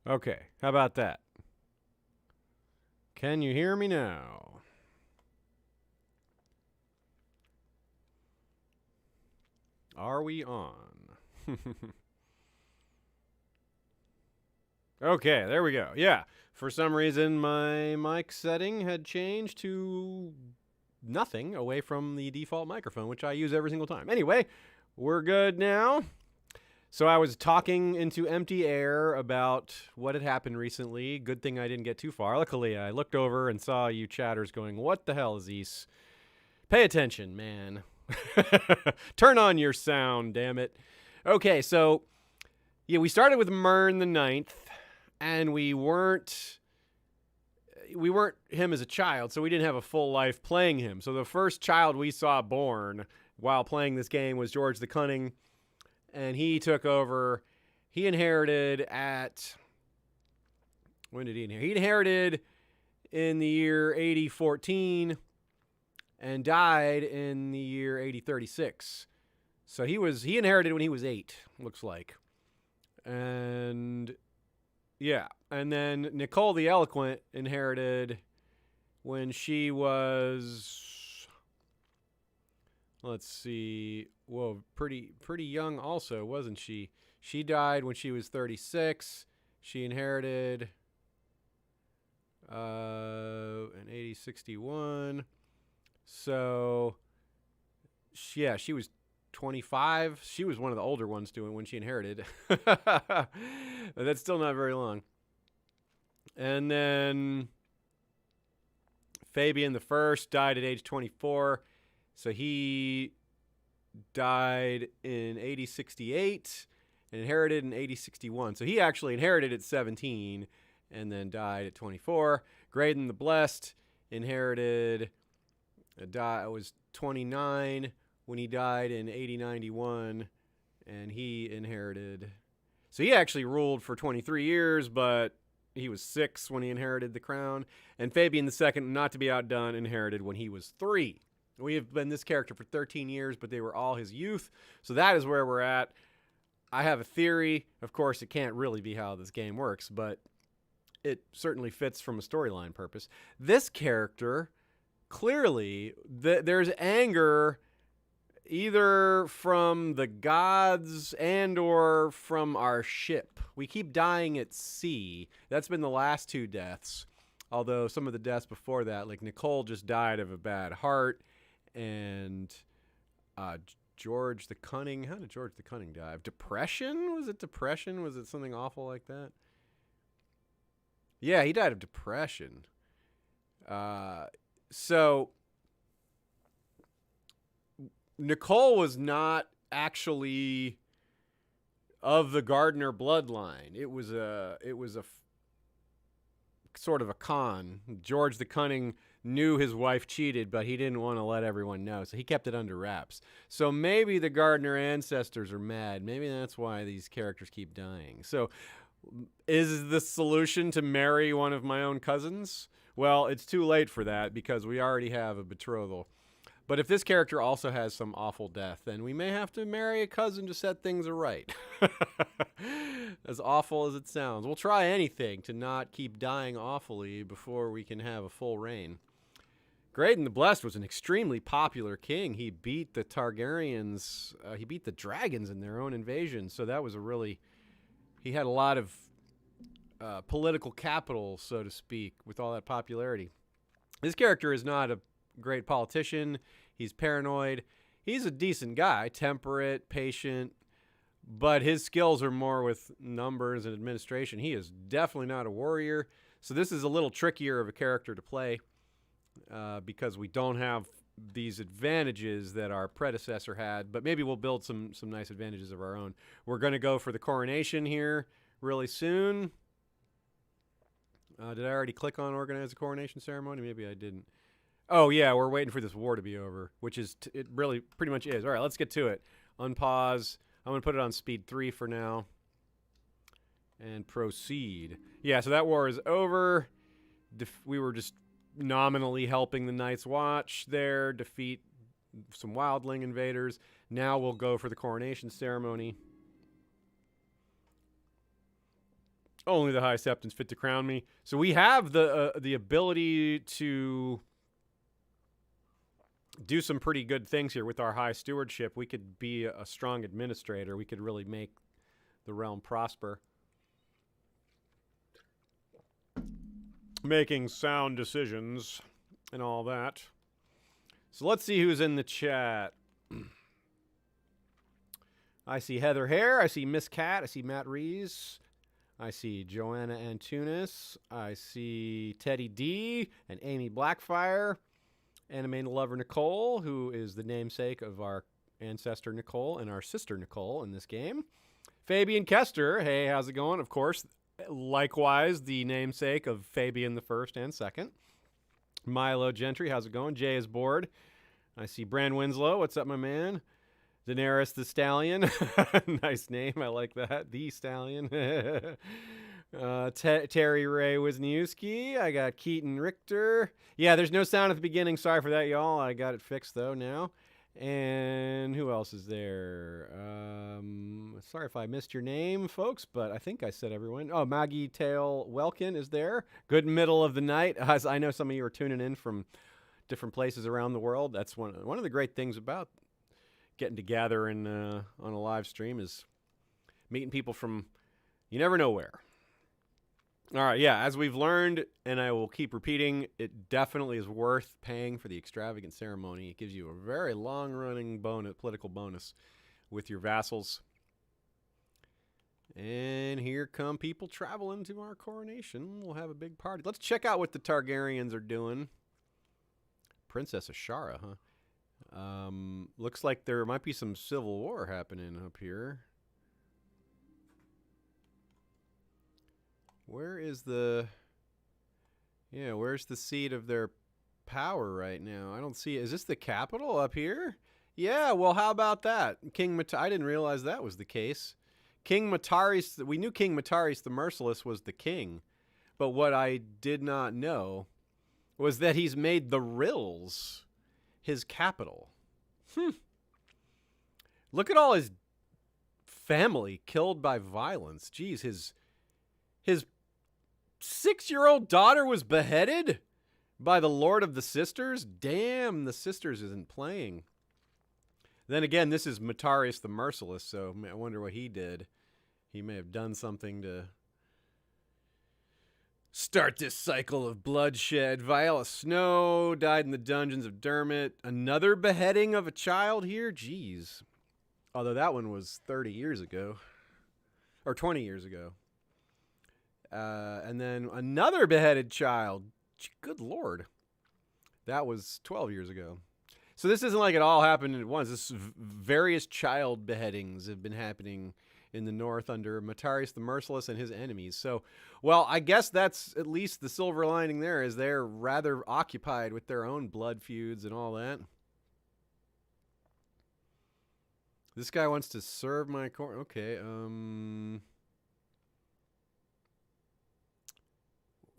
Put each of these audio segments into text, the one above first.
Okay, how about that? Can you hear me now? Are we on? Okay, there we go. Yeah, for some reason my mic setting had changed to nothing away from the default microphone, which I use every single time. Anyway, we're good now. So I was talking into empty air about what had happened recently. Good thing I didn't get too far. Luckily, I looked over and saw you chatters going, "What the hell, Aziz? Pay attention, man. Turn on your sound, damn it." Okay, so yeah, we started with Mern the Ninth, and we weren't him as a child, so we didn't have a full life playing him. So the first child we saw born while playing this game was George the Cunning, and he took over. He inherited at when did he inherit? He inherited in the year 8014 and died in the year 8036. So he inherited when he was 8, looks like. And yeah, and then Nicole the Eloquent inherited when she was, let's see, whoa, pretty young also, wasn't she? She died when she was 36. She inherited in 8061. So she was 25. She was one of the older ones doing when she inherited. That's still not very long. And then Fabian I died at age 24. So he died in 8068 and inherited in 8061. So he actually inherited at 17 and then died at 24. Graydon the Blessed inherited, was 29 when he died in 8091, and he inherited. So he actually ruled for 23 years, but he was 6 when he inherited the crown. And Fabian II, not to be outdone, inherited when he was 3. We have been this character for 13 years, but they were all his youth. So that is where we're at. I have a theory. Of course, it can't really be how this game works, but it certainly fits from a storyline purpose. This character, clearly, there's anger either from the gods and or from our ship. We keep dying at sea. That's been the last 2 deaths. Although some of the deaths before that, like Nicole just died of a bad heart, and George the Cunning. How did George the Cunning die? Of depression? Was it depression? Was it something awful like that? Yeah, he died of depression. So Nicole was not actually of the Gardner bloodline. It was a sort of a con. George the Cunning knew his wife cheated, but he didn't want to let everyone know, so he kept it under wraps. So maybe the Gardner ancestors are mad. Maybe that's why these characters keep dying. So is the solution to marry one of my own cousins? Well, it's too late for that because we already have a betrothal. But if this character also has some awful death, then we may have to marry a cousin to set things right. As awful as it sounds. We'll try anything to not keep dying awfully before we can have a full reign. Graydon the Blessed was an extremely popular king. He beat the Targaryens. He beat the dragons in their own invasion. So that was he had a lot of political capital, so to speak, with all that popularity. This character is not a great politician. He's paranoid. He's a decent guy, temperate, patient, but his skills are more with numbers and administration. He is definitely not a warrior. So this is a little trickier of a character to play because we don't have these advantages that our predecessor had, but maybe we'll build some nice advantages of our own. We're going to go for the coronation here really soon. Did I already click on organize a coronation ceremony? Maybe I didn't. Oh, yeah, we're waiting for this war to be over, which is, it really pretty much is. All right, let's get to it. Unpause. I'm going to put it on speed 3 for now. And proceed. Yeah, so that war is over. We were just nominally helping the Night's Watch there, defeat some wildling invaders. Now we'll go for the coronation ceremony. Only the High Septon's fit to crown me. So we have the ability to do some pretty good things here with our high stewardship. We could be a strong administrator. We could really make the realm prosper. Making sound decisions and all that. So let's see who's in the chat. I see Heather Hare. I see Miss Cat. I see Matt Rees. I see Joanna Antunes. I see Teddy D and Amy Blackfire. Anime lover Nicole, who is the namesake of our ancestor Nicole and our sister Nicole in this game. Fabian Kester. Hey, how's it going? Of course, likewise, the namesake of Fabian I and II. Milo Gentry. How's it going? Jay is bored. I see Bran Winslow. What's up, my man? Daenerys the Stallion. Nice name. I like that. The Stallion. Terry Ray Wisniewski. I got Keaton Richter. Yeah, there's no sound at the beginning. Sorry for that, y'all. I got it fixed, though, now. And who else is there? Sorry if I missed your name, folks, but I think I said everyone. Oh, Maggie Tail Welkin is there. Good middle of the night. As I know some of you are tuning in from different places around the world. That's one of the great things about getting together and on a live stream is meeting people from you never know where. All right, yeah, as we've learned, and I will keep repeating, it definitely is worth paying for the extravagant ceremony. It gives you a very long-running political bonus with your vassals. And here come people traveling to our coronation. We'll have a big party. Let's check out what the Targaryens are doing. Princess Ashara, huh? Looks like there might be some civil war happening up here. Where's the seat of their power right now? I don't see it. Is this the capital up here? Yeah, well, how about that? I didn't realize that was the case. King Mataris, we knew King Mataris the Merciless was the king, but what I did not know was that he's made the Rills his capital. Look at all his family killed by violence. Jeez, his 6-year-old daughter was beheaded by the Lord of the Sisters? Damn, the Sisters isn't playing. Then again, this is Mataris the Merciless, so I wonder what he did. He may have done something to start this cycle of bloodshed. Viola Snow died in the dungeons of Dermot. Another beheading of a child here? Jeez. Although that one was 30 years ago. Or 20 years ago. And then another beheaded child. Good Lord. That was 12 years ago. So this isn't like it all happened at once. Various child beheadings have been happening in the north under Mataris the Merciless and his enemies. So, well, I guess that's at least the silver lining there, is they're rather occupied with their own blood feuds and all that. This guy wants to serve my court. Okay,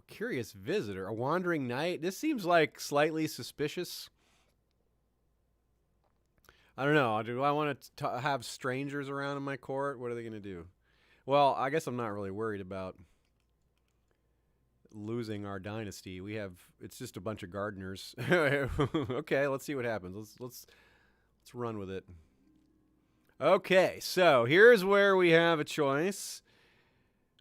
curious visitor, a wandering knight. This seems like slightly suspicious. I don't know. Do I want to have strangers around in my court? What are they going to do? Well, I guess I'm not really worried about losing our dynasty. It's just a bunch of gardeners. Okay, let's see what happens. Let's run with it. Okay, so here's where we have a choice.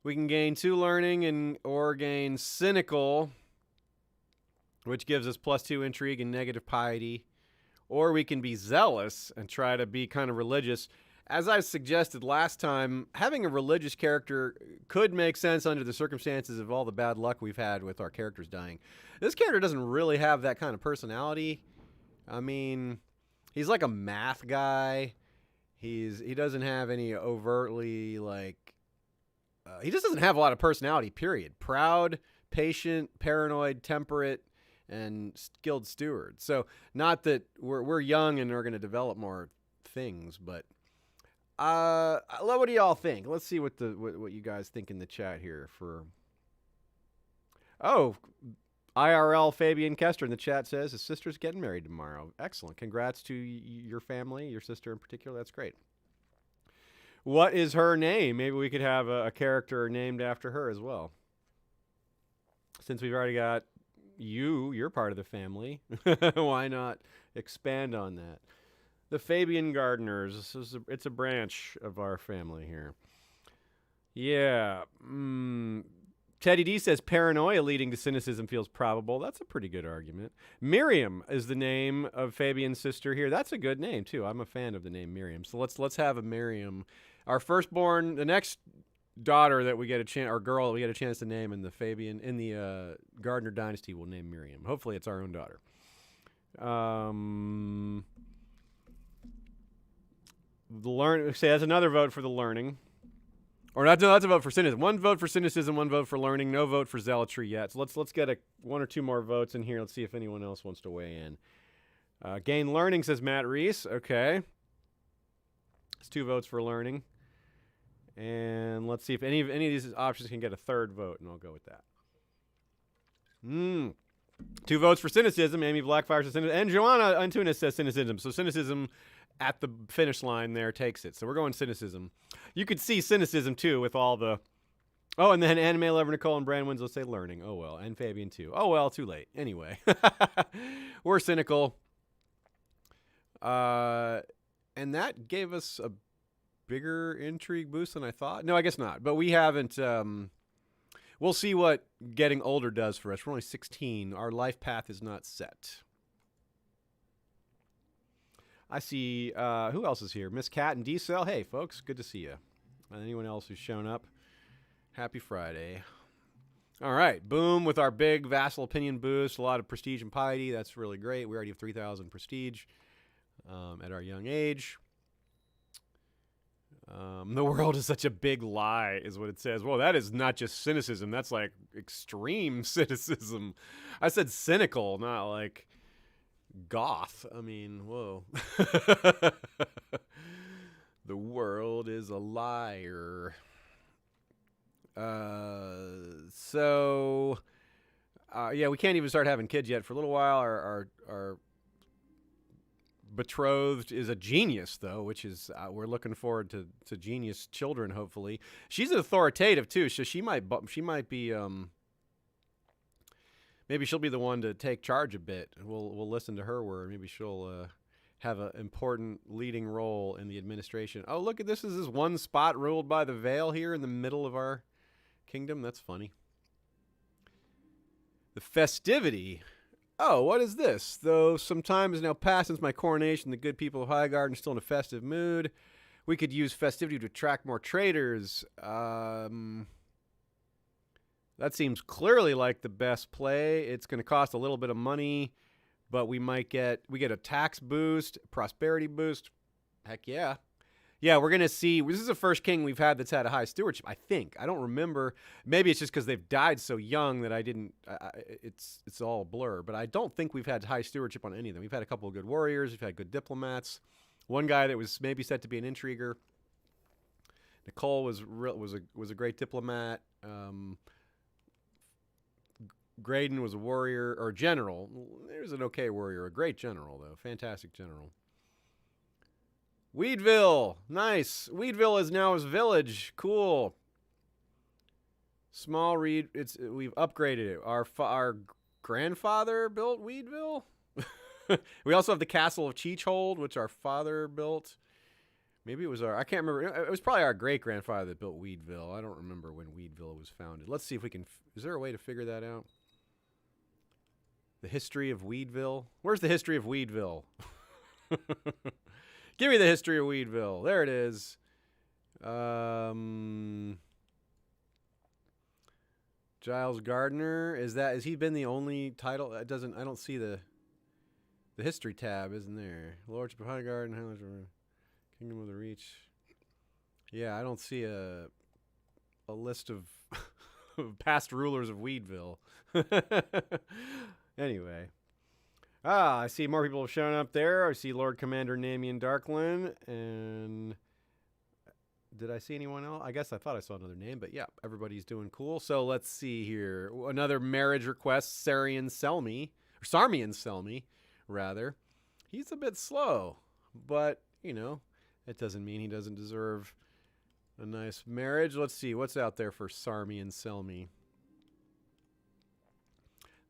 We can gain 2 learning or gain cynical, which gives us +2 intrigue and negative piety. Or we can be zealous and try to be kind of religious. As I suggested last time, having a religious character could make sense under the circumstances of all the bad luck we've had with our characters dying. This character doesn't really have that kind of personality. I mean, he's like a math guy. He doesn't have any overtly, like... he just doesn't have a lot of personality, period. Proud, patient, paranoid, temperate, and skilled steward. So not that we're young and are going to develop more things, but what do y'all think? Let's see what you guys think in the chat here. IRL Fabian Kester in the chat says his sister's getting married tomorrow. Excellent. Congrats to your family, your sister in particular. That's great. What is her name? Maybe we could have a character named after her as well. Since we've already got you're part of the family. Why not expand on that? The Fabian Gardeners. It's a branch of our family here. Yeah. Teddy D says paranoia leading to cynicism feels probable. That's a pretty good argument. Miriam is the name of Fabian's sister here. That's a good name too. I'm a fan of the name Miriam. So let's have a Miriam. Our firstborn, the next daughter that we get a chance, or girl that we get a chance to name in the Gardner dynasty, will name Miriam. Hopefully, it's our own daughter. Say that's another vote for the learning. Or not, that's a vote for cynicism. One vote for cynicism, one vote for learning, no vote for zealotry yet. So let's get one or two more votes in here. Let's see if anyone else wants to weigh in. Gain learning, says Matt Reese. Okay. It's 2 votes for learning. And let's see if any of these options can get a third vote, and I'll go with that. 2 votes for cynicism. Amy Blackfire says cynicism. And Joanna Antunes says cynicism. So cynicism at the finish line there takes it. So we're going cynicism. You could see cynicism, too, with all the... Oh, and then Anime Lover Nicole and Brand Winslow say learning. Oh, well. And Fabian, too. Oh, well, too late. Anyway. We're cynical. And that gave us a bigger intrigue boost than I thought. No, I guess not. But we haven't... we'll see what getting older does for us. We're only 16. Our life path is not set. I see, who else is here? Miss Cat and D-Cell. Hey, folks, good to see you. Anyone else who's shown up? Happy Friday. All right, boom, with our big vassal opinion boost, a lot of prestige and piety. That's really great. We already have 3,000 prestige at our young age. The world is such a big lie, is what it says. Well, that is not just cynicism. That's like extreme cynicism. I said cynical, not like... goth. I mean, whoa. The world is a liar. Yeah, we can't even start having kids yet for a little while. Our betrothed is a genius, though, which is we're looking forward to genius children. Hopefully, she's authoritative too, so she might be. Maybe she'll be the one to take charge a bit. We'll listen to her word. Maybe she'll have an important leading role in the administration. Oh, look at this. Is this one spot ruled by the veil here in the middle of our kingdom? That's funny. The festivity. Oh, what is this? Though some time has now passed since my coronation, the good people of Highgarden are still in a festive mood. We could use festivity to attract more traders. That seems clearly like the best play. It's going to cost a little bit of money, but we get a tax boost, prosperity boost. Heck yeah. Yeah, we're going to see. This is the first king we've had that's had a high stewardship, I think. I don't remember. Maybe it's just because they've died so young that I didn't. It's all a blur. But I don't think we've had high stewardship on any of them. We've had a couple of good warriors. We've had good diplomats. One guy that was maybe set to be an intriguer. Nicole was a great diplomat. Graydon was a warrior or general. There's an okay warrior, a great general though, fantastic general. Weedville, nice. Weedville is now his village. Cool. Small Reed. We've upgraded it. Our grandfather built Weedville. We also have the Castle of Cheechhold, which our father built. Maybe it was I can't remember. It was probably our great-grandfather that built Weedville. I don't remember when Weedville was founded. Let's see if we can... Is there a way to figure that out? The history of Weedville? Where's the history of Weedville? Give me the history of Weedville. There it is. Giles Gardner. Has he been the only title? I don't see the history tab, isn't there? Lordship of Highgarden, Kingdom of the Reach. Yeah, I don't see a list of past rulers of Weedville. Anyway. I see more people have shown up there. I see Lord Commander Namian Darklin. And did I see anyone else? I guess I thought I saw another name, but yeah, everybody's doing cool. So let's see here. Another marriage request, Sarmian Selmy, rather. He's a bit slow, but, it doesn't mean he doesn't deserve a nice marriage. Let's see what's out there for Sarmi and Selmy.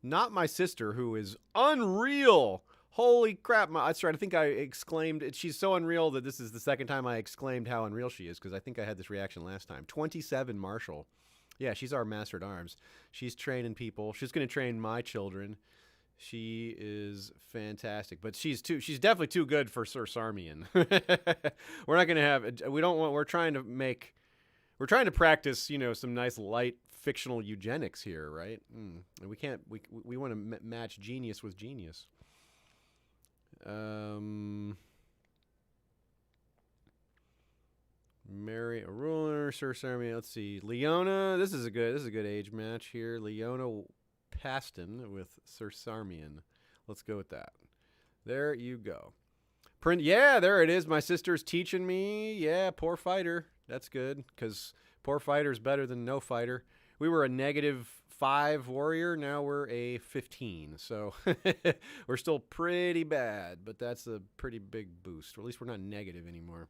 Not my sister, who is unreal. Holy crap. That's right. I think I exclaimed, she's so unreal that this is the second time I exclaimed how unreal she is, because I think I had this reaction last time. 27 Marshall. Yeah, she's our master at arms. She's training people. She's going to train my children. She is fantastic, but she's definitely too good for Sir Sarmian. We're not going to have, we're trying to practice, some nice light fictional eugenics here, right? And we want to match genius with genius. Marry a ruler, Sir Sarmian. Let's see, Leona. This is a good age match here. Leona Paston with Sir Sarmian. Let's go with that. There you go. Yeah, there it is. My sister's teaching me. Yeah, poor fighter. That's good, because poor fighter's better than no fighter. We were a -5 warrior. Now we're a 15. So we're still pretty bad, but that's a pretty big boost. Or at least we're not negative anymore.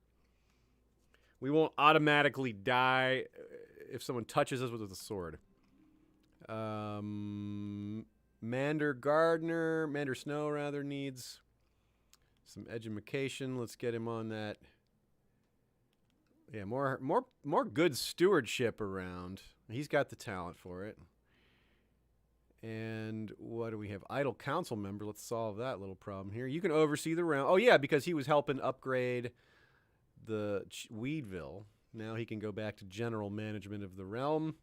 We won't automatically die if someone touches us with a sword. Mander Snow rather needs some education. Let's get him on that. Yeah, more good stewardship around. He's got the talent for it. And what do we have? Idle council member. Let's solve that little problem here. You can oversee the realm. Oh yeah, because he was helping upgrade the Weedville. Now he can go back to general management of the realm.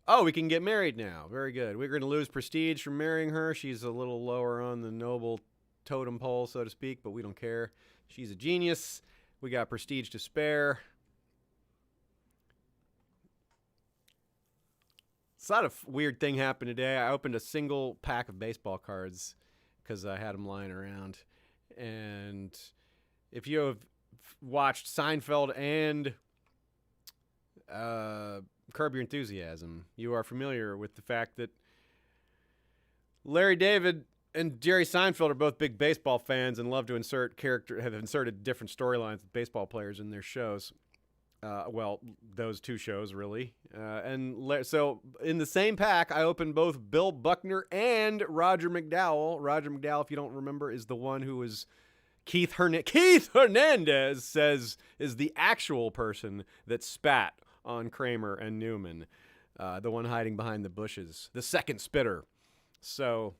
Oh, we can get married now. Very good. We're going to lose prestige from marrying her. She's a little lower on the noble totem pole, so to speak, but we don't care. She's a genius. We got prestige to spare. It's not a weird thing happened today. I opened a single pack of baseball cards because I had them lying around. And if you have watched Seinfeld and Curb Your Enthusiasm, you are familiar with the fact that Larry David and Jerry Seinfeld are both big baseball fans and love to have inserted different storylines with baseball players in their shows. Well, those two shows, really. So in the same pack, I opened both Bill Buckner and Roger McDowell. Roger McDowell, if you don't remember, is the one who was Keith Hernandez says is the actual person that spat on Kramer and Newman, the one hiding behind the bushes, the second spitter. So,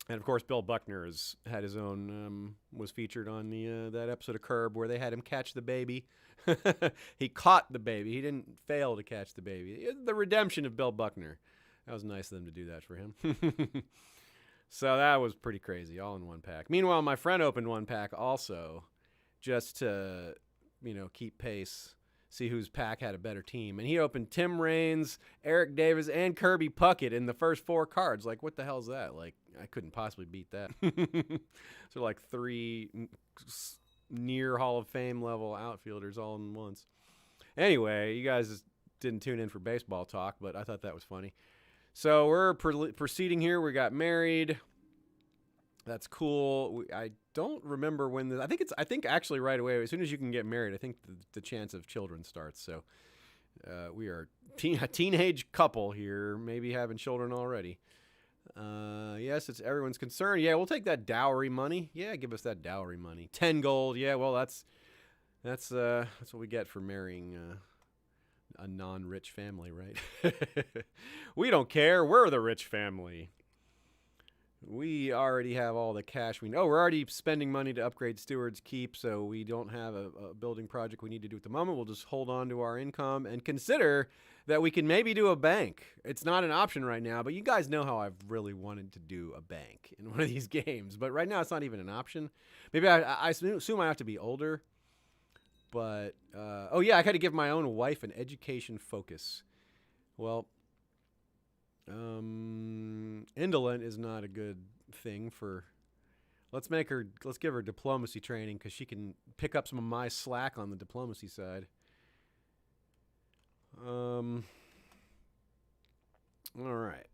and of course, Bill Buckner had his own, was featured on that episode of Curb where they had him catch the baby. He caught the baby. He didn't fail to catch the baby. The redemption of Bill Buckner. That was nice of them to do that for him. So that was pretty crazy, all in one pack. Meanwhile, my friend opened one pack also, just to, keep pace, see whose pack had a better team. And he opened Tim Raines, Eric Davis, and Kirby Puckett in the first 4 cards. Like, what the hell is that? Like, I couldn't possibly beat that. So like 3 near Hall of Fame level outfielders all in once. Anyway, you guys didn't tune in for baseball talk, but I thought that was funny. So we're proceeding here. We got married. That's cool. I don't remember when. I think actually right away, as soon as you can get married, I think the chance of children starts. So we are a teenage couple here, maybe having children already. Yes, it's everyone's concern. Yeah, we'll take that dowry money. Yeah, give us that dowry money. 10 gold. Yeah, well, that's what we get for marrying a non-rich family, right? We don't care. We're the rich family. We already have all the cash we know. We're already spending money to upgrade Steward's Keep, so we don't have a building project we need to do at the moment. We'll just hold on to our income and consider that we can maybe do a bank. It's not an option right now, but you guys know how I've really wanted to do a bank in one of these games. But right now, it's not even an option. Maybe I assume I have to be older. But, oh yeah, I had to give my own wife an education focus. Well, indolent is not a good thing for. Let's give her diplomacy training because she can pick up some of my slack on the diplomacy side. All right.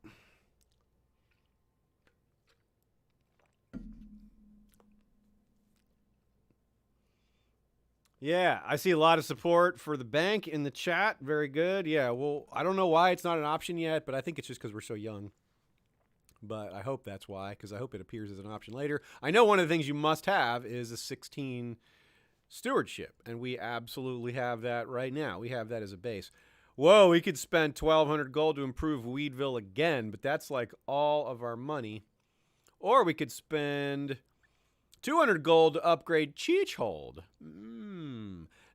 Yeah, I see a lot of support for the bank in the chat. Very good. Yeah, well, I don't know why it's not an option yet, but I think it's just because we're so young. But I hope that's why, because I hope it appears as an option later. I know one of the things you must have is a 16 stewardship, and we absolutely have that right now. We have that as a base. Whoa, we could spend 1,200 gold to improve Weedville again, but that's like all of our money. Or we could spend 200 gold to upgrade Cheechhold.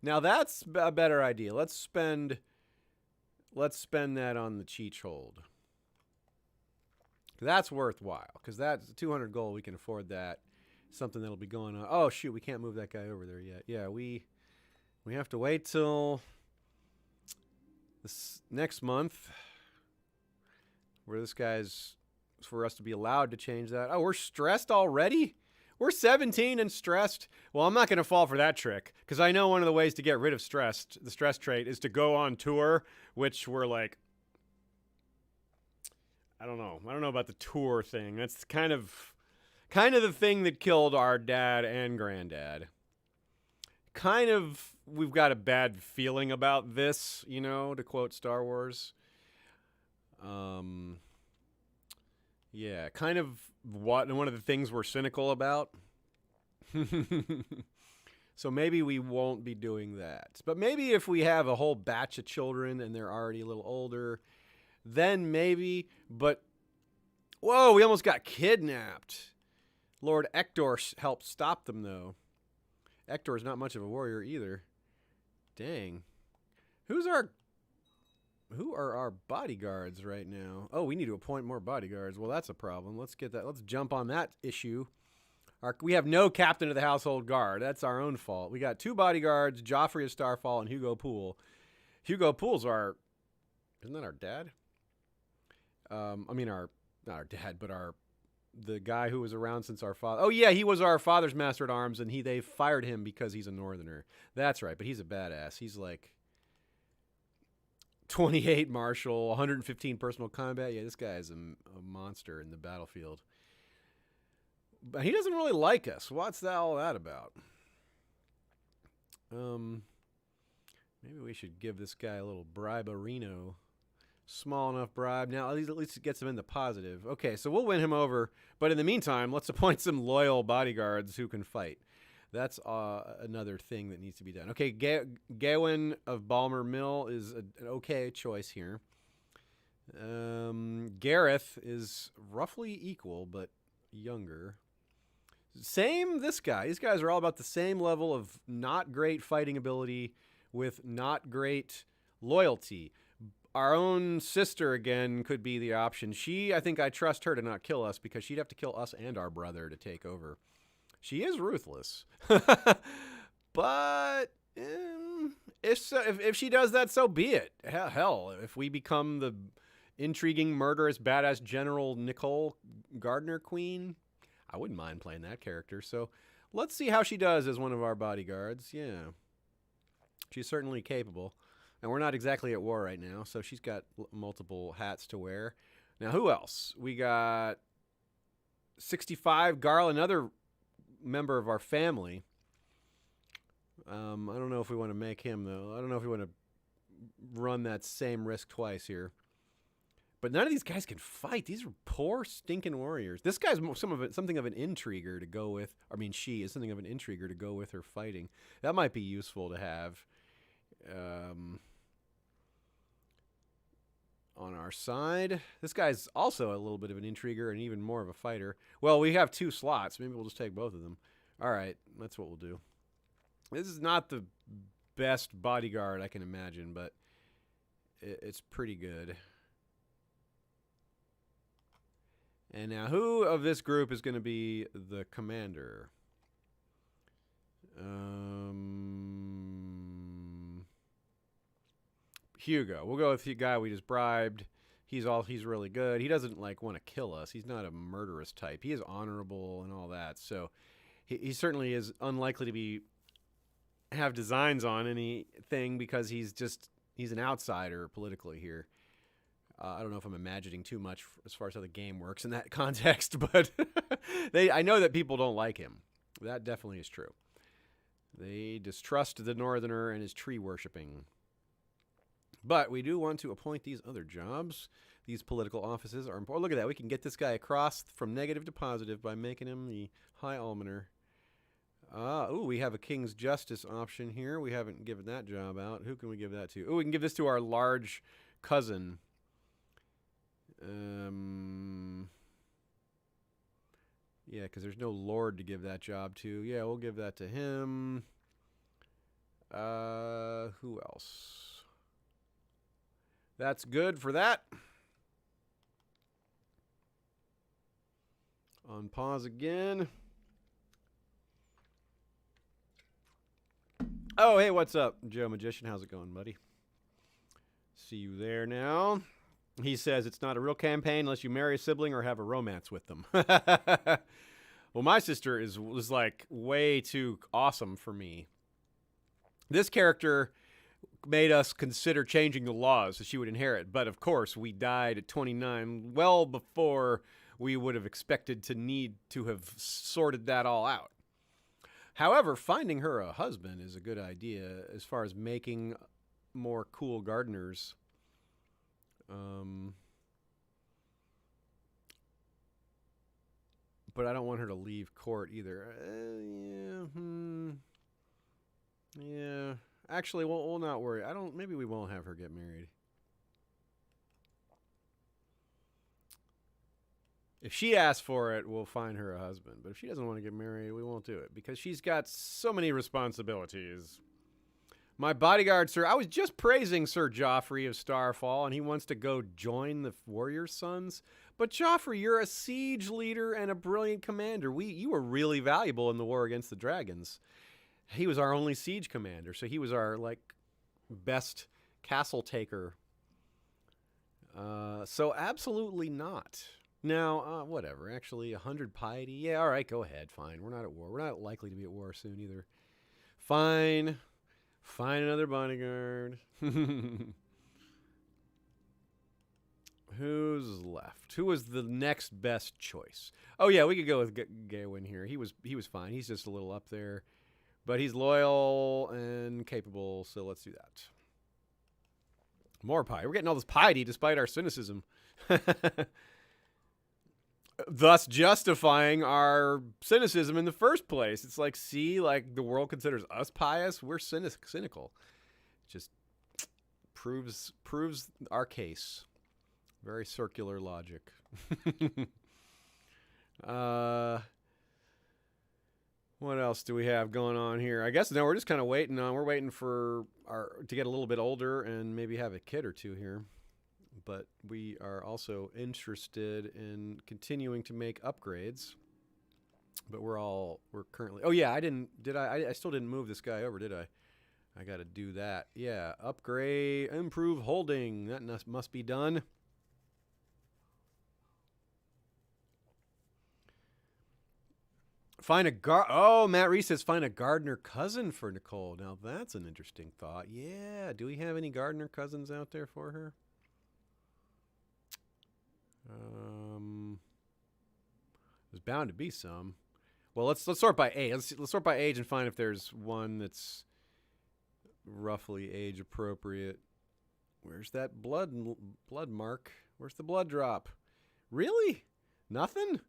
Now that's a better idea. Let's spend that on the Cheechhold. That's worthwhile, because that's 200 gold. We can afford that. Something that'll be going on. Oh shoot, we can't move that guy over there yet. Yeah, we have to wait till this next month, where this guy's for us to be allowed to change that. Oh, we're stressed already? We're 17 and stressed. Well, I'm not going to fall for that trick, because I know one of the ways to get rid of the stress trait, is to go on tour, which we're like, I don't know about the tour thing. That's kind of the thing that killed our dad and granddad. We've got a bad feeling about this, to quote Star Wars. Yeah, kind of one of the things we're cynical about. So maybe we won't be doing that. But maybe if we have a whole batch of children and they're already a little older, then maybe. But whoa, we almost got kidnapped. Lord Ector helped stop them, though. Ector's not much of a warrior either. Dang. Who are our bodyguards right now? Oh, we need to appoint more bodyguards. Well, that's a problem. Let's get that. Let's jump on that issue. We have no captain of the household guard. That's our own fault. We got 2 bodyguards, Joffrey of Starfall and Hugo Poole. Hugo Poole's isn't that our dad? Not our dad, but the guy who was around since our father. Oh yeah, he was our father's master at arms, and they fired him because he's a northerner. That's right, but he's a badass. He's like 28 martial, 115 personal combat. Yeah, this guy is a monster in the battlefield. But he doesn't really like us. What's all that about? Maybe we should give this guy a little bribe-a-reno. Small enough bribe. Now, at least it gets him in the positive. Okay, so we'll win him over. But in the meantime, let's appoint some loyal bodyguards who can fight. That's another thing that needs to be done. Okay, Gawain of Balmer Mill is an okay choice here. Gareth is roughly equal, but younger. Same this guy. These guys are all about the same level of not great fighting ability with not great loyalty. Our own sister, again, could be the option. I think I trust her to not kill us, because she'd have to kill us and our brother to take over. She is ruthless. But if she does that, so be it. Hell, if we become the intriguing, murderous, badass General Nicole Gardner Queen, I wouldn't mind playing that character. So let's see how she does as one of our bodyguards. Yeah. She's certainly capable. And we're not exactly at war right now, so she's got multiple hats to wear. Now, who else? We got 65, Garl, another member of our family. I don't know if we want to make him, though. I don't know if we want to run that same risk twice here. But none of these guys can fight. These are poor, stinking warriors. This guy's something of an intriguer to go with. I mean, she is something of an intriguer to go with her fighting. That might be useful to have. On our side, this guy's also a little bit of an intriguer and even more of a fighter. Well, we have 2 slots. Maybe we'll just take both of them. All right, that's what we'll do. This is not the best bodyguard I can imagine, but it's pretty good. And now, who of this group is going to be the commander? Hugo. We'll go with the guy we just bribed. He's really good. He doesn't want to kill us. He's not a murderous type. He is honorable and all that. So he certainly is unlikely to have designs on anything, because he's an outsider politically here. I don't know if I'm imagining too much as far as how the game works in that context, but I know that people don't like him. That definitely is true. They distrust the northerner and his tree worshipping. But we do want to appoint these other jobs. These political offices are important. Look at that. We can get this guy across from negative to positive by making him the High Almoner. We have a King's Justice option here. We haven't given that job out. Who can we give that to? We can give this to our large cousin. Yeah, because there's no lord to give that job to. Yeah, we'll give that to him. Who else? That's good for that. On pause again. Oh, hey, what's up, Joe Magician? How's it going, buddy? See you there now. He says it's not a real campaign unless you marry a sibling or have a romance with them. Well, my sister was like way too awesome for me. This character made us consider changing the laws so she would inherit. But of course, we died at 29, well before we would have expected to need to have sorted that all out. However, finding her a husband is a good idea as far as making more cool gardeners. But I don't want her to leave court either. Yeah. Actually, we'll not worry. Maybe we won't have her get married. If she asks for it, we'll find her a husband. But if she doesn't want to get married, we won't do it because she's got so many responsibilities. My bodyguard, sir. I was just praising Sir Joffrey of Starfall, and he wants to go join the Warrior Sons. But Joffrey, you're a siege leader and a brilliant commander. You were really valuable in the war against the dragons. He was our only siege commander, so he was our best castle taker. So absolutely not. Now, whatever. Actually, 100 piety. Yeah, all right, go ahead. Fine. We're not at war. We're not likely to be at war soon either. Fine. Find another bodyguard. Who's left? Who was the next best choice? Oh yeah, we could go with Gawain here. He was fine. He's just a little up there, but he's loyal and capable. So let's do that. More piety. We're getting all this piety despite our cynicism, thus justifying our cynicism in the first place. It's like, see, like the world considers us pious. We're cynical. Just proves our case. Very circular logic. What else do we have going on here? I guess no, we're just kind of waiting for to get a little bit older and maybe have a kid or two here. But we are also interested in continuing to make upgrades. But we're currently. Oh yeah, I still didn't move this guy over, did I? I got to do that. Yeah, upgrade, improve holding. That must be done. Matt Reese says find a gardener cousin for Nicole. Now that's an interesting thought. Yeah, do we have any gardener cousins out there for her? There's bound to be some. Well, let's sort by age. Let's sort by age and find if there's one that's roughly age appropriate. Where's that blood mark? Where's the blood drop? Really? Nothing?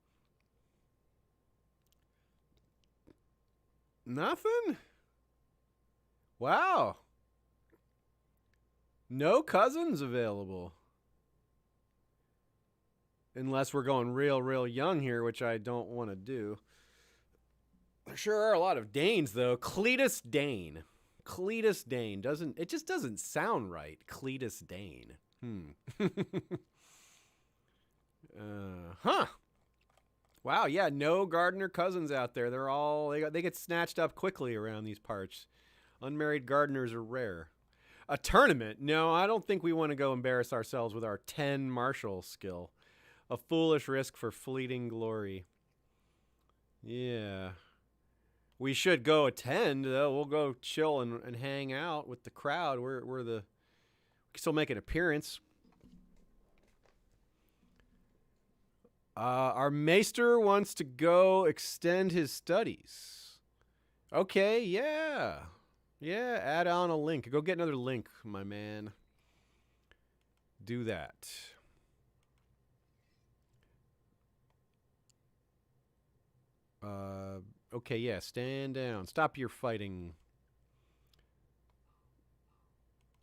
Nothing? Wow. No cousins available. Unless we're going real young here, which I don't want to do. There sure are a lot of Danes, though. Cletus Dane. It just doesn't sound right. Cletus Dane. Wow, yeah, no gardener cousins out there. They get snatched up quickly around these parts. Unmarried gardeners are rare. A tournament? No, I don't think we want to go embarrass ourselves with our 10 martial skill. A foolish risk for fleeting glory. Yeah. We should go attend, though. We'll go chill and hang out with the crowd. We can still make an appearance. Our maester wants to go extend his studies. Okay, yeah. Yeah, add on a link. Go get another link, my man. Do that. Okay, yeah, stand down. Stop your fighting.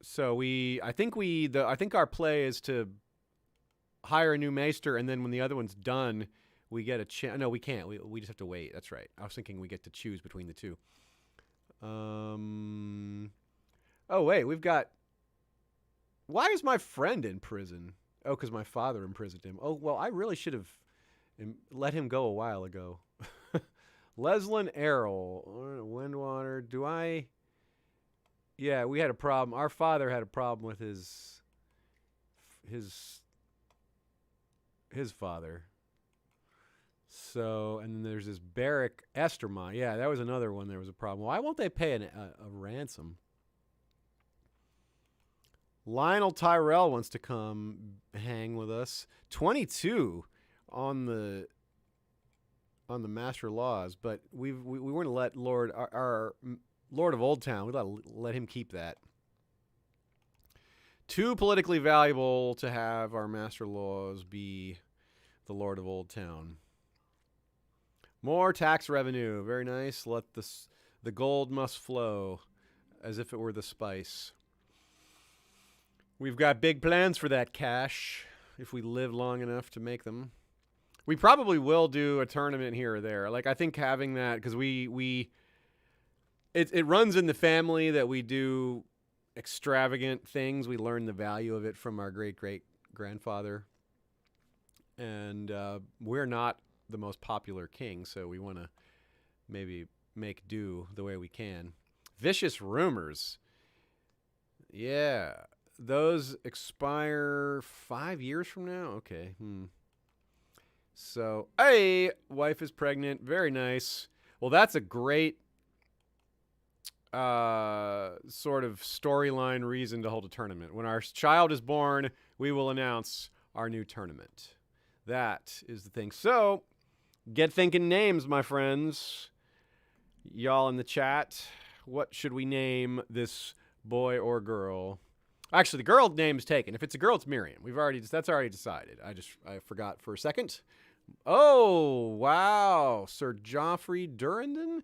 So I think our play is to hire a new maester, and then when the other one's done, we get a chance. No, we can't. We just have to wait. That's right. I was thinking we get to choose between the two. Oh wait, we've got. Why is my friend in prison? Oh, because my father imprisoned him. Oh well, I really should have let him go a while ago. Leslin Errol, Windwater. Do I? Yeah, we had a problem. Our father had a problem with his father. So, and then there's this Barrick Estermont. Yeah, that was another one. There was a problem. Why won't they pay a ransom? Lionel Tyrell wants to come hang with us. 22 on the Master Laws, but we weren't let our Lord of Old Town. We let him keep that. Too politically valuable to have our Master Laws be the Lord of Old Town. More tax revenue. Very nice. Let the gold must flow as if it were the spice. We've got big plans for that cash if we live long enough to make them. We probably will do a tournament here or there. Like, I think having that, because it runs in the family that we do extravagant things. We learn the value of it from our great-great-grandfather. And we're not the most popular king, so we want to maybe make do the way we can. Vicious Rumors. Yeah. Those expire 5 years from now? Okay. So, hey, wife is pregnant. Very nice. Well, that's a great sort of storyline reason to hold a tournament. When our child is born, we will announce our new tournament. That is the thing. So, get thinking names, my friends. Y'all in the chat. What should we name this boy or girl? Actually, the girl name is taken. If it's a girl, it's Miriam. That's already decided. I forgot for a second. Oh, wow. Sir Joffrey Durrandon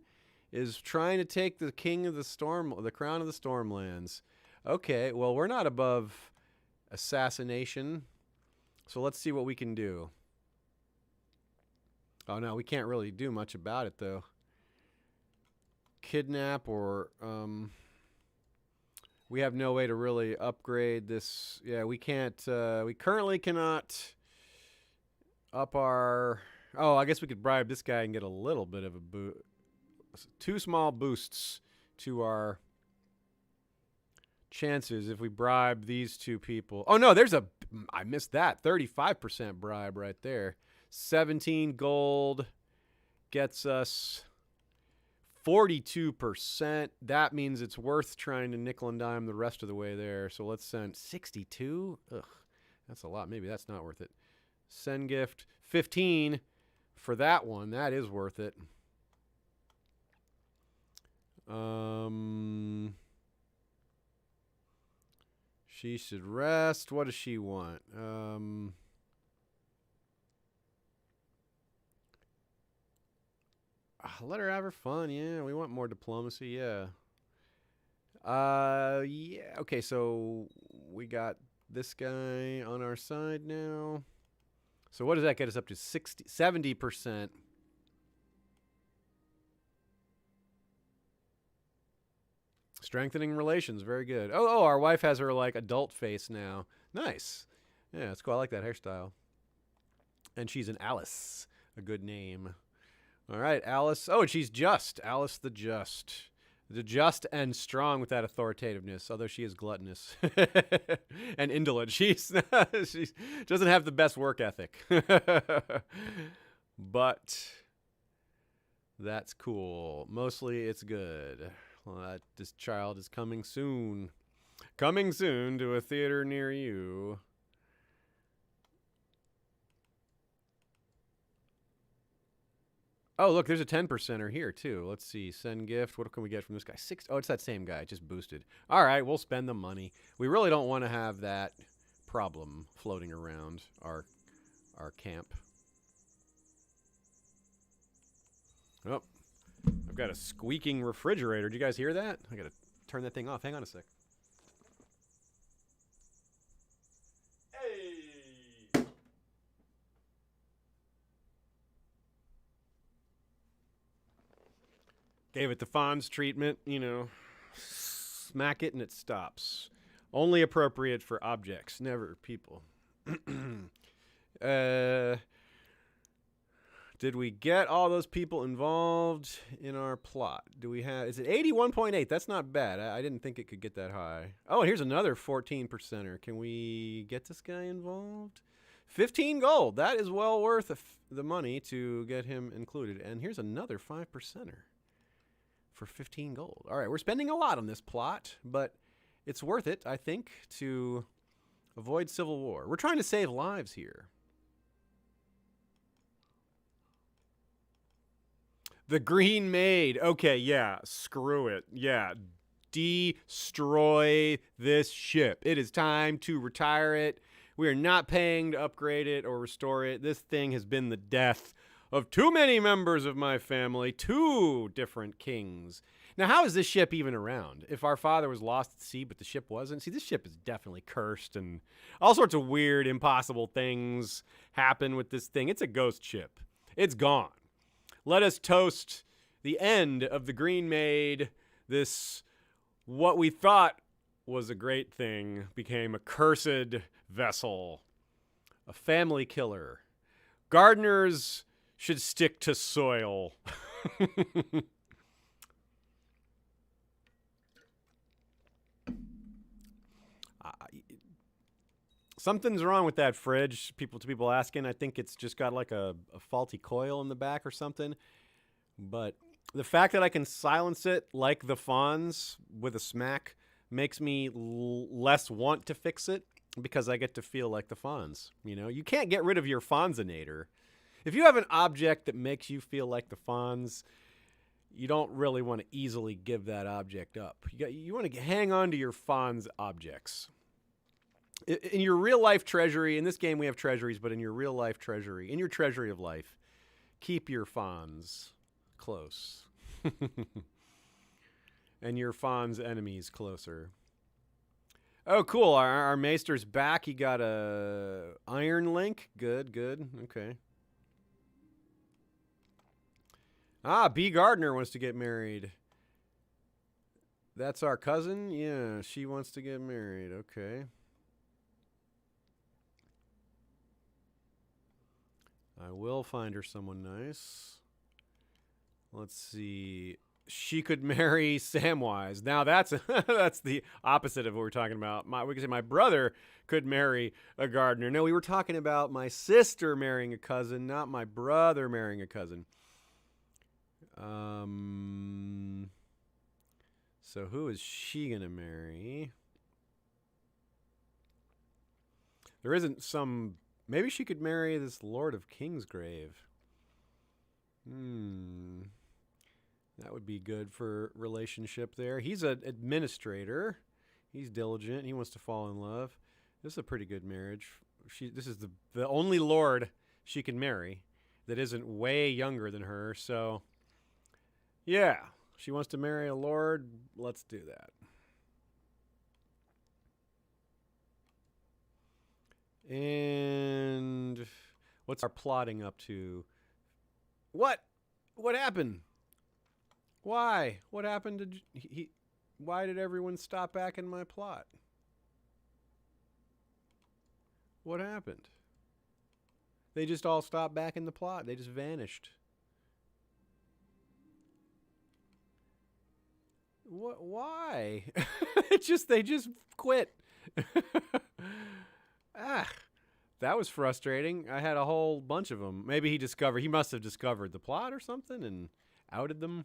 is trying to take the crown of the Stormlands. Okay, well, we're not above assassination. So let's see what we can do. Oh, no, we can't really do much about it, though. Kidnap or... we have no way to really upgrade this. Yeah, we can't. We currently cannot up our... Oh, I guess we could bribe this guy and get a little bit of a boost. 2 small boosts to our chances if we bribe these 2 people. Oh, no, I missed that. 35% bribe right there. 17 gold gets us 42%. That means it's worth trying to nickel and dime the rest of the way there. So let's send 62. Ugh, that's a lot. Maybe that's not worth it. Send gift 15 for that one. That is worth it. She should rest. What does she want? Let her have her fun. Yeah, we want more diplomacy. Yeah. Yeah. Okay, so we got this guy on our side now. So what does that get us up to? 70%. Strengthening relations. Very good. Oh, our wife has her, like, adult face now. Nice. Yeah, that's cool. I like that hairstyle. And she's an Alice. A good name. All right, Alice. Oh, and she's just. Alice the Just. The just and strong with that authoritativeness, although she is gluttonous and indolent. She doesn't have the best work ethic. But that's cool. Mostly it's good. Well, this child is coming soon. Coming soon to a theater near you. Oh, look, there's a 10%er here, too. Let's see. Send gift. What can we get from this guy? Oh, it's that same guy. Just boosted. All right, we'll spend the money. We really don't want to have that problem floating around our camp. Oh, I've got a squeaking refrigerator. Do you guys hear that? I got to turn that thing off. Hang on a sec. Hey! Gave it the Fonz treatment, you know. Smack it and it stops. Only appropriate for objects, never people. Did we get all those people involved in our plot? Do we have... Is it 81.8? That's not bad. I didn't think it could get that high. Oh, and here's another 14%er. Can we get this guy involved? 15 gold. That is well worth the money to get him included. And here's another 5%er for 15 gold. All right, we're spending a lot on this plot, but it's worth it, I think, to avoid civil war. We're trying to save lives here. The Green Maid. Okay, yeah, screw it. Yeah, destroy this ship. It is time to retire it. We are not paying to upgrade it or restore it. This thing has been the death of too many members of my family, 2 different kings. Now, how is this ship even around? If our father was lost at sea, but the ship wasn't? See, this ship is definitely cursed, and all sorts of weird, impossible things happen with this thing. It's a ghost ship. It's gone. Let us toast the end of the Green Maid. This, what we thought was a great thing, became a cursed vessel. A family killer. Gardeners should stick to soil. Something's wrong with that fridge. People asking. I think it's just got like a faulty coil in the back or something. But the fact that I can silence it like the Fonz with a smack makes me less want to fix it, because I get to feel like the Fonz. You know, you can't get rid of your Fonzinator. If you have an object that makes you feel like the Fonz, you don't really want to easily give that object up. You want to hang on to your Fonz objects. In your real life treasury, in this game we have treasuries, but in your real life treasury, in your treasury of life, keep your Fonz close. And your Fonz enemies closer. Oh, cool. Our maester's back. He got a iron link. Good. Okay. Ah, B. Gardner wants to get married. That's our cousin? Yeah, she wants to get married. Okay. I will find her someone nice. Let's see. She could marry Samwise. Now that's that's the opposite of what we're talking about. We could say my brother could marry a gardener. No, we were talking about my sister marrying a cousin, not my brother marrying a cousin. So who is she gonna marry? There isn't some. Maybe she could marry this Lord of Kingsgrave. That would be good for relationship there. He's an administrator. He's diligent. He wants to fall in love. This is a pretty good marriage. This is the only lord she can marry that isn't way younger than her. So, yeah, she wants to marry a lord. Let's do that. And what's our plotting up to? What happened? Why? What happened to why did everyone stop back in my plot? What happened? They just all stopped back in the plot. They just vanished. What? Why? They just quit. That was frustrating. I had a whole bunch of them. Maybe he must have discovered the plot or something and outed them.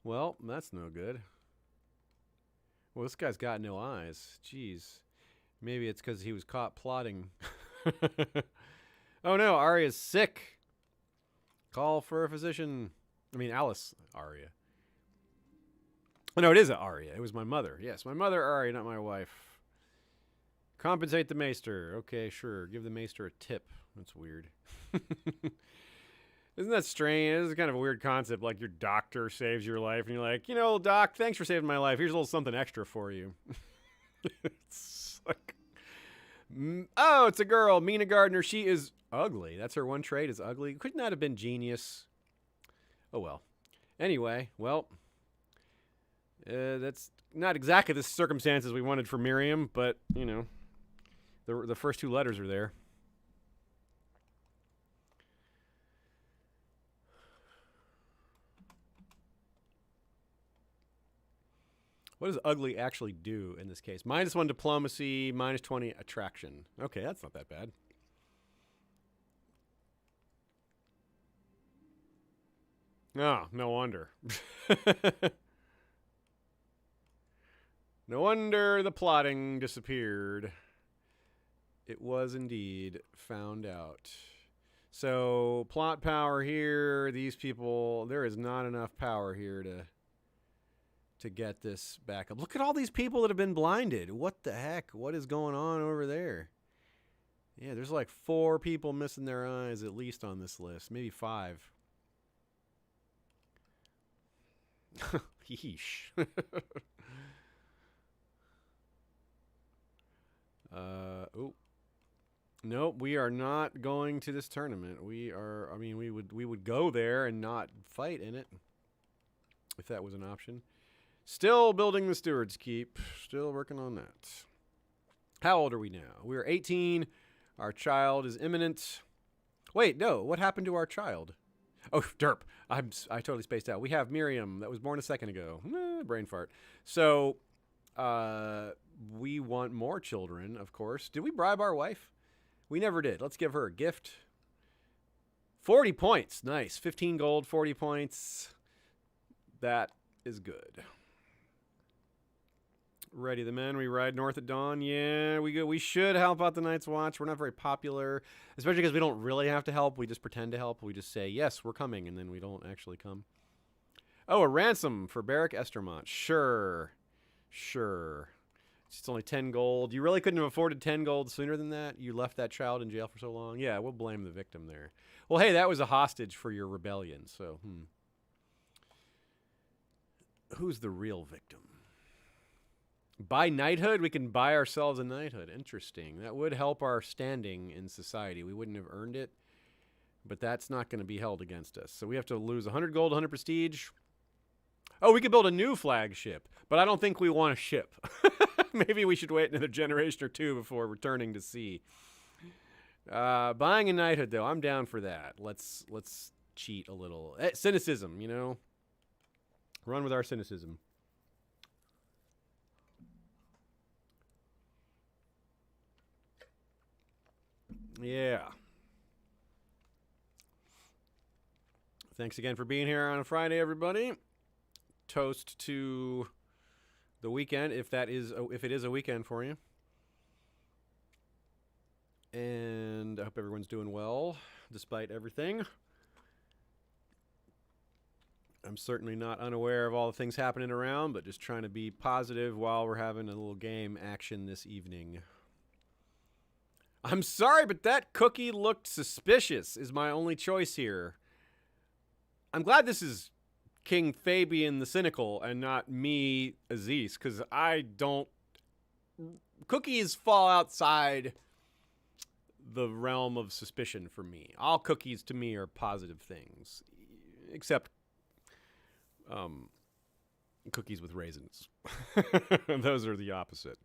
Well, that's no good. Well, this guy's got no eyes. Jeez. Maybe it's because he was caught plotting. Oh no, Arya's sick. Call for a physician. I mean, Alice Arya. Oh, no, it is Arya. It was my mother. Yes, my mother Arya, not my wife. Compensate the maester. Okay, sure. Give the maester a tip. That's weird. Isn't that strange? This is kind of a weird concept. Like your doctor saves your life, and you're like, you know, doc, thanks for saving my life. Here's a little something extra for you. It's like, oh, it's a girl, Mina Gardner. She is ugly. That's her one trait, is ugly. Couldn't that have been genius? Oh, well. Anyway, well, that's not exactly the circumstances we wanted for Miriam, but, you know, the first two letters are there. What does ugly actually do in this case? -1 diplomacy, -20 attraction. Okay, that's not that bad. Oh, no wonder. No wonder the plotting disappeared. It was indeed found out. So, plot power here. These people, there is not enough power here to get this back up. Look at all these people that have been blinded. What the heck? What is going on over there? Yeah, there's like 4 people missing their eyes at least on this list. Maybe 5. Yeesh. Oh. Nope, we are not going to this tournament. We are, I mean, we would go there and not fight in it if that was an option. Still building the Steward's Keep. Still working on that. How old are we now? We're 18. Our child is imminent. Wait, no. What happened to our child? Oh, derp. I totally spaced out. We have Miriam that was born a second ago. Brain fart. So, we want more children, of course. Did we bribe our wife? We never did. Let's give her a gift. 40 points. Nice. 15 gold, 40 points. That is good. Ready the men. We ride north at dawn. Yeah, we should help out the Night's Watch. We're not very popular, especially because we don't really have to help. We just pretend to help. We just say, yes, we're coming, and then we don't actually come. Oh, a ransom for Beric Estermont. Sure. Sure. It's only 10 gold. You really couldn't have afforded 10 gold sooner than that? You left that child in jail for so long? Yeah, we'll blame the victim there. Well, hey, that was a hostage for your rebellion, so, Who's the real victim? Buy knighthood? We can buy ourselves a knighthood. Interesting. That would help our standing in society. We wouldn't have earned it, but that's not going to be held against us. So we have to lose 100 gold, 100 prestige. Oh, we could build a new flagship, but I don't think we want a ship. Maybe we should wait another generation or 2 before returning to sea. Buying a knighthood, though, I'm down for that. Let's cheat a little. Cynicism, you know? Run with our cynicism. Yeah. Thanks again for being here on a Friday, everybody. Toast to the weekend, if it is a weekend for you. And I hope everyone's doing well, despite everything. I'm certainly not unaware of all the things happening around, but just trying to be positive while we're having a little game action this evening. I'm sorry, but that cookie looked suspicious, is my only choice here. I'm glad this is King Fabian the Cynical and not me, Aziz, because I don't... Cookies fall outside the realm of suspicion for me. All cookies to me are positive things, except cookies with raisins. Those are the opposite.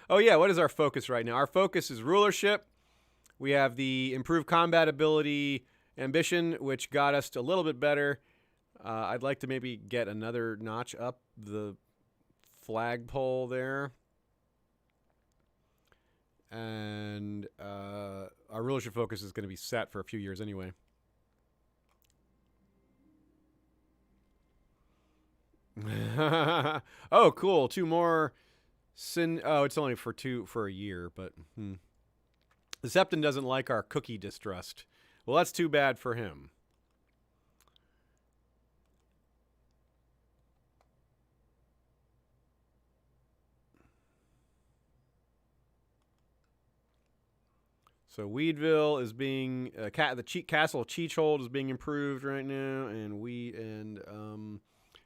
Oh yeah, what is our focus right now? Our focus is rulership. We have the improved combat ability ambition, which got us a little bit better. I'd like to maybe get another notch up the flagpole there. And our rulership focus is going to be set for a few years anyway. Oh, cool. 2 more. Oh, it's only for a year, but the Septon doesn't like our cookie distrust. Well, that's too bad for him. So Weedville is being the castle of Cheechhold is being improved right now, and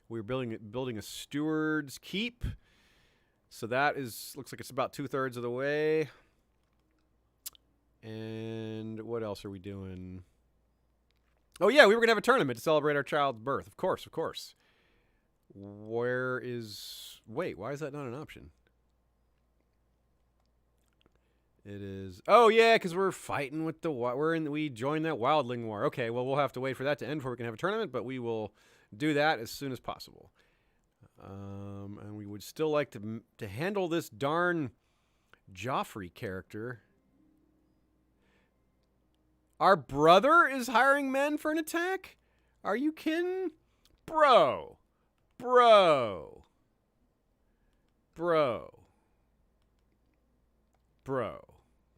we're building a steward's keep. So that looks like it's about 2/3 of the way. And what else are we doing? Oh yeah, we were gonna have a tournament to celebrate our child's birth. Of course. Wait, why is that not an option? It is. Oh yeah, because we're fighting with we joined that wildling war. Okay, well we'll have to wait for that to end before we can have a tournament, but we will do that as soon as possible. And we would still like to handle this darn Joffrey character. Our brother is hiring men for an attack? Are you kidding? Bro.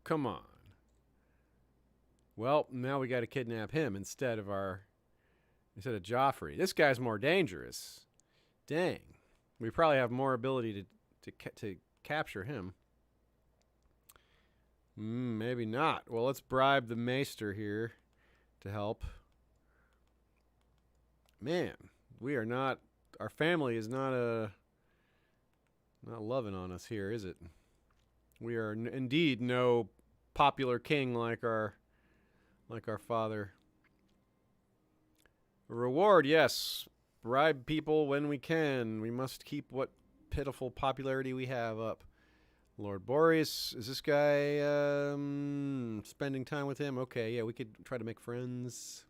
Come on. Well, now we got to kidnap him instead of Joffrey. This guy's more dangerous. Dang. We probably have more ability to capture him. Maybe not. Well, let's bribe the maester here to help. Man, our family is not loving on us here, is it? We are indeed no popular king like our father. A reward, yes. Bribe people when we can. We must keep what pitiful popularity we have up. Lord Boreas, is this guy spending time with him? Okay, yeah, we could try to make friends.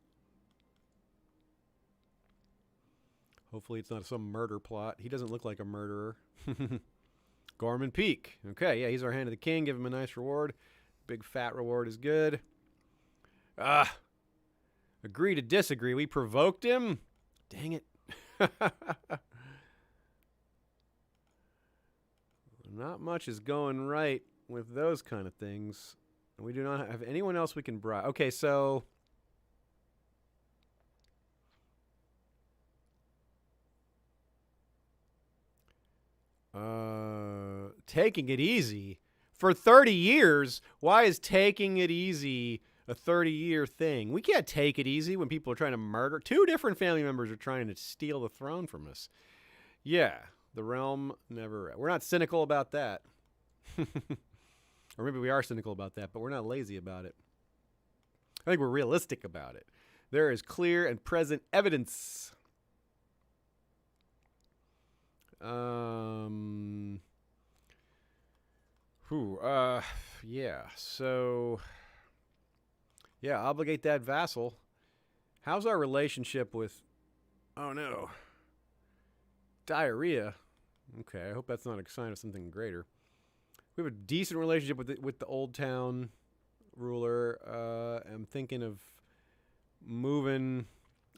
Hopefully it's not some murder plot. He doesn't look like a murderer. Gorman Peak. Okay, yeah, he's our hand of the king. Give him a nice reward. Big fat reward is good. Agree to disagree. We provoked him. Dang it. Not much is going right with those kind of things. We do not have anyone else we can bribe. Okay, so taking it easy for 30 years. Why is taking it easy a 30-year thing? We can't take it easy when people are trying to murder. 2 different family members are trying to steal the throne from us. Yeah, the realm never. We're not cynical about that. Or maybe we are cynical about that, but we're not lazy about it. I think we're realistic about it. There is clear and present evidence. Yeah, so yeah, obligate that vassal. How's our relationship with, oh no, diarrhea? Okay, I hope that's not a sign of something greater. We have a decent relationship with the Old Town ruler. I'm thinking of moving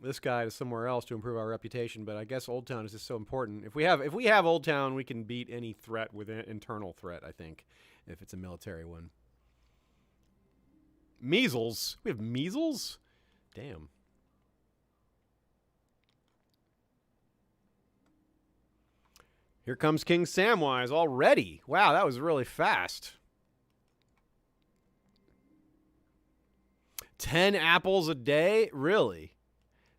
this guy to somewhere else to improve our reputation, but I guess Old Town is just so important. If we have Old Town, we can beat any threat with an internal threat, I think, if it's a military one. Measles? We have measles? Damn. Here comes King Samwise already. Wow, that was really fast. 10 apples a day? Really?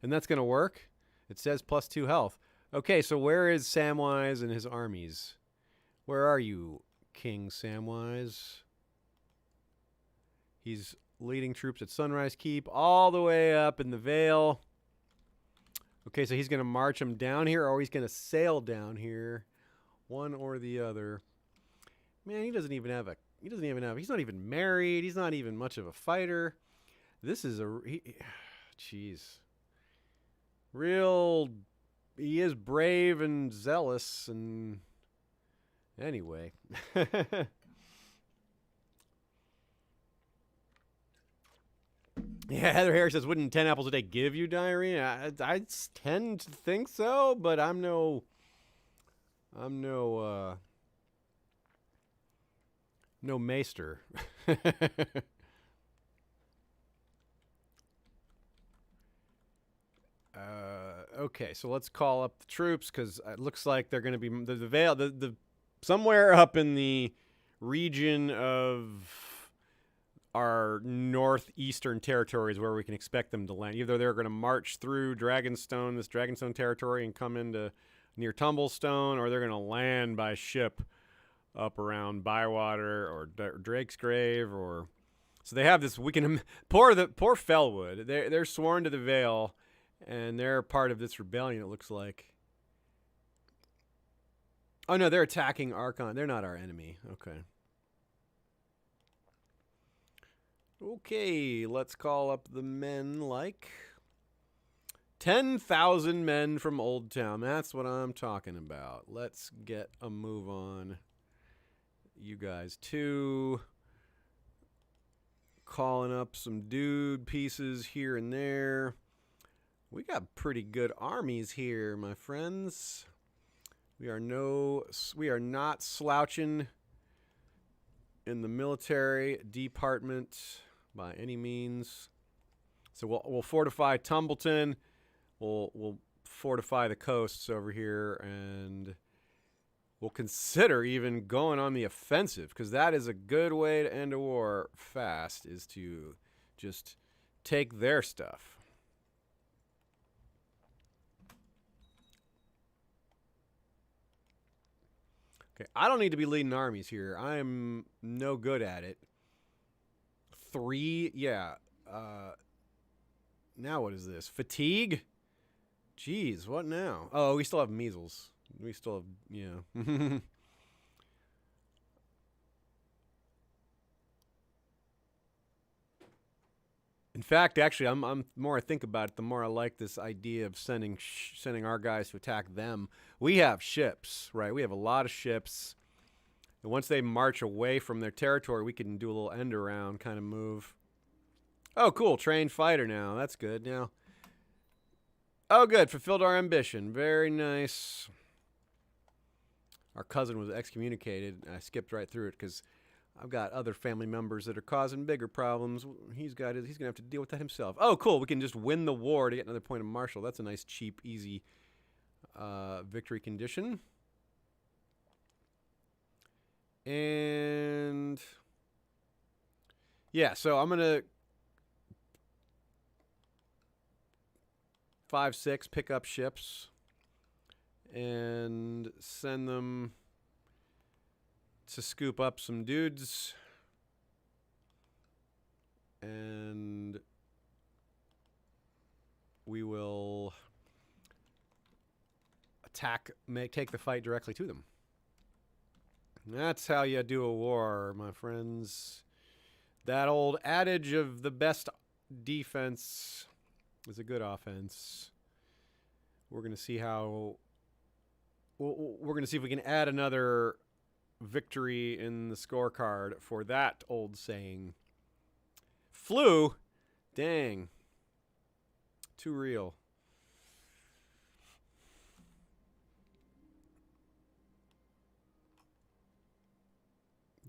And that's going to work? It says +2 health. Okay, so where is Samwise and his armies? Where are you, King Samwise? He's leading troops at Sunrise Keep all the way up in the Vale. Okay, so he's going to march them down here, or he's going to sail down here. One or the other. Man, he's not even married. He's not even much of a fighter. This is jeez. He is brave and zealous, and anyway. Yeah, Heather Harris says, wouldn't 10 apples a day give you diarrhea? I tend to think so, but I'm no maester. Okay, so let's call up the troops, because it looks like they're going to be the Vale, somewhere up in the region of our northeastern territories where we can expect them to land. Either they're going to march through Dragonstone, this Dragonstone territory, and come into near Tumblestone, or they're going to land by ship up around Bywater or Drake's Grave, or so they have this. We can poor Fellwood. They're sworn to the Vale, and they're part of this rebellion. It looks like. Oh no, they're attacking Archon. They're not our enemy. Okay. Okay, let's call up the men like 10,000 men from Old Town. That's what I'm talking about. Let's get a move on. You guys too. Calling up some dude pieces here and there. We got pretty good armies here, my friends. We are not slouching in the military department by any means. So we'll fortify Tumbleton. We'll fortify the coasts over here, and we'll consider even going on the offensive, because that is a good way to end a war fast, is to just take their stuff. Okay, I don't need to be leading armies here. I am no good at it. 3, yeah. Now what is this? Fatigue? Jeez, what now? Oh, we still have measles. We still have, yeah. In fact, actually, I'm more I think about it, the more I like this idea of sending our guys to attack them. We have ships, right? We have a lot of ships. And once they march away from their territory, we can do a little end around kind of move. Oh, cool. Trained fighter now. That's good. Now. Oh, good. Fulfilled our ambition. Very nice. Our cousin was excommunicated. I skipped right through it because I've got other family members that are causing bigger problems. He's going to have to deal with that himself. Oh, cool. We can just win the war to get another point of martial. That's a nice, cheap, easy victory condition. And yeah, so I'm going to 5-6 pick up ships and send them to scoop up some dudes. And we will attack, take the fight directly to them. That's how you do a war, my friends. That old adage of the best defense is a good offense. We're going to see how... We're going to see if we can add another victory in the scorecard for that old saying. Flu? Dang. Too real.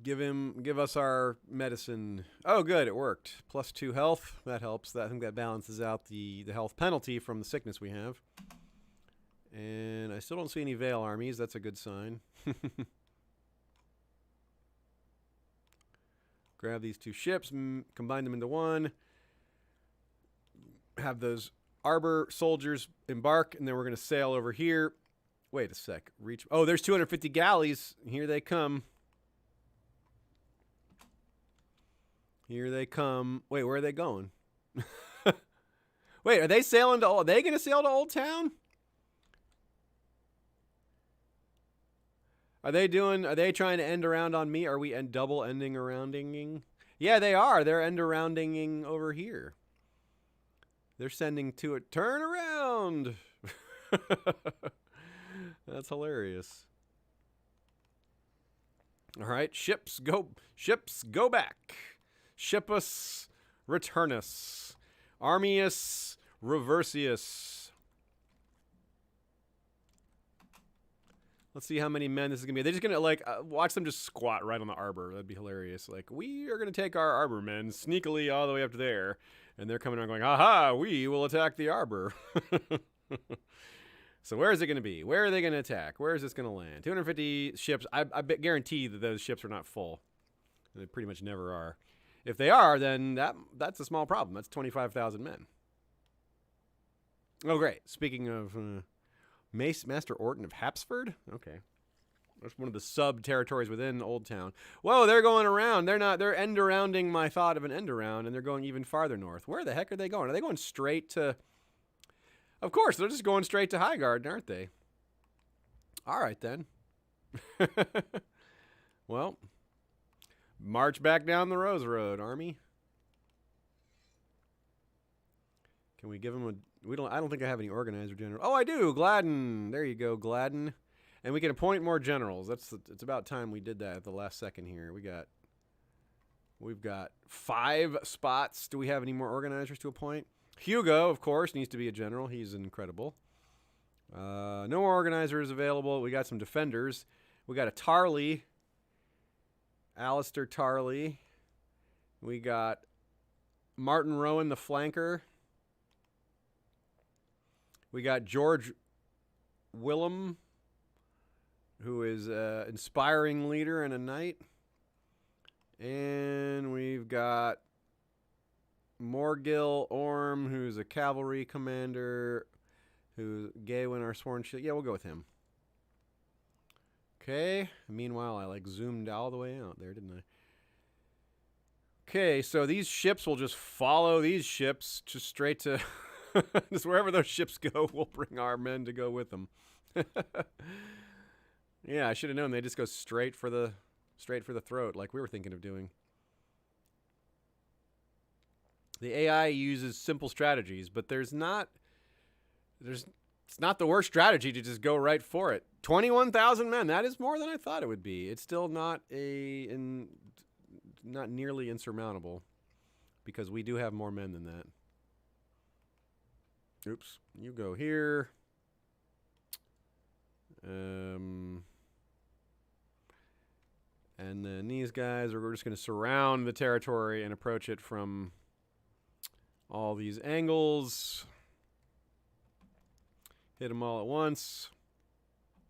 Give us our medicine. Oh, good, it worked. +2 health. That helps. I think that balances out the health penalty from the sickness we have. And I still don't see any Vale armies. That's a good sign. Grab these 2 ships, combine them into one. Have those Arbor soldiers embark, and then we're going to sail over here. Wait a sec. Reach. Oh, there's 250 galleys. Here they come. Here they come. Wait, where are they going? Wait, are they sailing to... Are they going to sail to Old Town? Are they trying to end around on me? Are we double ending arounding? Yeah, they are. They're end arounding over here. They're sending to it. Turn around. That's hilarious. All right, ships go back. Shippus returnus. Armius reversius. Let's see how many men this is going to be. They're just going to, like, watch them just squat right on the arbor. That'd be hilarious. Like, we are going to take our arbor men sneakily all the way up to there. And they're coming around going, aha, we will attack the arbor. So where is it going to be? Where are they going to attack? Where is this going to land? 250 ships. I guarantee that those ships are not full. They pretty much never are. If they are, then that's a small problem. That's 25,000 men. Oh, great. Speaking of Master Orton of Hapsford. Okay. That's one of the sub-territories within Old Town. Whoa, they're going around. They're end-arounding my thought of an end-around, and they're going even farther north. Where the heck are they going? Are they going straight to... Of course, they're just going straight to Highgarden, aren't they? All right, then. Well, march back down the Rose Road, Army. Can we give them a... I don't think I have any organizer general. Oh, I do. Gladden. There you go, Gladden. And we can appoint more generals. It's about time we did that at the last second here. We've got 5 spots. Do we have any more organizers to appoint? Hugo, of course, needs to be a general. He's incredible. No more organizers available. We got some defenders. We got a Tarley. Alistair Tarley. We got Martin Rowan, the flanker. We got George Willem, who is an inspiring leader and a knight. And we've got Morgil Orm, who's a cavalry commander, who's Gawain, our sworn shield. Yeah, we'll go with him. Okay. Meanwhile, I zoomed all the way out there, didn't I? Okay, so these ships will just follow these ships just straight to... just wherever those ships go, we'll bring our men to go with them. Yeah, I should have known they just go straight for the throat, like we were thinking of doing. The AI uses simple strategies, but it's not the worst strategy to just go right for it. 21,000 men, that is more than I thought it would be. It's still not not nearly insurmountable, because we do have more men than that. Oops, you go here. And then these guys, we're just going to surround the territory and approach it from all these angles. Hit them all at once.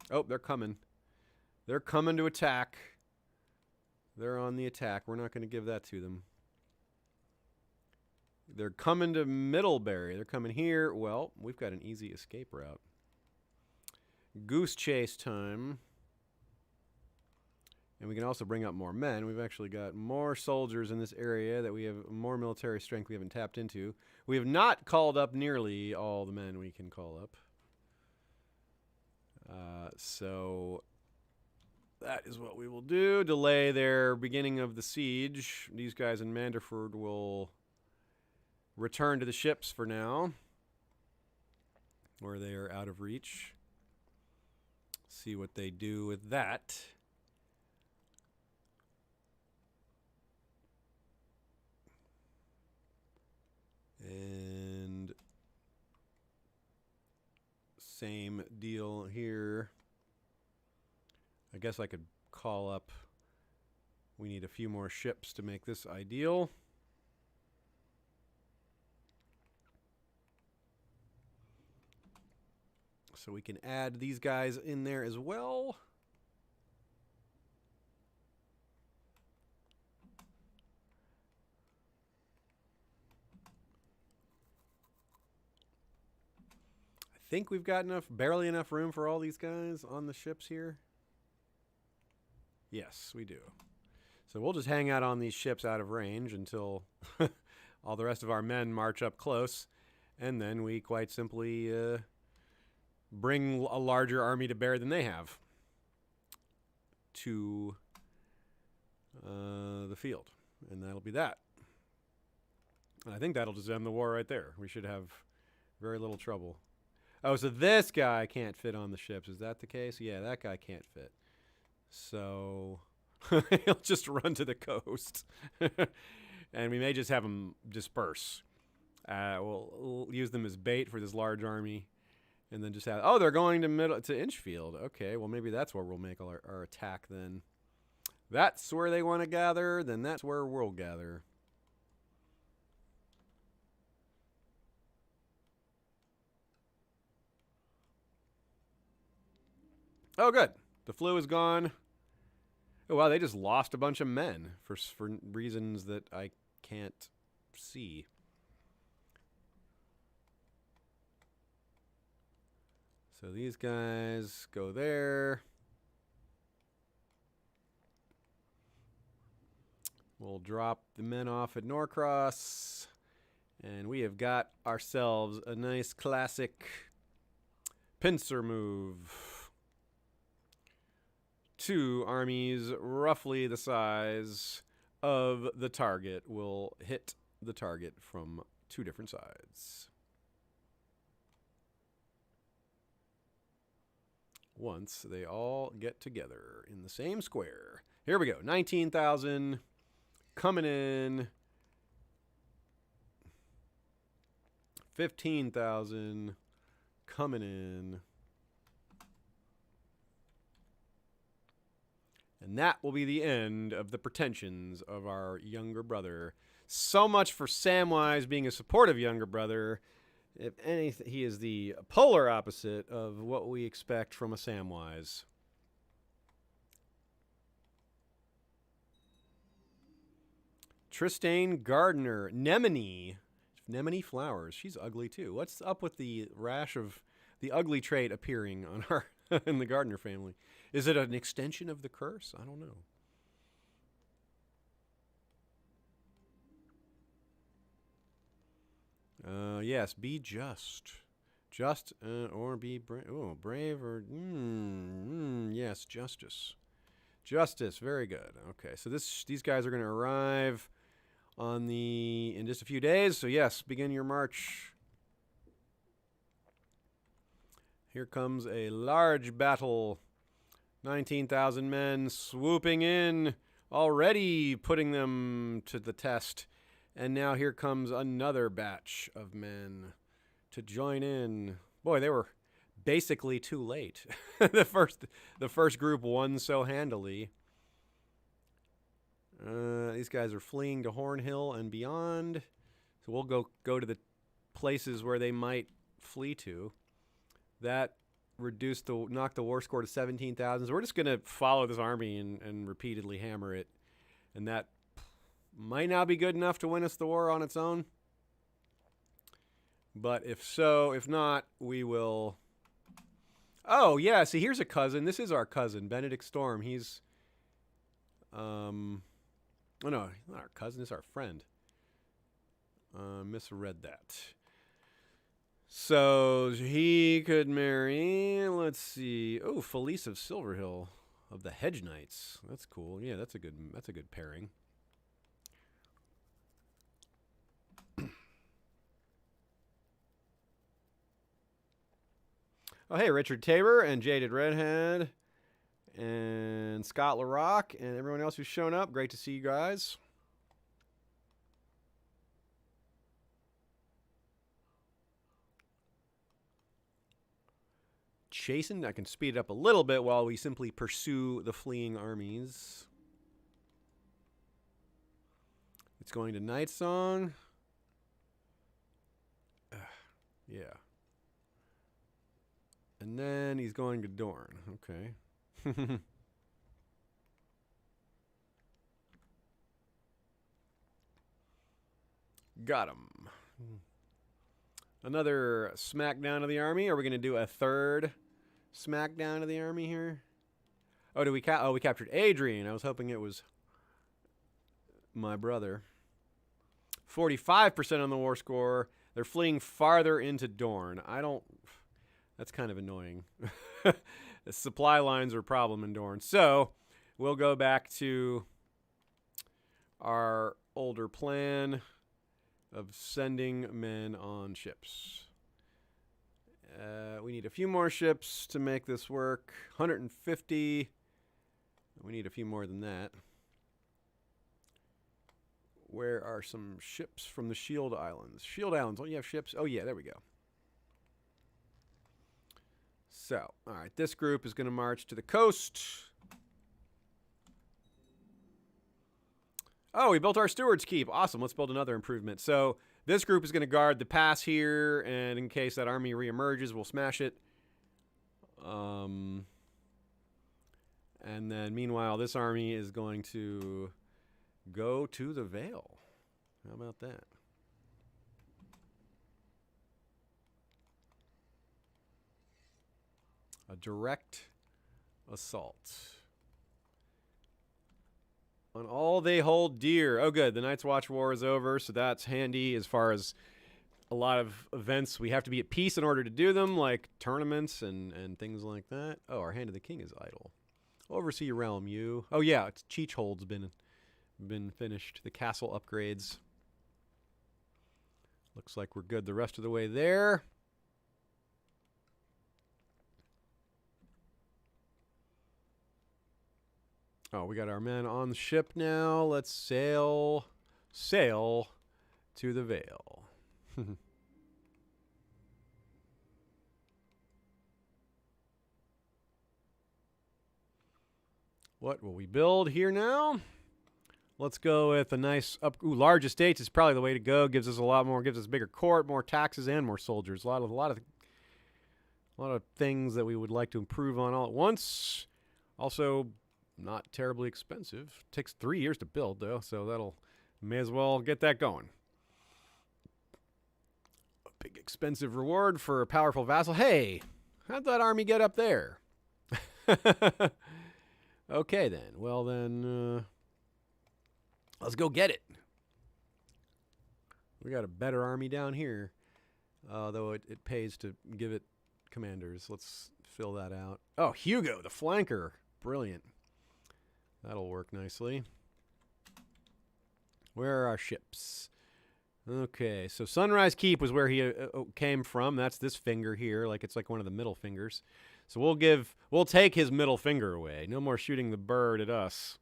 Oh, they're coming. They're coming to attack. They're on the attack. We're not going to give that to them. They're coming to Middlebury. They're coming here. Well, we've got an easy escape route. Goose chase time. And we can also bring up more men. We've actually got more soldiers in this area that we have more military strength we haven't tapped into. We have not called up nearly all the men we can call up. So that is what we will do. Delay their beginning of the siege. These guys in Manderford will return to the ships for now, where they are out of reach. See what they do with that. And same deal here. I guess I could call up. We need a few more ships to make this ideal. So we can add these guys in there as well. I think we've got barely enough room for all these guys on the ships here. Yes, we do. So we'll just hang out on these ships out of range until all the rest of our men march up close. And then we quite simply bring a larger army to bear than they have to the field. And that'll be that. And I think that'll just end the war right there. We should have very little trouble. Oh, so this guy can't fit on the ships. Is that the case? Yeah, that guy can't fit. So he'll just run to the coast. And we may just have him disperse. We'll use them as bait for this large army. And then just have... Oh, they're going to Inchfield. Okay, well, maybe that's where we'll make our attack then. That's where they want to gather. Then that's where we'll gather. Oh, good. The flu is gone. Oh, wow, they just lost a bunch of men for reasons that I can't see. So these guys go there. We'll drop the men off at Norcross. And we have got ourselves a nice classic pincer move. 2 armies roughly the size of the target will hit the target from 2 different sides. Once they all get together in the same square. Here we go. 19,000 coming in. 15,000 coming in. And that will be the end of the pretensions of our younger brother. So much for Samwise being a supportive younger brother. If anything, he is the polar opposite of what we expect from a Samwise. Tristane Gardner, Nemone Flowers. She's ugly too. What's up with the rash of the ugly trait appearing on her in the Gardner family? Is it an extension of the curse? I don't know. Yes, be just. Just or be brave. Oh, brave or yes, justice. Justice, very good. Okay, so these guys are going to arrive in just a few days. So yes, begin your march. Here comes a large battle. 19,000 men swooping in, already putting them to the test. And now here comes another batch of men to join in. Boy, they were basically too late. the first group won so handily. These guys are fleeing to Hornhill and beyond. So we'll go to the places where they might flee to. That knocked the war score to 17,000. So we're just going to follow this army and repeatedly hammer it. And that might not be good enough to win us the war on its own. But if not, we will... Oh, yeah, see, here's a cousin. This is our cousin, Benedict Storm. He's... Oh, no, not our cousin. It's our friend. Misread that. So he could marry, let's see. Oh, Felice of Silverhill of the Hedge Knights. That's cool. Yeah, that's a good pairing. Oh, hey, Richard Tabor and Jaded Redhead and Scott LaRock and everyone else who's shown up. Great to see you guys. Chastened. I can speed it up a little bit while we simply pursue the fleeing armies. It's going to Night Song. Yeah. And then he's going to Dorne. Okay. Got him. Another smackdown of the army. Are we going to do a third smackdown of the army here? Oh, we captured Adrian. I was hoping it was my brother. 45% on the war score. They're fleeing farther into Dorne. That's kind of annoying. The supply lines are a problem in Dorne. So we'll go back to our older plan of sending men on ships. We need a few more ships to make this work. 150. We need a few more than that. Where are some ships from the Shield Islands? Shield Islands, don't you have ships? Oh, yeah, there we go. So, all right, this group is going to march to the coast. Oh, we built our Steward's Keep. Awesome. Let's build another improvement. So this group is going to guard the pass here, and in case that army reemerges, we'll smash it. And then, meanwhile, this army is going to go to the Vale. How about that? A direct assault on all they hold dear. Oh, good. The Night's Watch War is over, so that's handy as far as a lot of events. We have to be at peace in order to do them, like tournaments and things like that. Oh, our Hand of the King is idle. Oversee your realm, you. Oh, yeah. It's Cheechhold's been finished. The castle upgrades. Looks like we're good the rest of the way there. Oh, we got our men on the ship now. Let's sail to the Vale. What will we build here now? Let's go with a nice large estates is probably the way to go. Gives us a lot more, gives us a bigger court, more taxes, and more soldiers. A lot of things that we would like to improve on all at once. Also, not terribly expensive. Takes 3 years to build though, so may as well get that going. A big expensive reward for a powerful vassal. Hey, how'd that army get up there? Okay then. Well then, let's go get it. We got a better army down here, though it pays to give it commanders. Let's fill that out. Oh, Hugo, the flanker. Brilliant. That'll work nicely. Where are our ships? Okay, so Sunrise Keep was where he came from. That's this finger here, it's like one of the middle fingers. So we'll take his middle finger away. No more shooting the bird at us.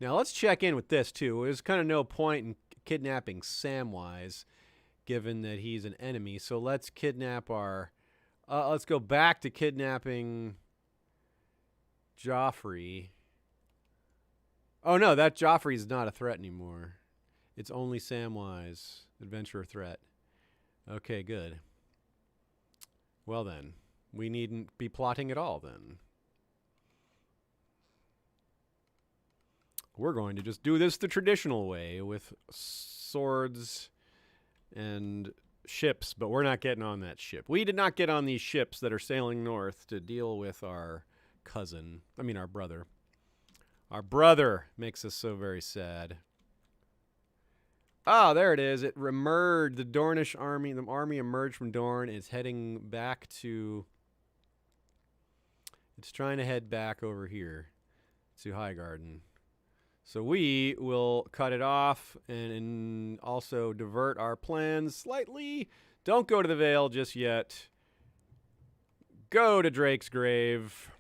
Now let's check in with this too. There's kind of no point in kidnapping Samwise, given that he's an enemy. So let's kidnap our. Let's go back to kidnapping Joffrey. Oh no, that Joffrey's not a threat anymore. It's only Samwise, adventurer threat. Okay, good. Well then, we needn't be plotting at all then. We're going to just do this the traditional way with swords and ships, but we're not getting on that ship. We did not get on these ships that are sailing north to deal with our brother. Our brother makes us so very sad. Oh, there it is. It emerged. The Dornish army, the army emerged from Dorne. It's heading back to... It's trying to head back over here to Highgarden. So we will cut it off and also divert our plans slightly. Don't go to the Vale just yet. Go to Drake's Grave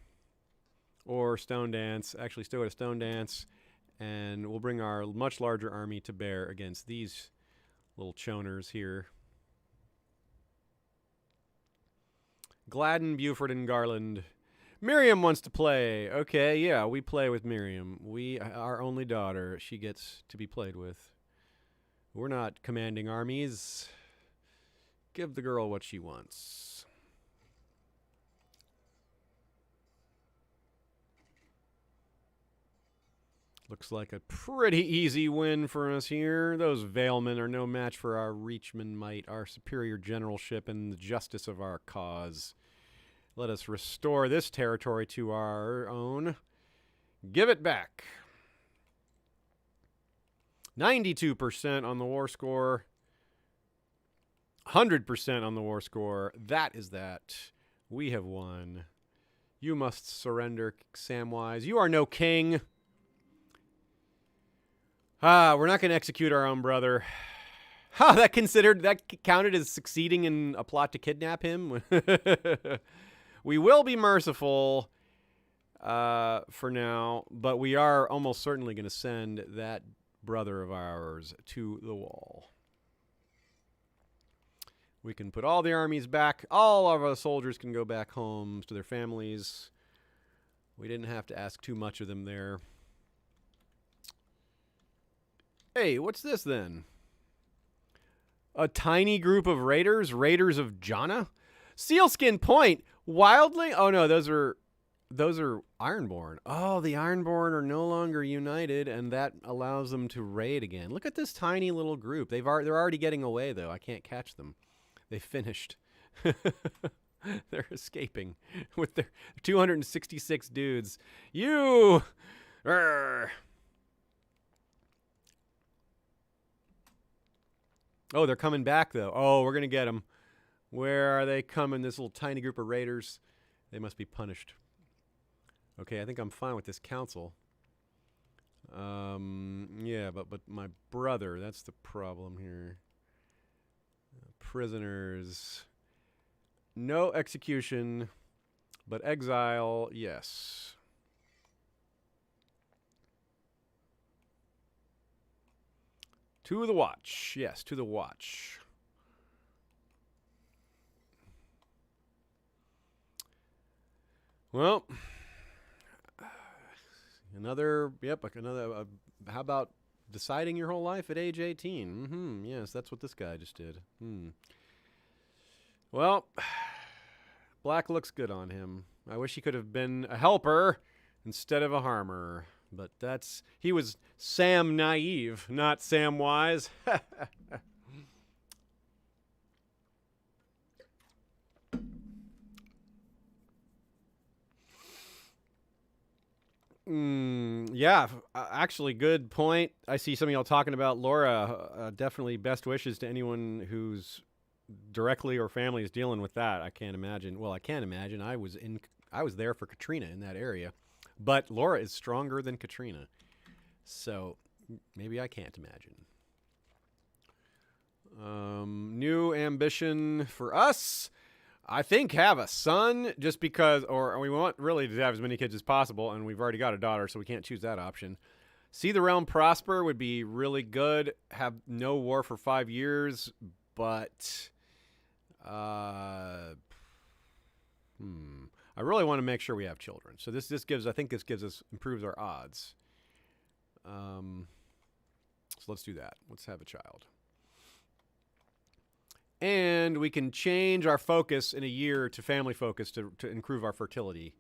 or Stone Dance. Actually, still go to Stone Dance. And we'll bring our much larger army to bear against these little choners here. Gladden, Buford, and Garland. Miriam wants to play. Okay, yeah, we play with Miriam. Our only daughter, she gets to be played with. We're not commanding armies. Give the girl what she wants. Looks like a pretty easy win for us here. Those Valemen are no match for our Reachman might, our superior generalship, and the justice of our cause. Let us restore this territory to our own. Give it back. 92% on the war score. 100% on the war score. That is that. We have won. You must surrender, Samwise. You are no king. We're not going to execute our own brother. That counted as succeeding in a plot to kidnap him? We will be merciful for now, but we are almost certainly going to send that brother of ours to the wall. We can put all the armies back. All of our soldiers can go back home to their families. We didn't have to ask too much of them there. Hey, what's this then? A tiny group of raiders? Raiders of Jana? Sealskin Point. Wildly? Oh no, those are... those are Ironborn. Oh, the Ironborn are no longer united, and that allows them to raid again. Look at this tiny little group. They're already getting away, though. I can't catch them. They finished. They're escaping with their 266 dudes. You! Arr. Oh, they're coming back, though. Oh, we're going to get them. Where are they coming? This little tiny group of raiders. They must be punished. Okay, I think I'm fine with this council. Yeah, but my brother, that's the problem here. Prisoners. No execution, but exile, yes. To the watch. Yes, to the watch. Well, another, how about deciding your whole life at age 18? Yes, that's what this guy just did. Well, black looks good on him. I wish he could have been a helper instead of a harmer. But he was Sam naive, not Samwise. Yeah, actually, good point. I see some of y'all talking about Laura. Definitely best wishes to anyone who's directly or family is dealing with that. I can't imagine. Well, I can't imagine. I was there for Katrina in that area. But Laura is stronger than Katrina. So maybe I can't imagine. New ambition for us. I think have a son just because, or we want really to have as many kids as possible, and we've already got a daughter, so we can't choose that option. See the realm prosper would be really good. Have no war for 5 years, but I really want to make sure we have children. So this gives us improves our odds. So let's do that. Let's have a child. And we can change our focus in a year to family focus to improve our fertility.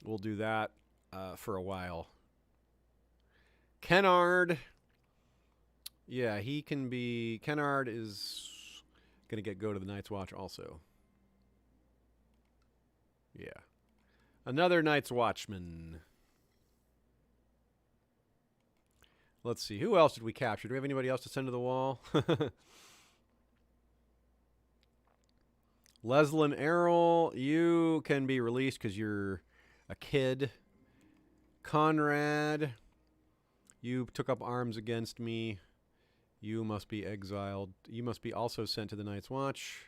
We'll do that for a while. Kennard. Yeah, he can be... Kennard is going to go to the Night's Watch also. Yeah. Another Night's Watchman. Let's see. Who else did we capture? Do we have anybody else to send to the wall? Leslin Errol, you can be released because you're a kid. Conrad, you took up arms against me. You must be exiled. You must be also sent to the Night's Watch.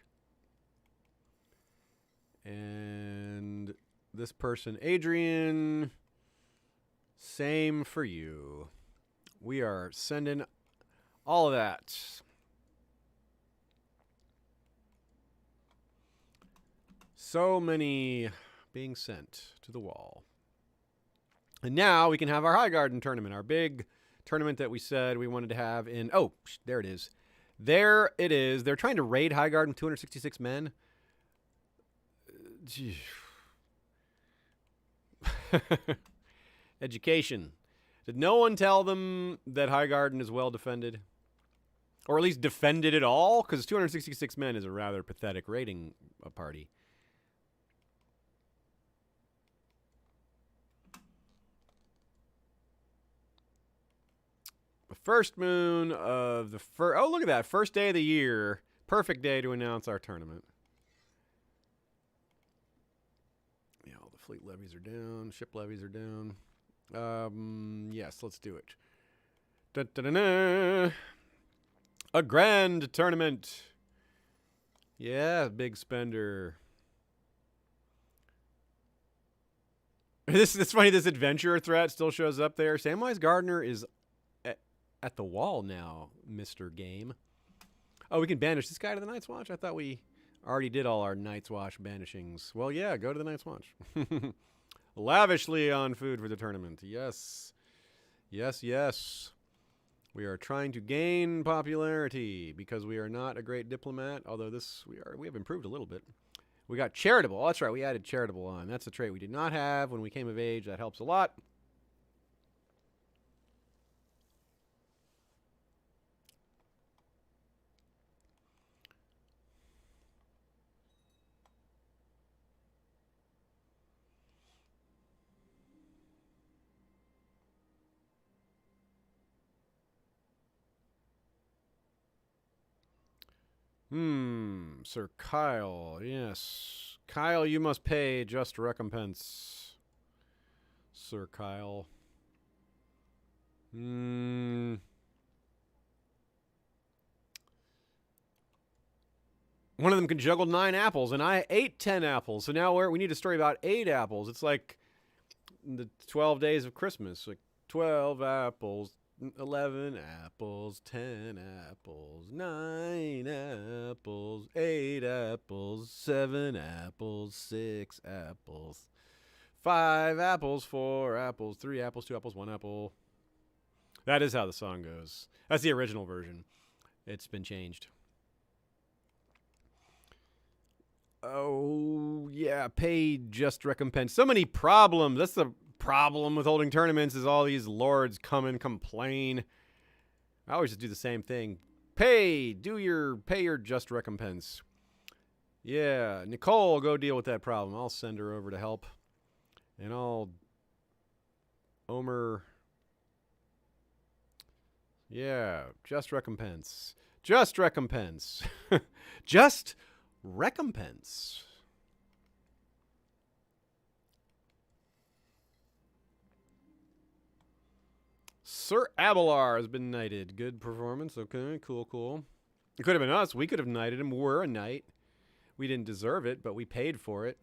And this person, Adrian, same for you. We are sending all of that. So many being sent to the wall. And now we can have our Highgarden tournament, our big tournament that we said we wanted to have in... Oh, there it is. There it is. They're trying to raid Highgarden with 266 men. Education. Did no one tell them that Highgarden is well defended? Or at least defended at all? Because 266 men is a rather pathetic raiding party. The first moon of the first... Oh, look at that. First day of the year. Perfect day to announce our tournament. Yeah, all the fleet levies are down. Ship levies are down. Yes, let's do it. Da-da-da-da. A grand tournament. Yeah, big spender. It's funny, this adventurer threat still shows up there. Samwise Gardner is at the wall now, Mr. Game. Oh, we can banish this guy to the Night's Watch? I thought we already did all our Night's Watch banishings. Well, yeah, go to the Night's Watch. Lavishly on food for the tournament. Yes. Yes, yes. We are trying to gain popularity because we are not a great diplomat, although we have improved a little bit. We got charitable. Oh, that's right. We added charitable on. That's a trait we did not have when we came of age. That helps a lot. Sir Kyle. Yes. Kyle, you must pay just recompense. Sir Kyle. One of them can juggle 9 apples, and I ate 10 apples. So now we need a story about 8 apples. It's like the 12 days of Christmas. Like 12 apples, 11 apples, 10 apples, 9 apples, 8 apples, 7 apples, 6 apples, 5 apples, 4 apples, 3 apples, 2 apples, 1 apple. That is how the song goes. That's the original version. It's been changed. Oh, yeah, pay just recompense. So many problems. That's the problem with holding tournaments is all these lords come and complain. I always just do the same thing. Pay your just recompense. Yeah, Nicole, go deal with that problem. I'll send her over to help. And I'll Omer. Yeah, just recompense. Just recompense. Just recompense. Sir Abelard has been knighted. Good performance. Okay, cool. It could have been us. We could have knighted him. We're a knight. We didn't deserve it, but we paid for it.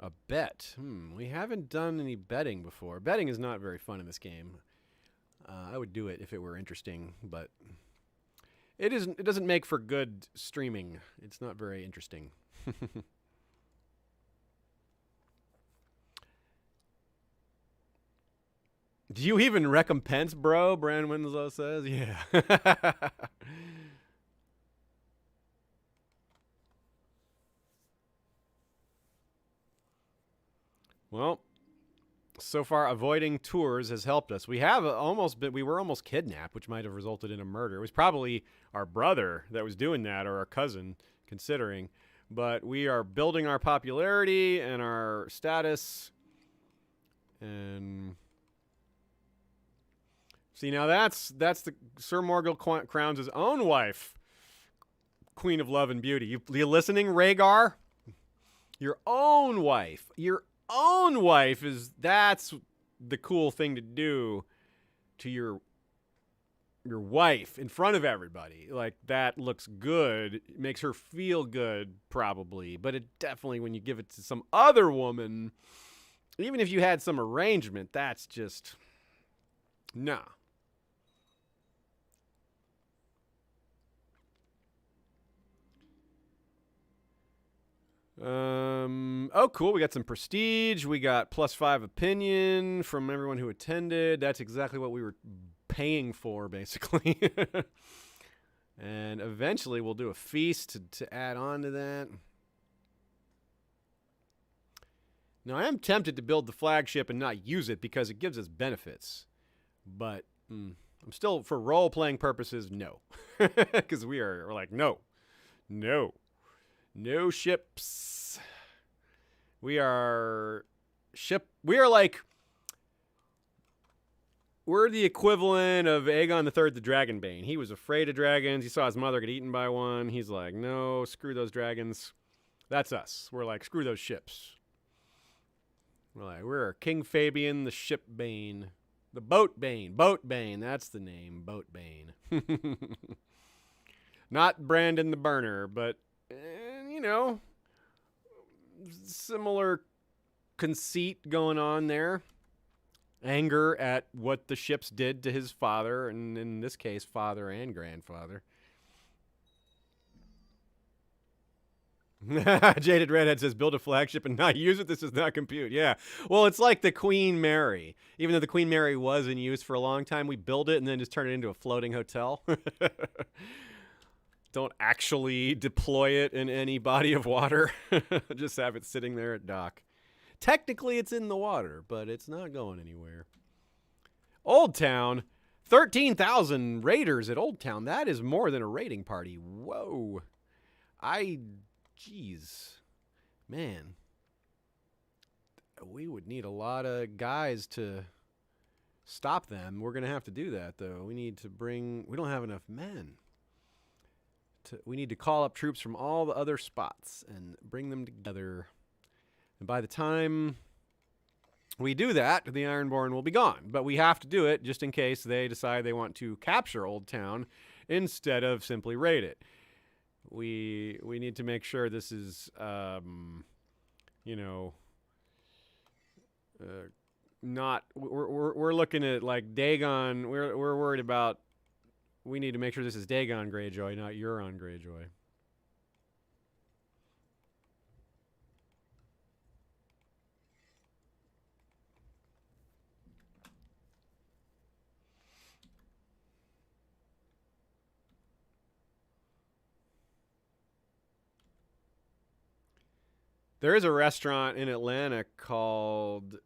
A bet. We haven't done any betting before. Betting is not very fun in this game. I would do it if it were interesting, but it isn't. It doesn't make for good streaming. It's not very interesting. Do you even recompense, bro? Brand Winslow says, yeah. Well, so far avoiding tours has helped us. We have we were almost kidnapped, which might have resulted in a murder. It was probably our brother that was doing that, or our cousin, considering. But we are building our popularity and our status. And see, now that's the Sir Morgul crowns his own wife Queen of Love and Beauty. You listening, Rhaegar? Your own wife. Your own wife that's the cool thing to do to your wife in front of everybody. Like, that looks good. It makes her feel good, probably. But it definitely, when you give it to some other woman, even if you had some arrangement, that's just, nah. Oh, cool. We got some prestige. We got +5 opinion from everyone who attended. That's exactly what we were paying for, basically. And eventually we'll do a feast to add on to that. Now, I am tempted to build the flagship and not use it because it gives us benefits. But I'm still, for role-playing purposes, no. Because we're like, no. No ships. We are we're the equivalent of Aegon III the Dragonbane. He was afraid of dragons. He saw his mother get eaten by one. He's like, no, screw those dragons. That's us. We're like, screw those ships. We're King Fabian the Shipbane. The Boatbane. That's the name. Boatbane. Not Brandon the Burner, but similar conceit going on there. Anger at what the ships did to his father, and in this case, father and grandfather. Jaded Redhead says, build a flagship and not use it. This does not compute. Yeah. Well, it's like the Queen Mary. Even though the Queen Mary was in use for a long time, we build it and then just turn it into a floating hotel. Don't actually deploy it in any body of water. Just have it sitting there at dock. Technically, it's in the water, but it's not going anywhere. Old Town. 13,000 raiders at Old Town. That is more than a raiding party. Whoa. Jeez. Man. We would need a lot of guys to stop them. We're going to have to do that, though. We don't have enough men. We need to call up troops from all the other spots and bring them together. And by the time we do that, the Ironborn will be gone. But we have to do it just in case they decide they want to capture Old Town instead of simply raid it. We need to make sure this is, not. We're looking at like Dagon. We're worried about. We need to make sure this is Dagon Greyjoy, not Euron Greyjoy. There is a restaurant in Atlanta called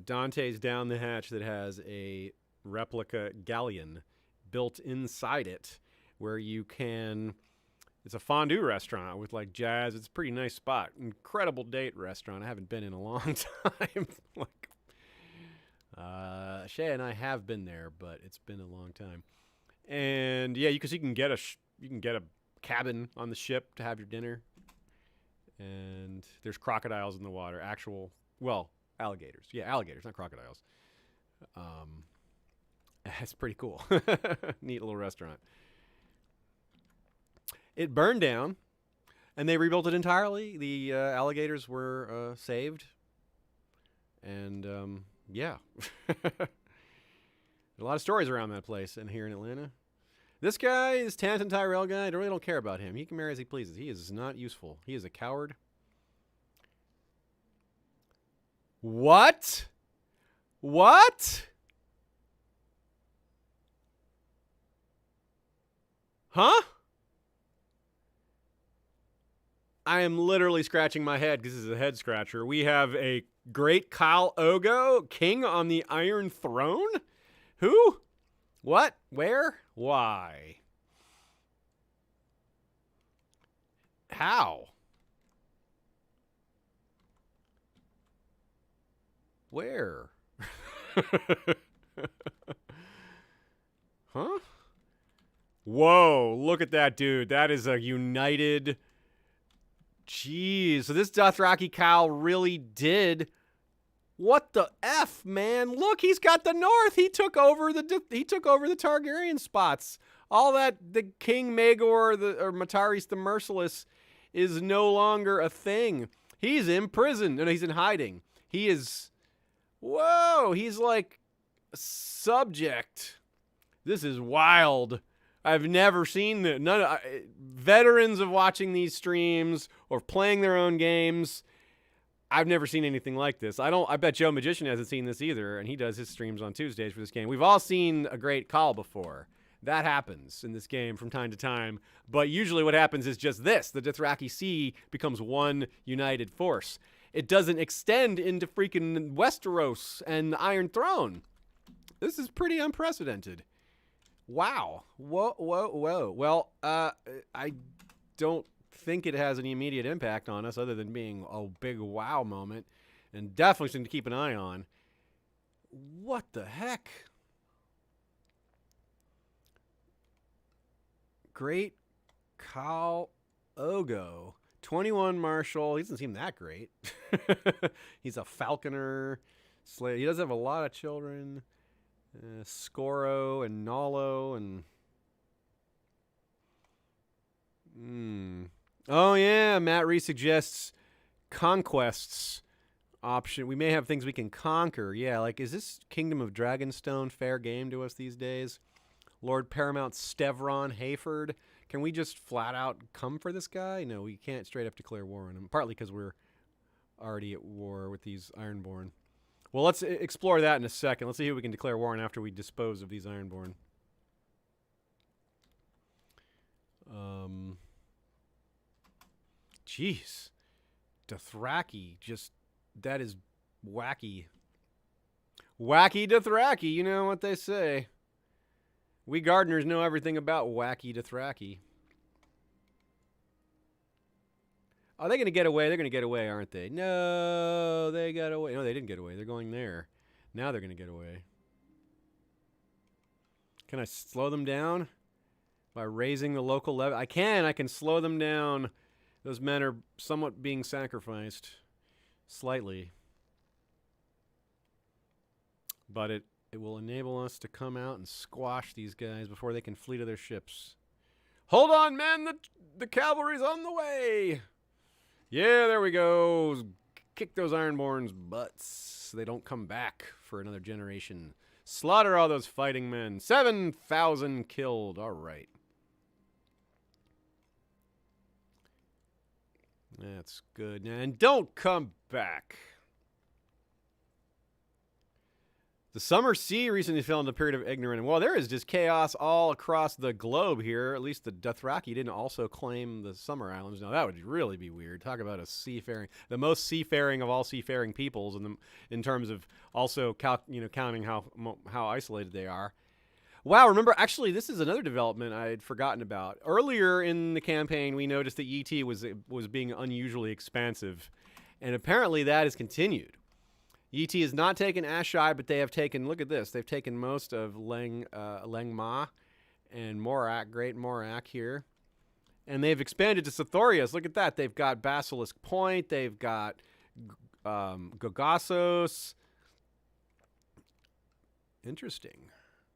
Dante's Down the Hatch that has a replica galleon built inside it where you can... It's a fondue restaurant with like jazz. It's a pretty nice spot. Incredible date restaurant. I haven't been in a long time. Shay and I have been there, but it's been a long time. And yeah, you can get a cabin on the ship to have your dinner. And there's crocodiles in the water. Alligators. Yeah, alligators, not crocodiles. That's pretty cool. Neat little restaurant. It burned down, and they rebuilt it entirely. The alligators were saved. And, yeah. There's a lot of stories around that place and here in Atlanta. This guy, this Tanton Tyrell guy, I really don't care about him. He can marry as he pleases. He is not useful. He is a coward. What? What? Huh? I am literally scratching my head because this is a head scratcher. We have a great Khal Ogo, king on the Iron Throne? Who? What? Where? Why? How? Where? Huh? Whoa, look at that dude. That is a united... Jeez, so this Dothraki Khal really did... What the F, man? Look, he's got the North. He took over the Targaryen spots. All that the King Maegor or Mataris the Merciless is no longer a thing. He's in prison. No, he's in hiding. He is... Whoa, he's like subject. This is wild. I've never seen veterans of watching these streams or playing their own games. I've never seen anything like this. I bet Joe Magician hasn't seen this either, and he does his streams on Tuesdays for this game. We've all seen a great call before. That happens in this game from time to time, but usually what happens is just this. The Dothraki Sea becomes one united force. It doesn't extend into freaking Westeros and the Iron Throne. This is pretty unprecedented. Wow. Whoa, whoa, whoa. Well, I don't think it has any immediate impact on us other than being a big wow moment, and definitely something to keep an eye on. What the heck? Great Khal Ogo. 21 martial. He doesn't seem that great. He's a falconer. Slave. He does have a lot of children. Scoro and Nalo and... Oh, yeah. Matt Reese suggests conquests option. We may have things we can conquer. Yeah, like, is this Kingdom of Dragonstone fair game to us these days? Lord Paramount Stevron Hayford. Can we just flat out come for this guy? No, we can't straight up declare war on him. Partly because we're already at war with these Ironborn. Well, let's explore that in a second. Let's see who we can declare war on after we dispose of these Ironborn. Jeez. Dothraki, just, that is wacky. Wacky Dothraki, you know what they say. We gardeners know everything about wacky Dothraki. Are they going to get away? They're going to get away, aren't they? No, they got away. No, they didn't get away. They're going there. Now they're going to get away. Can I slow them down by raising the local level? I can. I can slow them down. Those men are somewhat being sacrificed. Slightly. But it will enable us to come out and squash these guys before they can flee to their ships. Hold on, men! The cavalry's on the way! Yeah, there we go. Kick those Ironborns' butts so they don't come back for another generation. Slaughter all those fighting men. 7,000 killed. All right. That's good. And don't come back. The Summer Sea recently fell into a period of ignorance. Well, there is just chaos all across the globe here. At least the Dothraki didn't also claim the Summer Islands. Now, that would really be weird. Talk about a seafaring, the most seafaring of all seafaring peoples in terms of also counting how isolated they are. Wow, remember, actually, this is another development I had forgotten about. Earlier in the campaign, we noticed that ET was being unusually expansive, and apparently that has continued. ET has not taken Ashai, but they have taken, look at this, they've taken most of Lengma and Morak, Great Morak here. And they've expanded to Sithorius. Look at that. They've got Basilisk Point. They've got Gogassos. Interesting.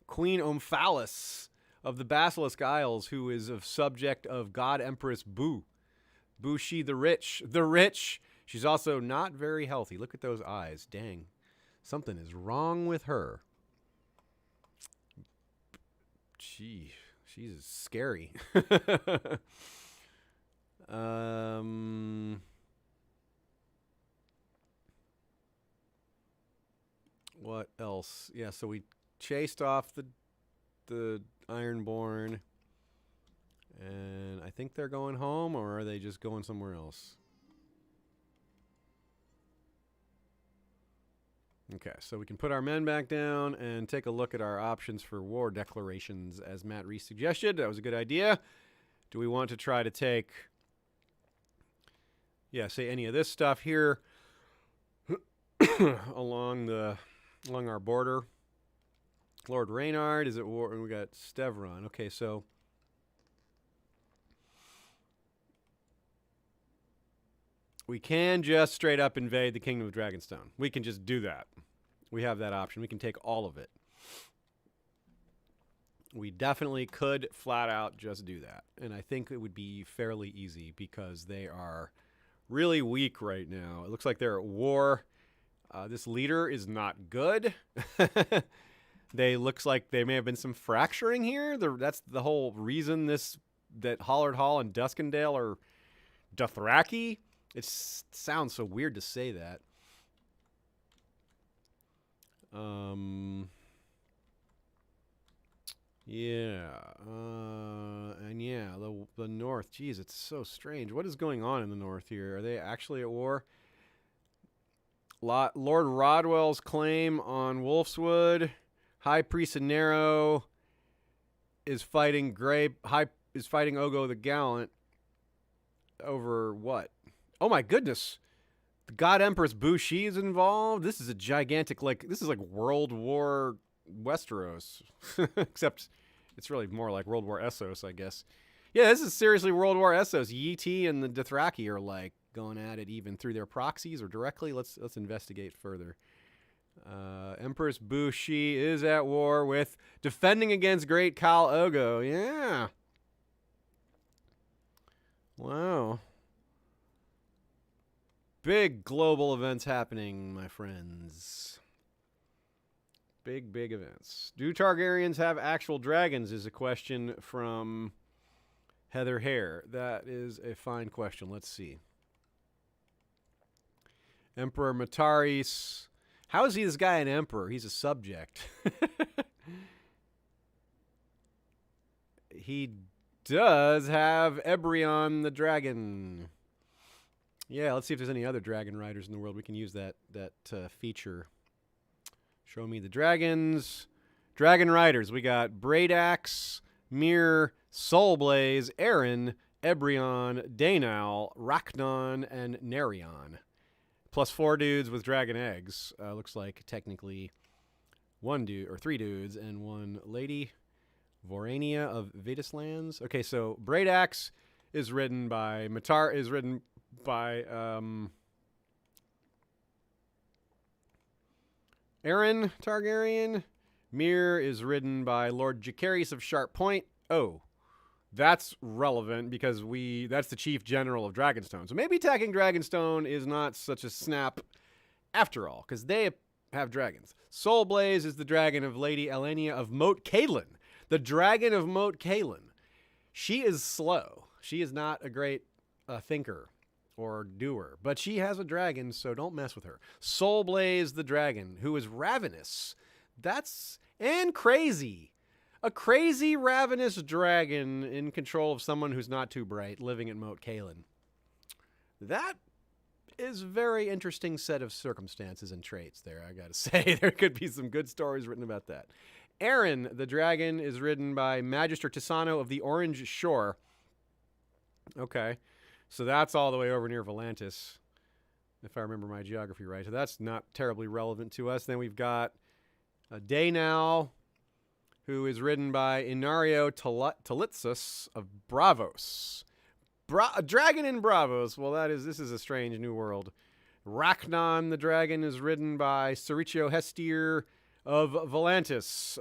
Queen Omphalis of the Basilisk Isles, who is a subject of God Empress Bu. Bushi the Rich. The Rich. She's also not very healthy. Look at those eyes. Dang. Something is wrong with her. Gee, she's scary. What else? Yeah, so we chased off the Ironborn. And I think they're going home, or are they just going somewhere else? Okay, so we can put our men back down and take a look at our options for war declarations, as Matt Reese suggested. That was a good idea. Do we want to try to take, say any of this stuff here along our border? Lord Reynard is at war, and we got Stevron. Okay, so we can just straight up invade the Kingdom of Dragonstone. We can just do that. We have that option. We can take all of it. We definitely could flat out just do that. And I think it would be fairly easy because they are really weak right now. It looks like they're at war. This leader is not good. Looks like there may have been some fracturing here. That's the whole reason that Hollard Hall and Duskendale are Dothraki. It sounds so weird to say that. And the north. Geez, it's so strange. What is going on in the north here? Are they actually at war? Lord Rodwell's claim on Wolfswood. High Priest Nero is fighting Ogo the Gallant over what? Oh my goodness. The God Empress Bushi is involved. This is a gigantic, this is like World War Westeros. Except it's really more like World War Essos, I guess. Yeah, this is seriously World War Essos. Yeti and the Dothraki are like going at it even through their proxies or directly. Let's investigate further. Empress Bushi is at war with defending against Great Khal Ogo. Yeah. Wow. Big global events happening, my friends. Big, big events. Do Targaryens have actual dragons is a question from Heather Hare. That is a fine question. Let's see. Emperor Mataris. How is he this guy an emperor? He's a subject. He does have Ebrion the dragon. Yeah, let's see if there's any other dragon riders in the world. We can use that feature. Show me the dragons. Dragon riders. We got Braidax, Mir, Soulblaze, Aaron, Ebrion, Daynal, Raknon, and Nerion. Plus 4 dudes with dragon eggs. Looks like technically 1 dude or 3 dudes and 1 lady. Vorania of Vidislands. Okay, so Braidax is written by Matar. Is written by Aaron Targaryen. Mir is written by Lord Jacaerys of Sharp Point. Oh, that's relevant because that's the Chief General of Dragonstone. So maybe attacking Dragonstone is not such a snap after all, because they have dragons. Soulblaze is the dragon of Lady Elenia of Moat Cailin. The dragon of Moat Cailin. She is slow. She is not a great thinker or doer, but she has a dragon, so don't mess with her. Soulblaze the dragon, who is ravenous. And crazy. A crazy, ravenous dragon in control of someone who's not too bright, living at Moat Cailin. That is a very interesting set of circumstances and traits there, I gotta say. There could be some good stories written about that. Aaron, the dragon, is ridden by Magister Tisano of the Orange Shore. Okay. So that's all the way over near Volantis, if I remember my geography right. So that's not terribly relevant to us. Then we've got Daynal, who is ridden by Inario Talitsus of Bravos. A dragon in Bravos. Well, this is a strange new world. Raknon, the dragon, is ridden by Saricio Hestir of Volantis.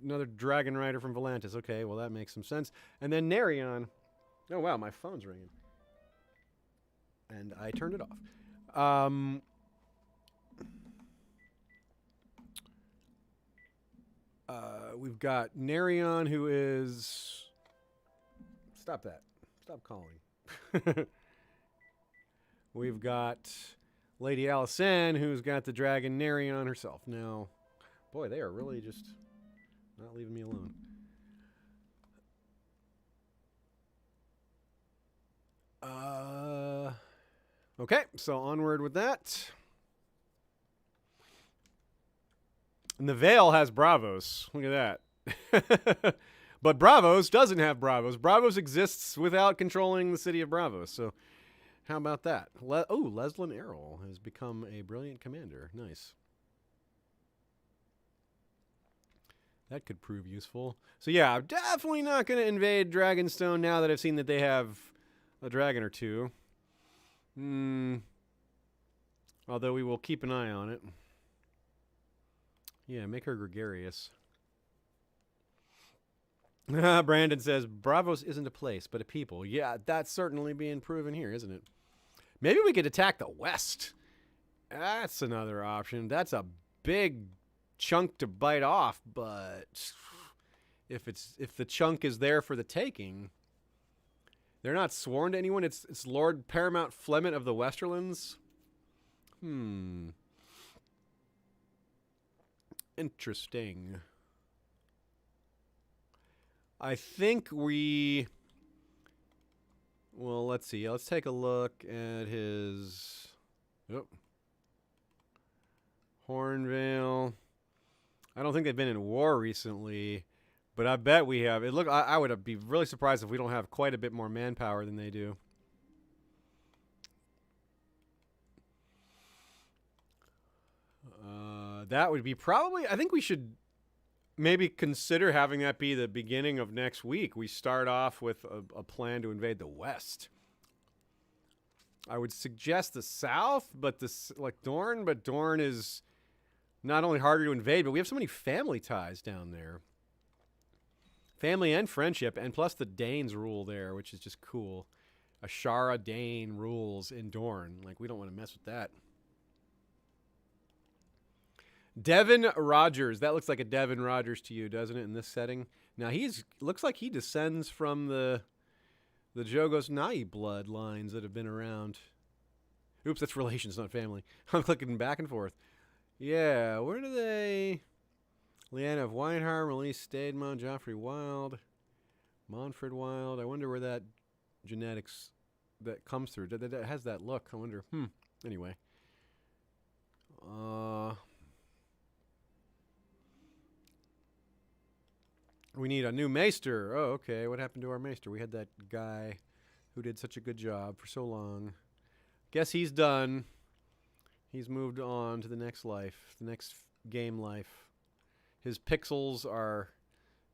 Another dragon rider from Volantis. Okay, well, that makes some sense. And then Nerion. Oh, wow, my phone's ringing. And I turned it off. We've got Nerion, who is... Stop that. Stop calling. We've got Lady Alicent, who's got the dragon Nerion herself. Now, boy, they are really just not leaving me alone. Okay, so onward with that. And the Vale has Bravos. Look at that. But Bravos doesn't have Bravos. Bravos exists without controlling the city of Bravos. So how about that? Leslin Errol has become a brilliant commander. Nice. That could prove useful. So yeah, I'm definitely not going to invade Dragonstone now that I've seen that they have a dragon or two. Although we will keep an eye on it. Yeah, make her gregarious. Brandon says, Bravos isn't a place, but a people. Yeah, that's certainly being proven here, isn't it? Maybe we could attack the west. That's another option. That's a big chunk to bite off, but if the chunk is there for the taking, they're not sworn to anyone. It's Lord Paramount Flemont of the Westerlands. Interesting. I think well, let's see. Let's take a look at his Hornvale. I don't think they've been in war recently, but I bet we have. I would be really surprised if we don't have quite a bit more manpower than they do. That would be probably... I think we should maybe consider having that be the beginning of next week. We start off with a plan to invade the west. I would suggest the south, but Dorne. But Dorne is not only harder to invade, but we have so many family ties down there. Family and friendship, and plus the Danes rule there, which is just cool. Ashara Dane rules in Dorne. We don't want to mess with that. Devin Rogers. That looks like a Devin Rogers to you, doesn't it, in this setting? Now, looks like he descends from the Jogos Nai bloodlines that have been around. Oops, that's relations, not family. I'm clicking back and forth. Yeah, where do they... Lyanna of Whiteharm, Release Stademont, Joffrey Wild, Montford Wild. I wonder where that genetics that comes through. That has that look. I wonder. Anyway. We need a new maester. Oh, okay. What happened to our maester? We had that guy who did such a good job for so long. Guess he's done. He's moved on to the next life, the next game life. His pixels are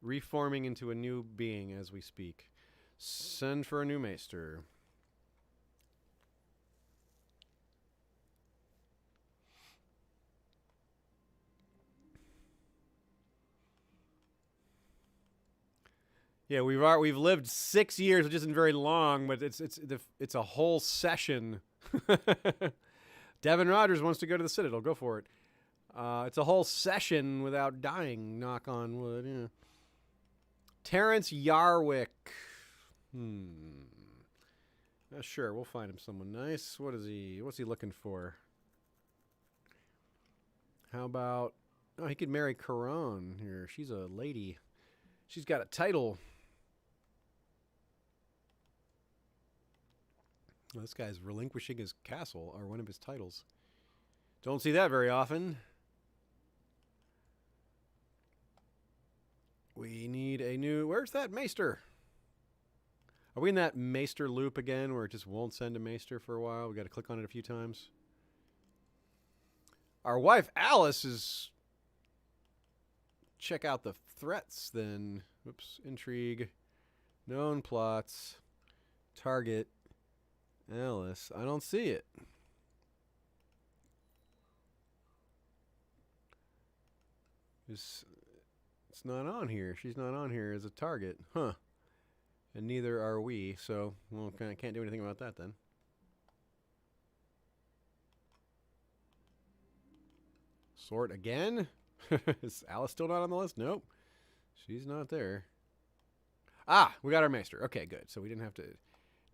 reforming into a new being as we speak. Send for a new maester. Yeah, we've lived 6 years, which isn't very long, but it's a whole session. Devin Rogers wants to go to the Citadel. Go for it. It's a whole session without dying. Knock on wood. Yeah. Terrence Yarwick. Sure, we'll find him someone nice. What's he looking for? How about? Oh, he could marry Caron here. She's a lady. She's got a title. Well, this guy's relinquishing his castle, or one of his titles. Don't see that very often. We need a new... Where's that maester? Are we in that maester loop again where it just won't send a maester for a while? We got to click on it a few times. Our wife Alice is... Check out the threats then. Oops. Intrigue. Known plots. Target. Alice. I don't see it. It's not on here. She's not on here as a target. Huh. And neither are we. So, well, I can't do anything about that then. Sort again? Is Alice still not on the list? Nope. She's not there. Ah, we got our maester. Okay, good. So we didn't have to...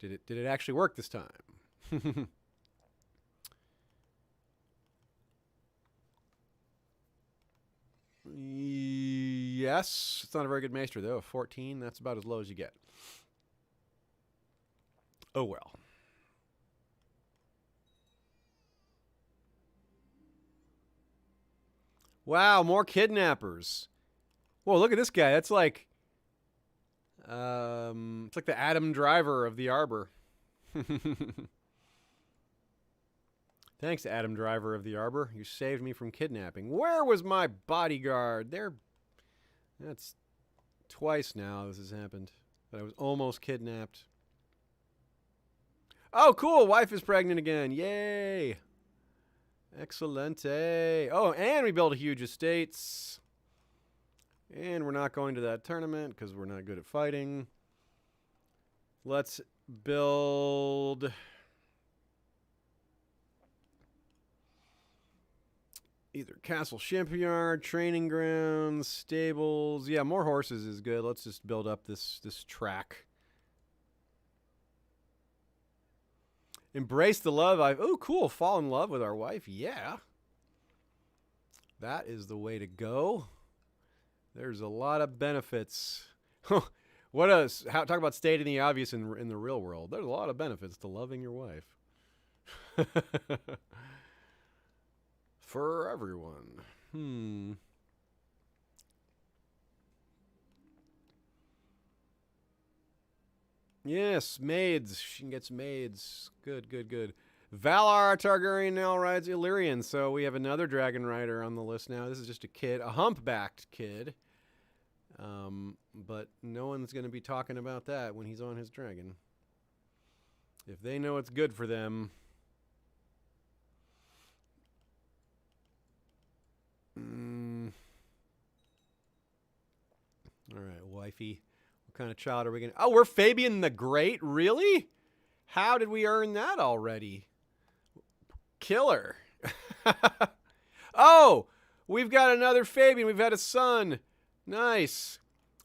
Did it actually work this time? Yes. It's not a very good maester, though. 14, that's about as low as you get. Oh, well. Wow, more kidnappers. Whoa, look at this guy. That's like... it's like the Adam Driver of the Arbor. Thanks, Adam Driver of the Arbor. You saved me from kidnapping. Where was my bodyguard? That's twice now this has happened. That I was almost kidnapped. Oh, cool. Wife is pregnant again. Yay. Excellente. Oh, and we built a huge estates. And we're not going to that tournament because we're not good at fighting. Let's build... either castle shipyard, training grounds, stables. Yeah, more horses is good. Let's just build up this track. Embrace the love I've... Oh, cool. Fall in love with our wife. Yeah. That is the way to go. There's a lot of benefits. Talk about stating the obvious in the real world. There's a lot of benefits to loving your wife. For everyone. Yes, maids. She can get some maids. Good, good, good. Valar Targaryen now rides Illyrian, so we have another dragon rider on the list now. This is just a kid, a humpbacked kid. But no one's going to be talking about that when he's on his dragon. If they know it's good for them... All right, wifey. What kind of child are we going to... Oh, we're Fabian the Great? Really? How did we earn that already? Killer. Oh, we've got another Fabian. We've had a son. Nice.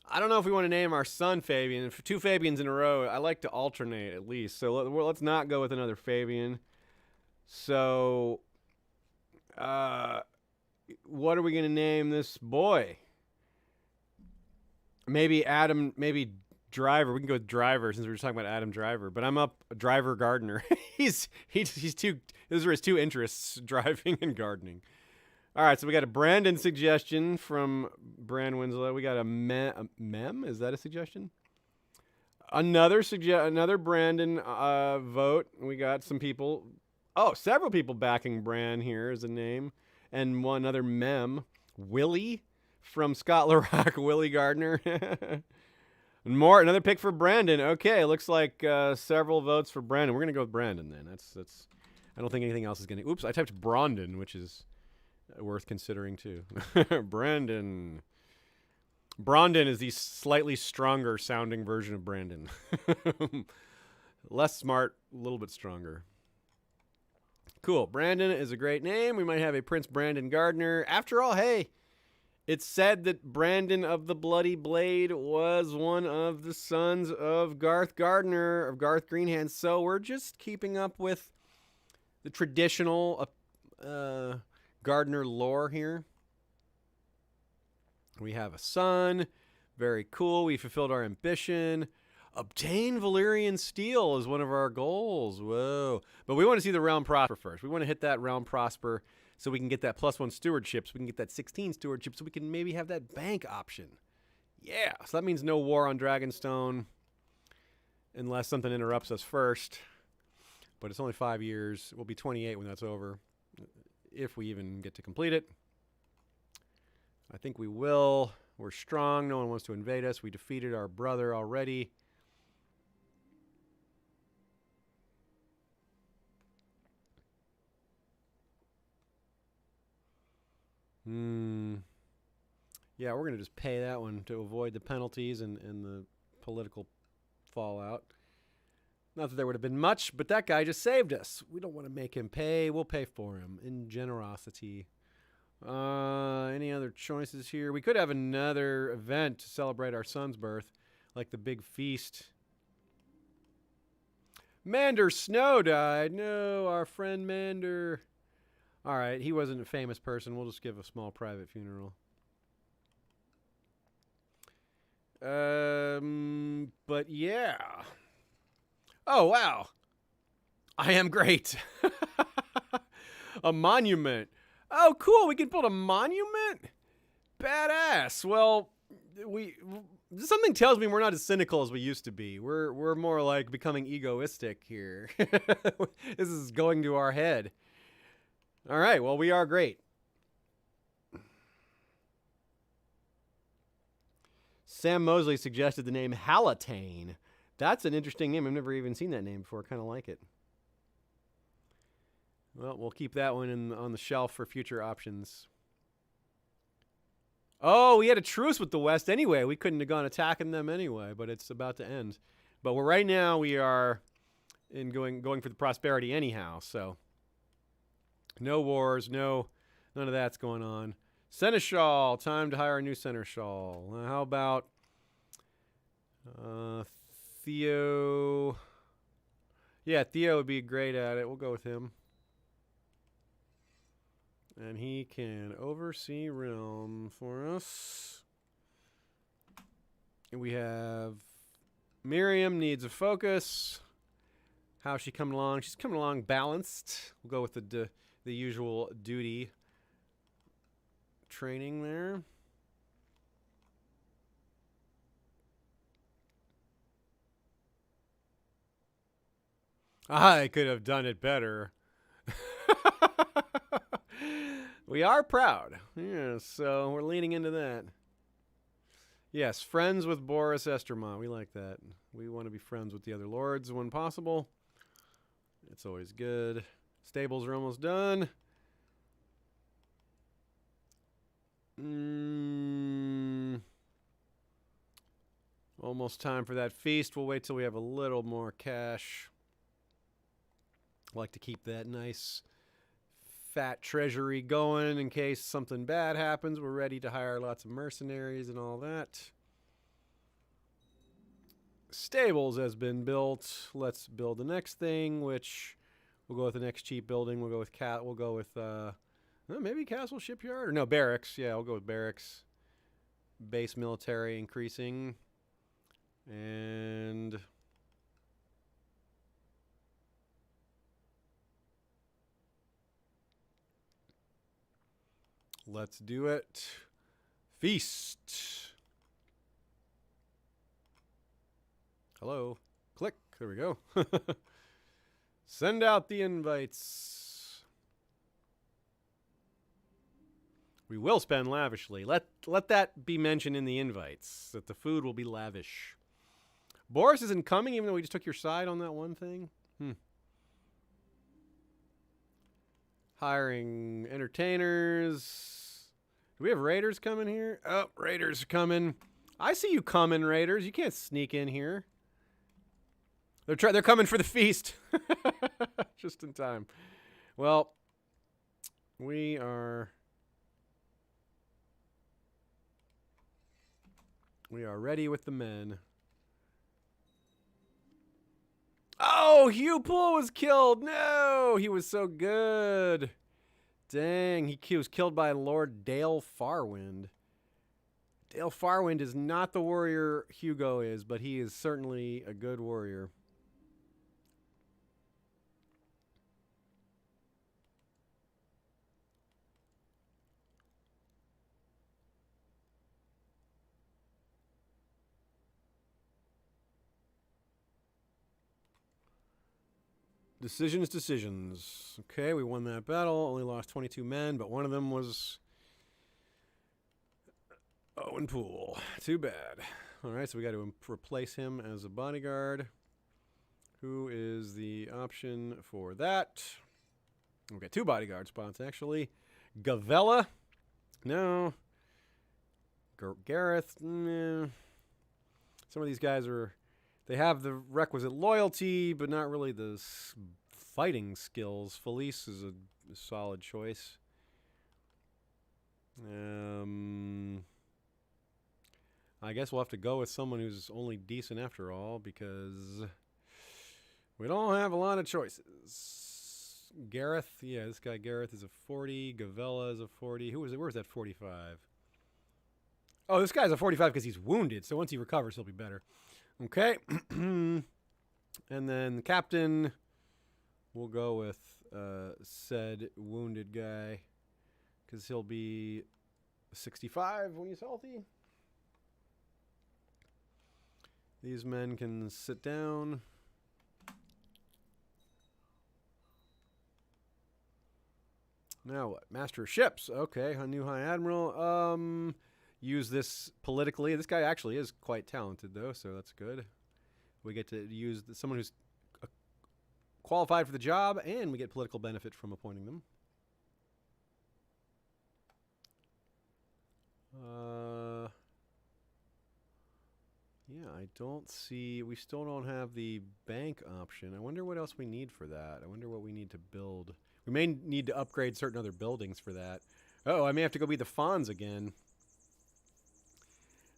I don't know if we want to name our son Fabian. For 2 Fabians in a row, I like to alternate at least. So let's not go with another Fabian. So, what are we going to name this boy? Maybe Adam, maybe Driver. We can go with Driver since we were talking about Adam Driver. But I'm up Driver Gardner. he's too. Those are his two interests: driving and gardening. All right, so we got a Brandon suggestion from Bran Winslow. We got a mem. Is that a suggestion? Another Brandon vote. We got some people. Oh, several people backing Bran here as a name, and one other mem. Willie from Scott LaRock. Willie Gardner. Another pick for Brandon. Okay, looks like several votes for Brandon. We're gonna go with Brandon then. That's. I don't think anything else is gonna. Oops, I typed Brandon, which is worth considering too. Brandon. Brandon is the slightly stronger sounding version of Brandon. Less smart, a little bit stronger. Cool. Brandon is a great name. We might have a Prince Brandon Gardner. After all, hey, it's said that Brandon of the Bloody Blade was one of the sons of Garth Gardner, of Garth Greenhand. So we're just keeping up with the traditional Gardner lore here. We have a son. Very cool. We fulfilled our ambition. Obtain Valyrian steel is one of our goals. Whoa. But we want to see the realm prosper first. We want to hit that realm prosper so we can get that +1 stewardship, so we can get that 16 stewardship, so we can maybe have that bank option. Yeah. So that means no war on Dragonstone unless something interrupts us first. But it's only 5 years. We'll be 28 when that's over, if we even get to complete it. I think we will. We're strong. No one wants to invade us. We defeated our brother already. Yeah, we're going to just pay that one to avoid the penalties and the political fallout. Not that there would have been much, but that guy just saved us. We don't want to make him pay. We'll pay for him in generosity. Any other choices here? We could have another event to celebrate our son's birth, like the big feast. Mander Snow died. No, our friend Mander. All right, he wasn't a famous person. We'll just give a small private funeral. But yeah. Oh, wow. I am great. A monument. Oh, cool. We can build a monument? Badass. Well, something tells me we're not as cynical as we used to be. We're more like becoming egoistic here. This is going to our head. All right. Well, we are great. Sam Mosley suggested the name Halatane. That's an interesting name. I've never even seen that name before. I kind of like it. Well, we'll keep that one on the shelf for future options. Oh, we had a truce with the West anyway. We couldn't have gone attacking them anyway, but it's about to end. But right now we are going for the prosperity anyhow. So no wars, none of that's going on. Seneschal, time to hire a new Seneschal. How about Theo? Yeah, Theo would be great at it. We'll go with him. And he can oversee realm for us. And we have Miriam needs a focus. How's she coming along? She's coming along balanced. We'll go with the usual duty training there. I could have done it better. We are proud. Yeah, so we're leaning into that. Yes, friends with Boris Estermont. We like that. We want to be friends with the other lords when possible. It's always good. Stables are almost done. Almost time for that feast. We'll wait till we have a little more cash. I like to keep that nice fat treasury going in case something bad happens. We're ready to hire lots of mercenaries and all that. Stables has been built. Let's build the next thing, which we'll go with the next cheap building. We'll go with maybe Castle Shipyard or no, barracks. Yeah, we'll go with barracks. Base military increasing. And let's do it. Feast. Hello. Click. There we go. Send out the invites. We will spend lavishly. Let that be mentioned in the invites, that the food will be lavish. Boris isn't coming, even though we just took your side on that one thing. Hiring entertainers. Do we have raiders coming here? Oh, raiders coming. I see you coming, raiders. You can't sneak in here. They're coming for the feast. Just in time. Well, we are ready with the men. Oh, Hugh Poole was killed. No, he was so good. Dang, he was killed by Lord Dale Farwind. Dale Farwind is not the warrior Hugo is, but he is certainly a good warrior. Decisions. Okay, we won that battle. Only lost 22 men, but one of them was Owen Poole. Too bad. All right, so we got to replace him as a bodyguard. Who is the option for that? We got 2 bodyguard spots, actually. Gavella. No. Gareth. Nah. Some of these guys are... They have the requisite loyalty, but not really the fighting skills. Felice is a solid choice. I guess we'll have to go with someone who's only decent after all, because we don't have a lot of choices. Gareth, yeah, this guy Gareth is a 40. Gavella is a 40. Who is it? Where's that 45? Oh, this guy's a 45 because he's wounded, so once he recovers, he'll be better. Okay. And then the captain, we'll go with said wounded guy, because he'll be 65 when he's healthy. These men can sit down. Now what? Master of ships. Okay, a new high admiral. Use this politically. This guy actually is quite talented, though, so that's good. We get to use someone who's qualified for the job, and we get political benefit from appointing them. Yeah, I don't see... We still don't have the bank option. I wonder what else we need for that. I wonder what we need to build. We may need to upgrade certain other buildings for that. Oh, I may have to go be the Fonz again.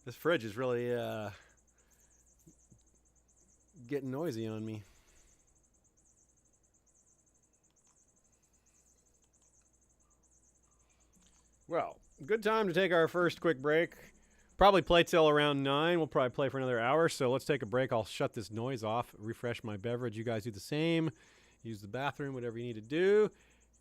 This fridge is really getting noisy on me. Well, good time to take our first quick break. Probably play till around 9. We'll probably play for another hour, so let's take a break. I'll shut this noise off, refresh my beverage. You guys do the same. Use the bathroom, whatever you need to do.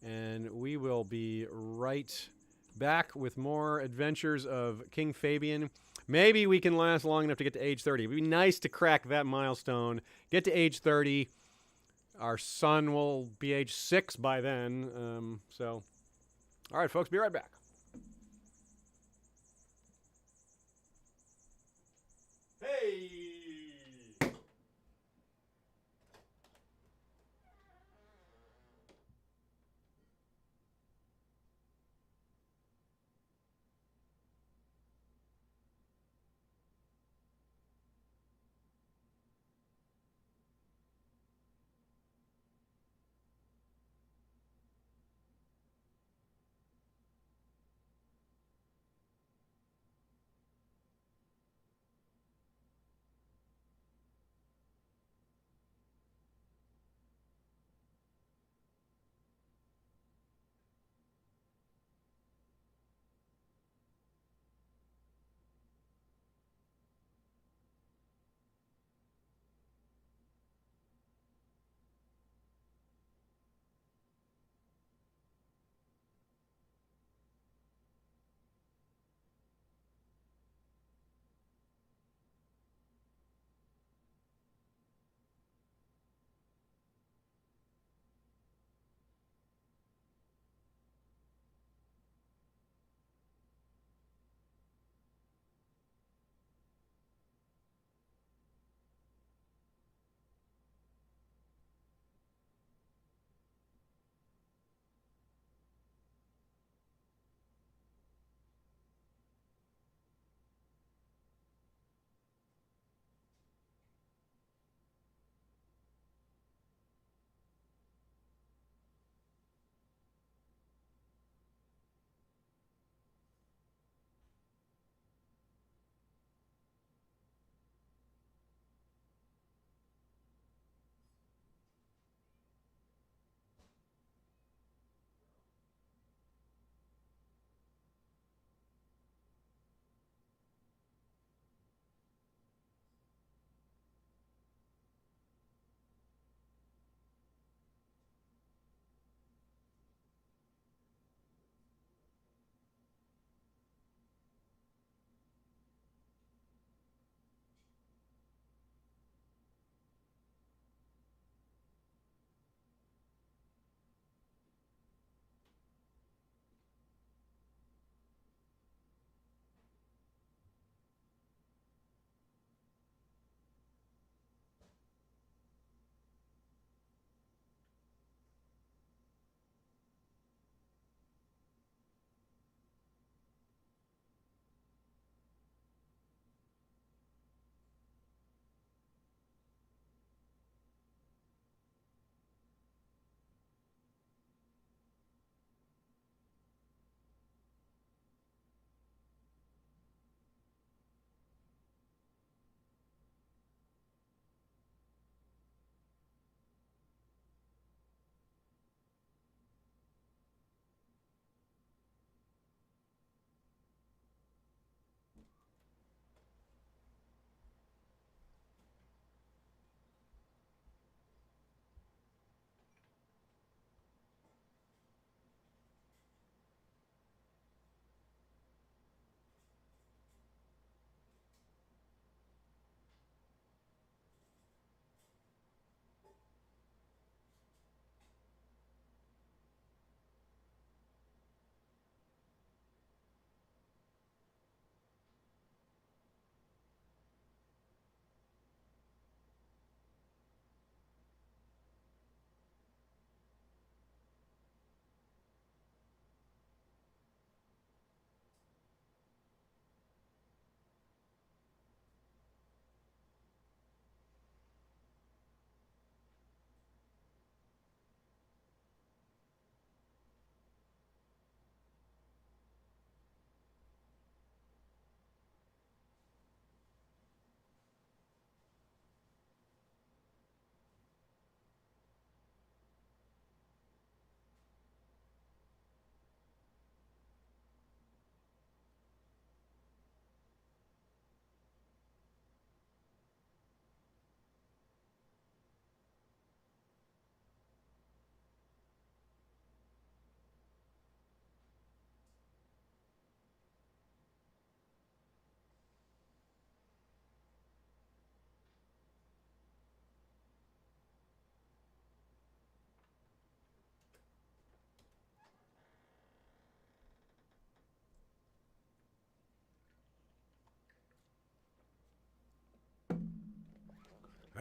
And we will be right back with more adventures of King Fabian. Maybe we can last long enough to get to age 30. It would be nice to crack that milestone. Get to age 30. Our son will be age 6 by then. All right, folks, be right back. Hey!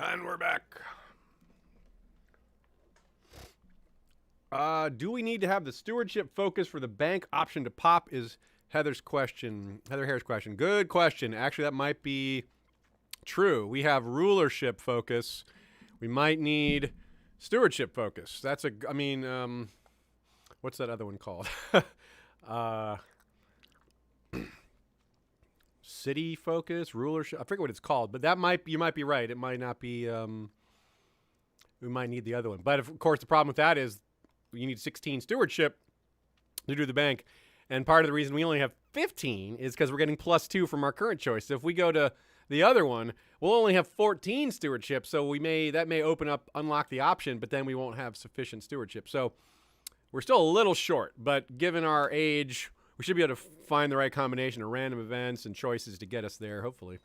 And we're back. Do we need to have the stewardship focus for the bank option to pop is Heather's question. Heather Hare's question. Good question. Actually, that might be true. We have rulership focus. We might need stewardship focus. That's a, I mean, what's that other one called? City focus, rulership. I forget what it's called, but that might, you might be right. It might not be, we might need the other one. But of course, the problem with that is you need 16 stewardship to do the bank. And part of the reason we only have 15 is because we're getting +2 from our current choice. So if we go to the other one, we'll only have 14 stewardship. So that may open up, unlock the option, but then we won't have sufficient stewardship. So we're still a little short, but given our age, we should be able to find the right combination of random events and choices to get us there, hopefully.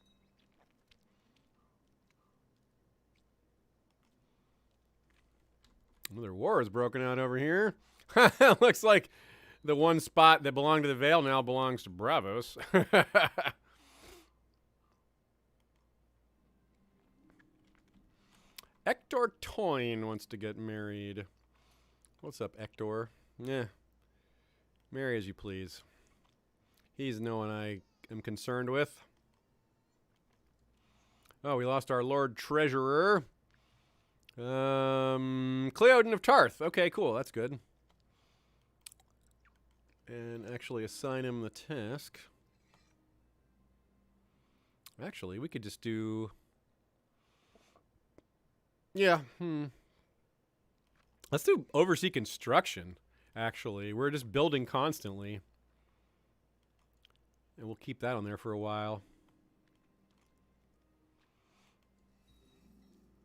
Another war is broken out over here. Looks like the one spot that belonged to the Vale now belongs to Bravos. Hector Toyne wants to get married. What's up, Hector? Yeah. Marry as you please. He's no one I am concerned with. Oh, we lost our Lord Treasurer. Cleodin of Tarth. Okay, cool. That's good. And actually assign him the task. Actually, we could just do... Yeah, Let's do oversee construction, actually. We're just building constantly. And we'll keep that on there for a while.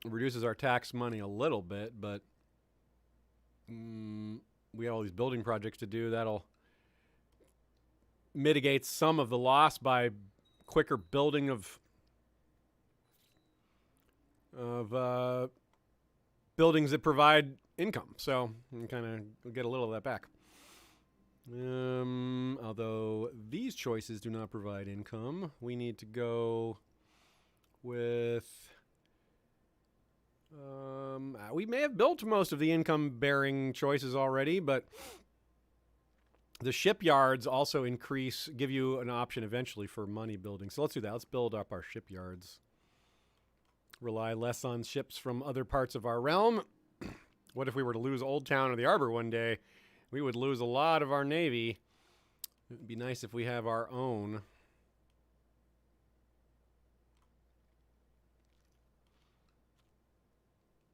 It reduces our tax money a little bit, but we have all these building projects to do. That'll mitigate some of the loss by quicker building of buildings that provide income. So we kind of get a little of that back. Although these choices do not provide income, we need to go with... we may have built most of the income-bearing choices already, but the shipyards also give you an option eventually for money building. So let's do that. Let's build up our shipyards. Rely less on ships from other parts of our realm. What if we were to lose Old Town or the Arbor one day? We would lose a lot of our navy. It would be nice if we have our own.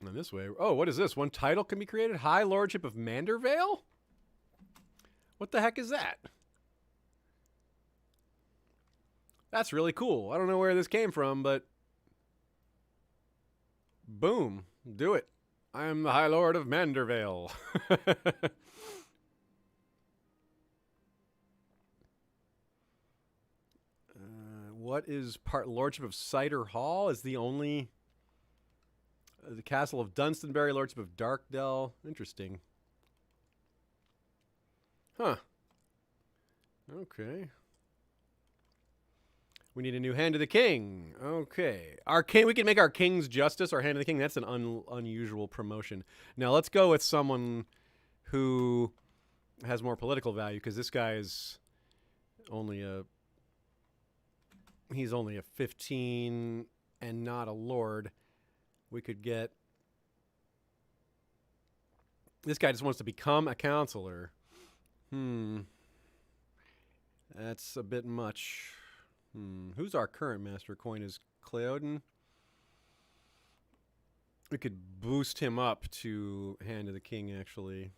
And this way... Oh, what is this? One title can be created? High Lordship of Mandervale? What the heck is that? That's really cool. I don't know where this came from, but... Boom. Do it. I am the High Lord of Mandervale. What is Lordship of Cider Hall? Is the only... the Castle of Dunstonbury, Lordship of Darkdell. Interesting. Huh. Okay. We need a new Hand of the King. Okay. Our king, we can make our King's Justice our Hand of the King. That's an unusual promotion. Now let's go with someone who has more political value, because this guy is only a... He's only a 15 and not a lord. We could get... This guy just wants to become a counselor. That's a bit much. Who's our current master coin? Is Cleodin? We could boost him up to Hand of the King, actually.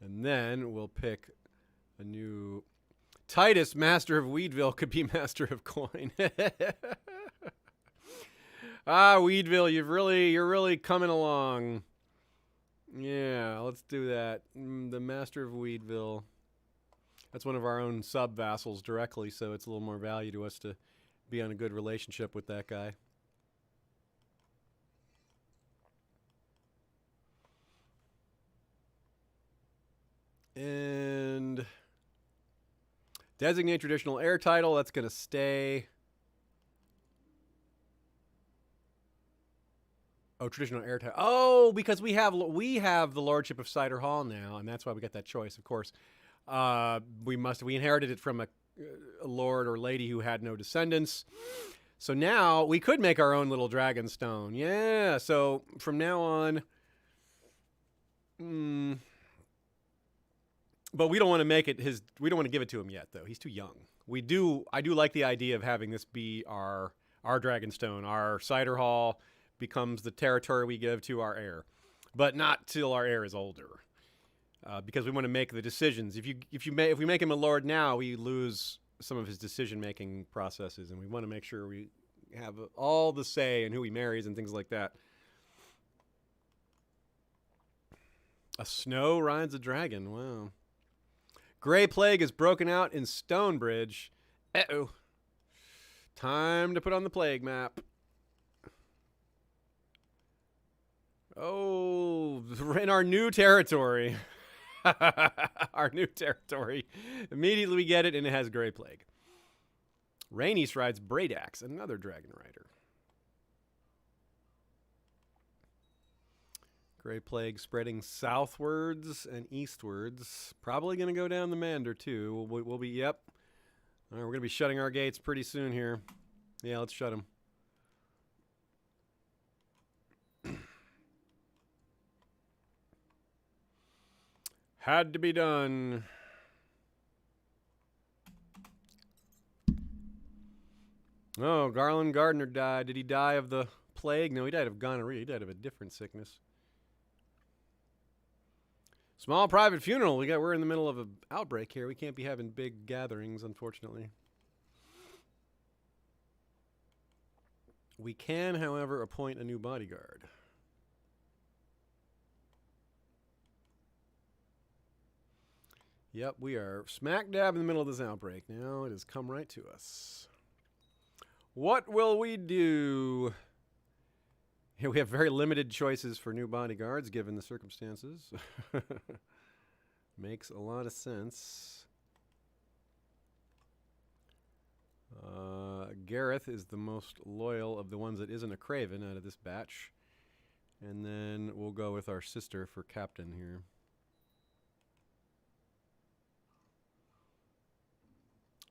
And then we'll pick a new... Titus, Master of Weedville, could be Master of Coin. Weedville, you're really coming along. Yeah, let's do that. The Master of Weedville. That's one of our own sub-vassals directly, so it's a little more value to us to be on a good relationship with that guy. And Designate traditional heir title. That's going to stay. Oh, traditional heir title. Oh, because we have the lordship of Cider Hall now, and that's why we got that choice. Of course, we inherited it from a lord or lady who had no descendants. So now we could make our own little dragon stone. Yeah. So from now on, but we don't want to make it his. We don't want to give it to him yet, though. He's too young. I do like the idea of having this be our dragon stone. Our Cider Hall becomes the territory we give to our heir, but not till our heir is older, because we want to make the decisions. If we make him a lord now, we lose some of his decision-making processes, and we want to make sure we have all the say in who he marries and things like that. A snow rides a dragon. Wow. Gray Plague is broken out in Stonebridge. Uh-oh. Time to put on the plague map. Oh, in our new territory. Our new territory. Immediately we get it, and it has Gray Plague. Rhaenys rides Braidax, another dragon rider. Gray Plague spreading southwards and eastwards. Probably going to go down the Mander, too. We'll be, yep. All right, we're going to be shutting our gates pretty soon here. Yeah, let's shut them. Had to be done. Oh, Garland Gardner died. Did he die of the plague? No, he died of gonorrhea. He died of a different sickness. Small private funeral. We're in the middle of an outbreak here. We can't be having big gatherings, unfortunately. We can, however, appoint a new bodyguard. Yep, we are smack dab in the middle of this outbreak. Now it has come right to us. What will we do? Here we have very limited choices for new bodyguards given the circumstances. Makes a lot of sense. Gareth is the most loyal of the ones that isn't a Craven out of this batch. And then we'll go with our sister for captain here.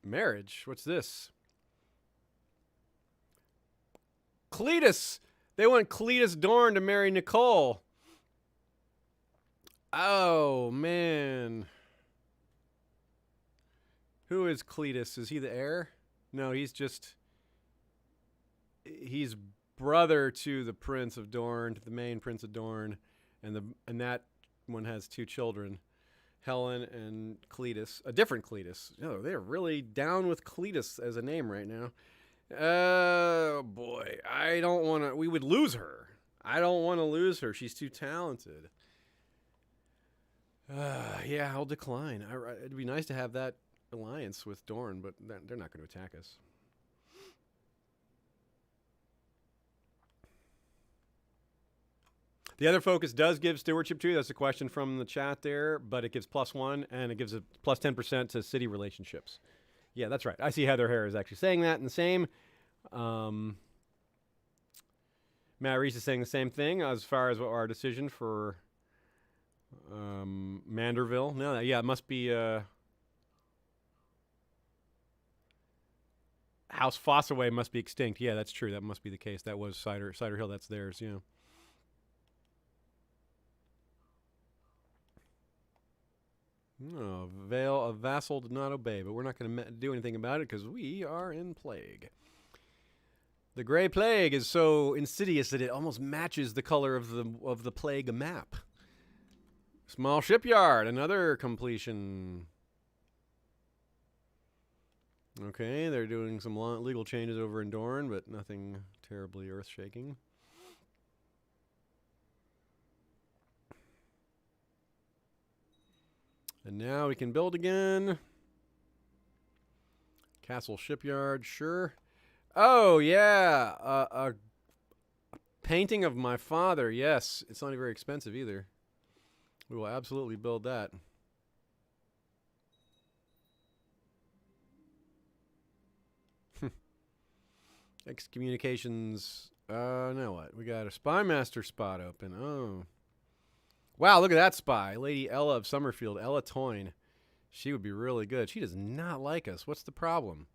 Marriage? What's this? Cletus! They want Cletus Dorn to marry Nicole. Oh, man. Who is Cletus? Is he the heir? No, he's brother to the Prince of Dorne, to the main Prince of Dorne, and that one has 2 children. Helen and Cletus. A different Cletus. Oh, they're really down with Cletus as a name right now. Oh, boy. I don't want to... We would lose her. I don't want to lose her. She's too talented. Yeah, I'll decline. It'd be nice to have that alliance with Dorne, but they're not going to attack us. The other focus does give stewardship too. That's a question from the chat there, but it gives +1 and it gives a plus 10% to city relationships. Yeah, that's right. I see Heather Hare is actually saying that, and the same. Matt Reese is saying the same thing as far as our decision for Manderville. No, yeah, it must be House Fossaway must be extinct. Yeah, that's true. That must be the case. That was Cider Hill. That's theirs. Yeah. No, Vale, a vassal did not obey, but we're not going to do anything about it because we are in plague. The Gray Plague is so insidious that it almost matches the color of the plague map. Small shipyard, another completion. Okay, they're doing some legal changes over in Dorne, but nothing terribly earth-shaking. And now we can build again. Castle Shipyard, sure. Oh, yeah. A painting of my father, yes. It's not very expensive either. We will absolutely build that. Excommunications. Now what? We got a spy master spot open. Oh. Wow, look at that spy. Lady Ella of Summerfield. Ella Toyne. She would be really good. She does not like us. What's the problem?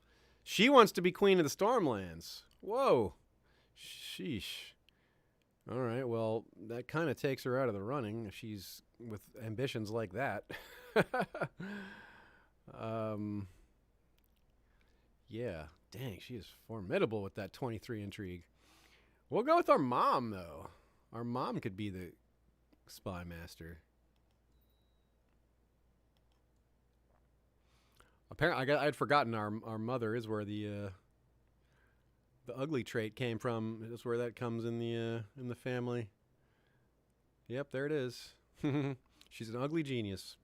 She wants to be queen of the Stormlands. Whoa. Sheesh. All right, well, that kind of takes her out of the running if she's with ambitions like that. Yeah, dang, she is formidable with that 23 intrigue. We'll go with our mom, though. Our mom could be the spy master. Apparently, I'd forgotten our mother is where the ugly trait came from. That's where that comes in the family. Yep, there it is. She's an ugly genius.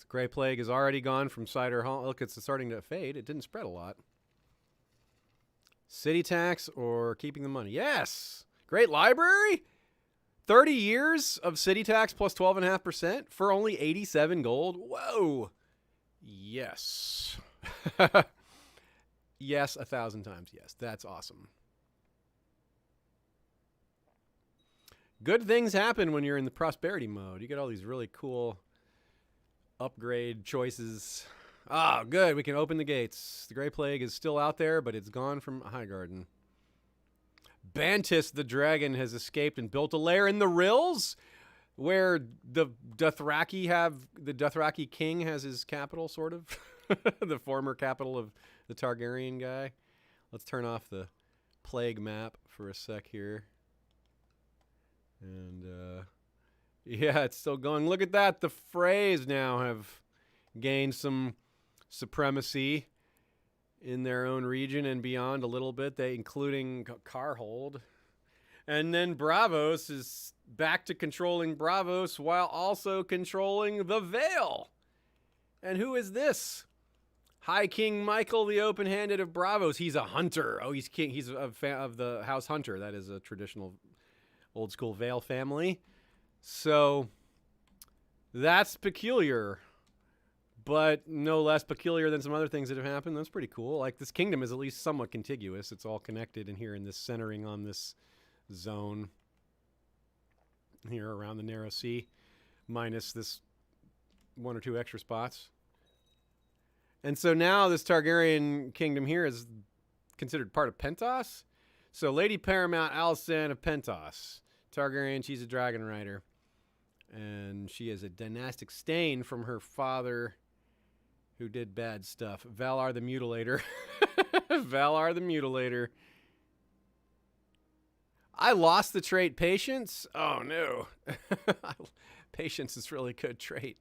Gray Plague is already gone from Cider Hall. Look, it's starting to fade. It didn't spread a lot. City tax or keeping the money? Yes! Great library? 30 years of city tax plus 12.5% for only 87 gold? Whoa! Yes. Yes, 1,000 times yes. That's awesome. Good things happen when you're in the prosperity mode. You get all these really cool upgrade choices. Ah, good. We can open the gates. The Grey Plague is still out there, but it's gone from Highgarden. Bantis the dragon has escaped and built a lair in the Rills, where the Dothraki king has his capital, sort of. The former capital of the Targaryen guy. Let's turn off the plague map for a sec here. And, yeah, it's still going. Look at that. The Freys now have gained some supremacy in their own region and beyond a little bit, including Carhold. And then Bravos is back to controlling Bravos while also controlling the Vale. And who is this? High King Michael the Open-Handed of Bravos. He's a hunter. Oh, he's king. He's of the House Hunter. That is a traditional old-school Vale family. So that's peculiar, but no less peculiar than some other things that have happened. That's pretty cool. Like, this kingdom is at least somewhat contiguous. It's all connected in here in this centering on this zone here around the Narrow Sea, minus this 1 or 2 extra spots. And so now this Targaryen kingdom here is considered part of Pentos. So Lady Paramount Alysanne of Pentos. Targaryen, she's a dragon rider. And she has a dynastic stain from her father who did bad stuff. Valar the Mutilator. Valar the Mutilator. I lost the trait Patience. Oh, no. Patience is a really good trait.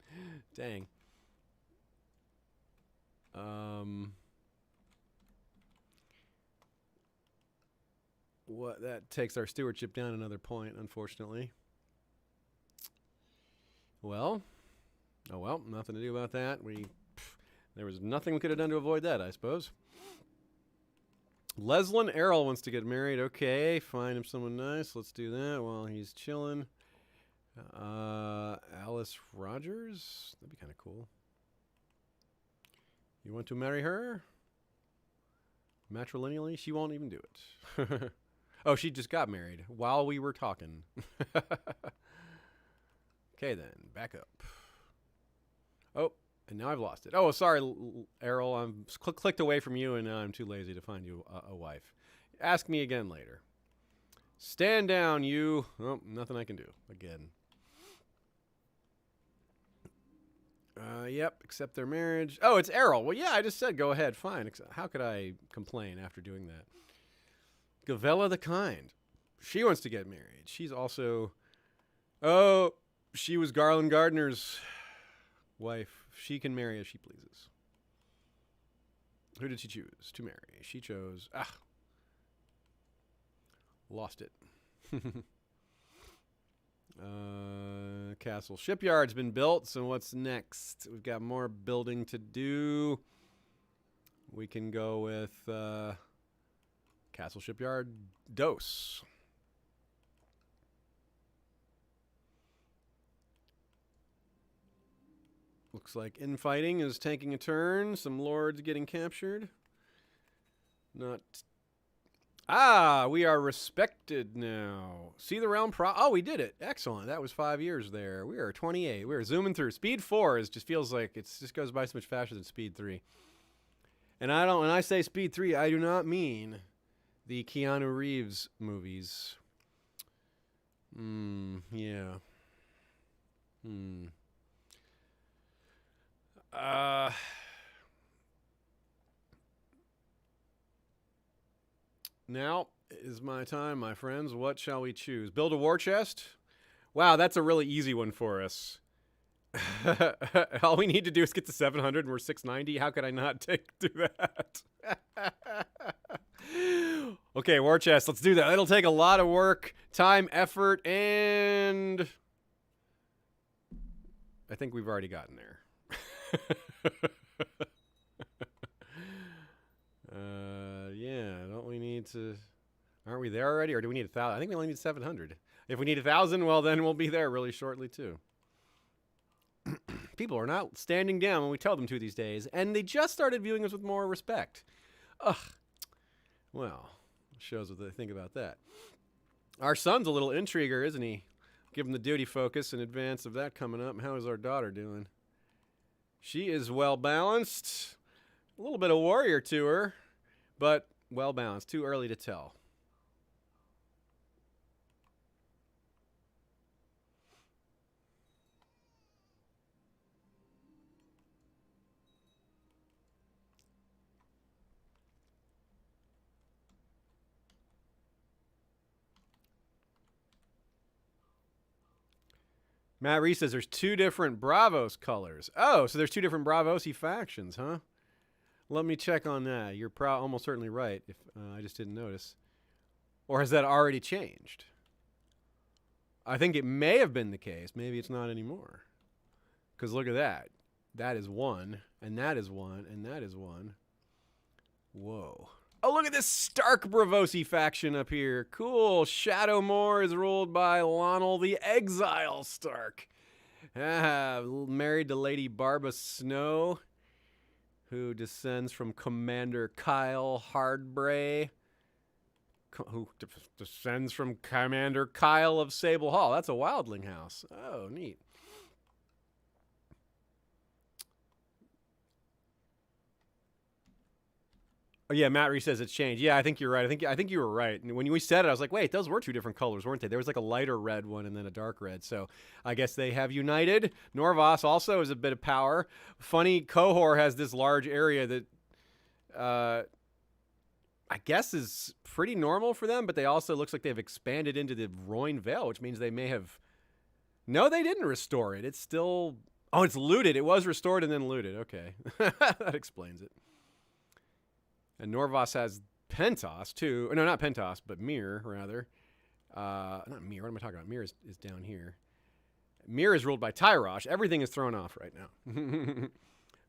Dang. That takes our stewardship down another point, unfortunately. Well, oh well, nothing to do about that. There was nothing we could have done to avoid that, I suppose. Leslin Errol wants to get married. Okay, find him someone nice. Let's do that while he's chilling. Alice Rogers? That'd be kind of cool. You want to marry her? Matrilineally? She won't even do it. Oh, she just got married while we were talking. Okay, then. Back up. Oh, and now I've lost it. Oh, sorry, Errol. I'm clicked away from you, and now I'm too lazy to find you a wife. Ask me again later. Stand down, you. Oh, nothing I can do. Again. Yep, accept their marriage. Oh, it's Errol. Well, yeah, I just said go ahead. Fine. How could I complain after doing that? Gavella the Kind. She wants to get married. She's also... Oh, she was Garland Gardner's wife. She can marry as she pleases. Who did she choose to marry? She chose... Lost it. Castle Shipyard's been built, so what's next? We've got more building to do. We can go with Castle Shipyard Dose. Looks like infighting is taking a turn. Some lords getting captured. Not... Ah, we are respected now. See the realm oh, we did it. Excellent. That was 5 years there. We are 28. We are zooming through. Speed 4 just feels like it just goes by so much faster than Speed 3. And when I say Speed 3, I do not mean the Keanu Reeves movies. Yeah. Now is my time, my friends. What shall we choose? Build a war chest? Wow, that's a really easy one for us. All we need to do is get to 700 and we're 690. How could I not do that? Okay, war chest. Let's do that. It'll take a lot of work, time, effort, and... I think we've already gotten there. Yeah, don't we need to... Aren't we there already, or do we need 1,000? I think we only need 700. If we need 1,000, well, then we'll be there really shortly, too. People are not standing down when we tell them to these days, and they just started viewing us with more respect. Ugh. Well, shows what they think about that. Our son's a little intriguer, isn't he? Give him the duty focus in advance of that coming up. How is our daughter doing? She is well-balanced. A little bit of warrior to her, but well-balanced. Too early to tell. Matt Reese says there's 2 different Bravos colors. Oh, so there's 2 different Bravos-y factions, huh? Let me check on that. You're almost certainly right, if I just didn't notice. Or has that already changed? I think it may have been the case. Maybe it's not anymore. Because look at that. That is 1, and that is 1, and that is 1. Whoa. Oh, look at this Stark Bravosi faction up here. Cool. Shadowmoor is ruled by Lionel the Exile Stark. Married to Lady Barba Snow, who descends from Commander Kyle Hardbray, who descends from Commander Kyle of Sable Hall. That's a wildling house. Oh, neat. Oh, yeah, Matt Reese says it's changed. Yeah, I think you're right. I think you were right. And when we said it, I was like, wait, those were 2 different colors, weren't they? There was like a lighter red one and then a dark red. So I guess they have united. Norvos also is a bit of power. Funny, Qohor has this large area that I guess is pretty normal for them, but they also looks like they've expanded into the Roin Vale, which means they may have... No, they didn't restore it. It's still... Oh, it's looted. It was restored and then looted. Okay. That explains it. And Norvos has Pentos, too. No, not Pentos, but Mir, rather. Not Mir. What am I talking about? Mir is down here. Mir is ruled by Tyrosh. Everything is thrown off right now.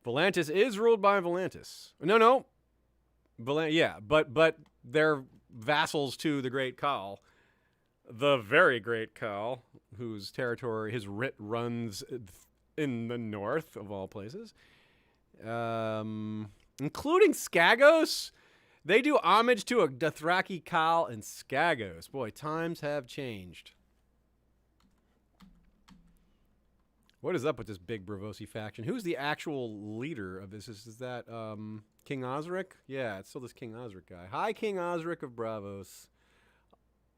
Volantis is ruled by Volantis. No. Yeah, but they're vassals to the Great Khal. The very Great Khal, whose territory, his writ runs in the north, of all places. Including Skagos. They do homage to a Dothraki Khal and Skagos. Boy, times have changed. What is up with this big Bravosi faction? Who's the actual leader of this? Is that King Osric? Yeah, it's still this King Osric guy. Hi, King Osric of Bravos.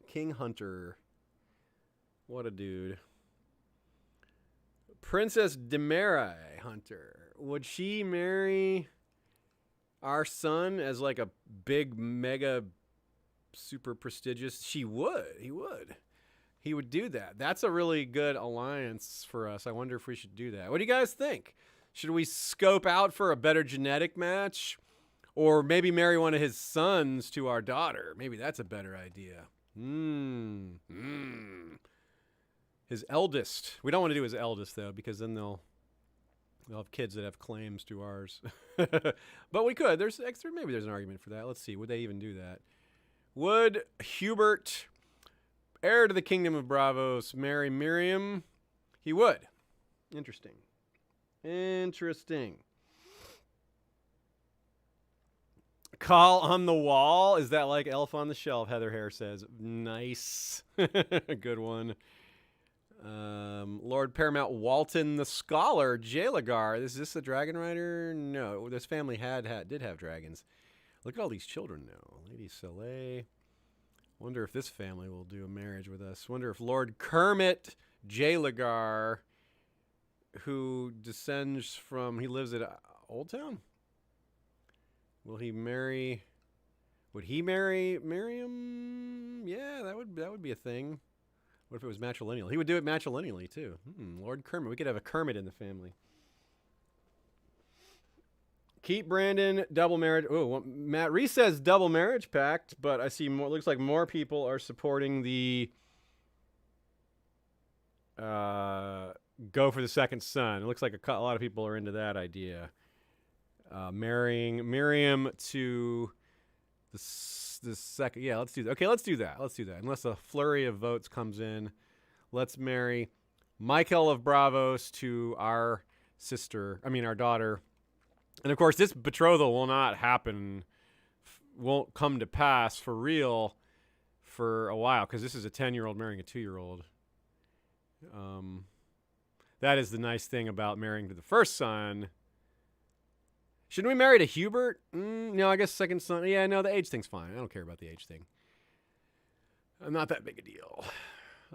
King Hunter. What a dude. Princess Demarai Hunter. Would she marry... our son as like a big, mega, super prestigious... He would do that. That's a really good alliance for us. I wonder if we should do that. What do you guys think? Should we scope out for a better genetic match? Or maybe marry one of his sons to our daughter? Maybe that's a better idea. His eldest. We don't want to do his eldest, though, because then they'll have kids that have claims to ours. But we could. Maybe there's an argument for that. Let's see. Would they even do that? Would Hubert, heir to the Kingdom of Bravos, marry Miriam? He would. Interesting. Interesting. Call on the wall. Is that like Elf on the Shelf? Heather Hare says. Nice. Good one. Lord Paramount Walton the Scholar, Jalagar. Is this a dragon rider? No. This family did have dragons. Look at all these children now. Lady Soleil. Wonder if this family will do a marriage with us. Wonder if Lord Kermit Jalagar, who descends from, he lives at Old Town? Will he marry? Would he marry Miriam? Yeah, that would be a thing. What if it was matrilineal? He would do it matrilineally too. Lord Kermit. We could have a Kermit in the family. Keep Brandon double marriage. Oh, Matt Reese says double marriage pact, but I see more. Looks like more people are supporting the go for the second son. It looks like a lot of people are into that idea. Marrying Miriam to the second. Yeah, let's do that. Okay, let's do that. Unless a flurry of votes comes in, let's marry Michael of Bravos to our daughter. And of course, this betrothal will not happen, won't come to pass for real for a while, because this is a 10-year-old marrying a 2-year-old. That is the nice thing about marrying to the first son. Shouldn't we marry to Hubert? No, I guess second son. Yeah, no, the age thing's fine. I don't care about the age thing. Not that big a deal.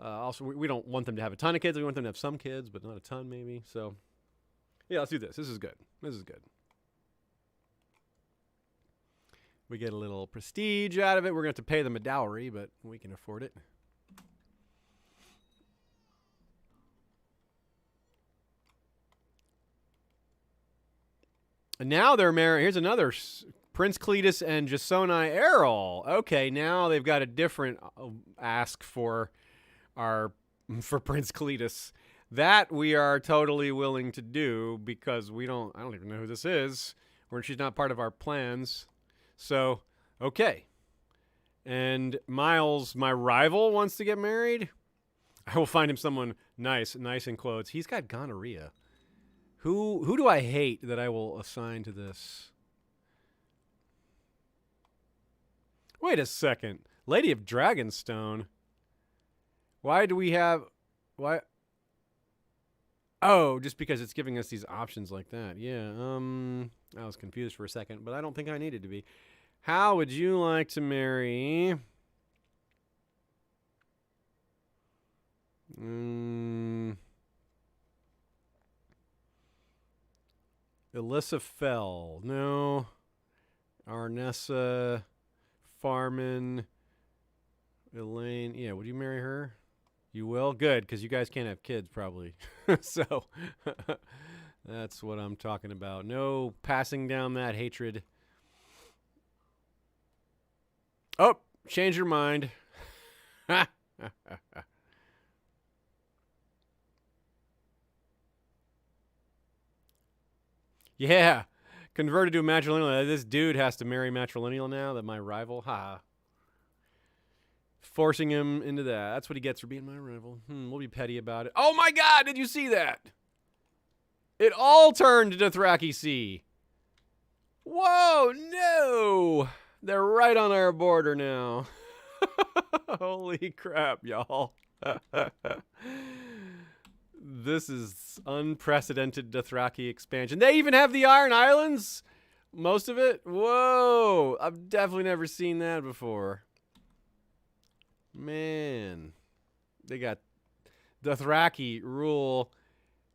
Also, we don't want them to have a ton of kids. We want them to have some kids, but not a ton, maybe. So, yeah, let's do this. This is good. We get a little prestige out of it. We're going to have to pay them a dowry, but we can afford it. And now they're married. Here's another Prince Cletus and Jasoni Errol. Okay, now they've got a different ask for Prince Cletus. That we are totally willing to do because I don't even know who this is. She's not part of our plans. So, okay. And Miles, my rival, wants to get married. I will find him someone nice in quotes. He's got gonorrhea. Who do I hate that I will assign to this? Wait a second. Lady of Dragonstone. Why? Oh, just because it's giving us these options like that. Yeah, I was confused for a second, but I don't think I needed to be. How would you like to marry? Alyssa Fell. No. Arnessa Farman. Elaine. Yeah, would you marry her? You will? Good, because you guys can't have kids, probably. So, that's what I'm talking about. No passing down that hatred. Oh, change your mind. Yeah, converted to a matrilineal. This dude has to marry matrilineal now, that my rival. Forcing him into that. That's what he gets for being my rival. We'll be petty about it. Oh my God, did you see that? It all turned to Dothraki Sea. Whoa, no. They're right on our border now. Holy crap, y'all. This is unprecedented Dothraki expansion. They even have the Iron Islands? Most of it? Whoa. I've definitely never seen that before. Man. They got Dothraki rule.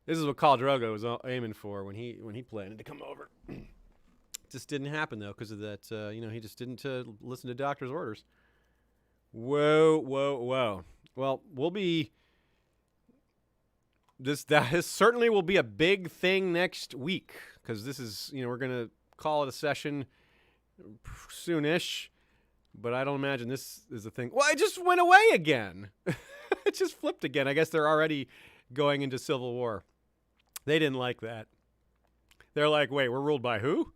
This is what Khal Drogo was aiming for when he planned to come over. Just didn't happen, though, because of that, he just didn't listen to doctor's orders. Whoa. Well, that certainly will be a big thing next week, because this is, we're going to call it a session soonish, but I don't imagine this is a thing. Well, it just went away again. It just flipped again. I guess they're already going into civil war. They didn't like that. They're like, wait, we're ruled by who?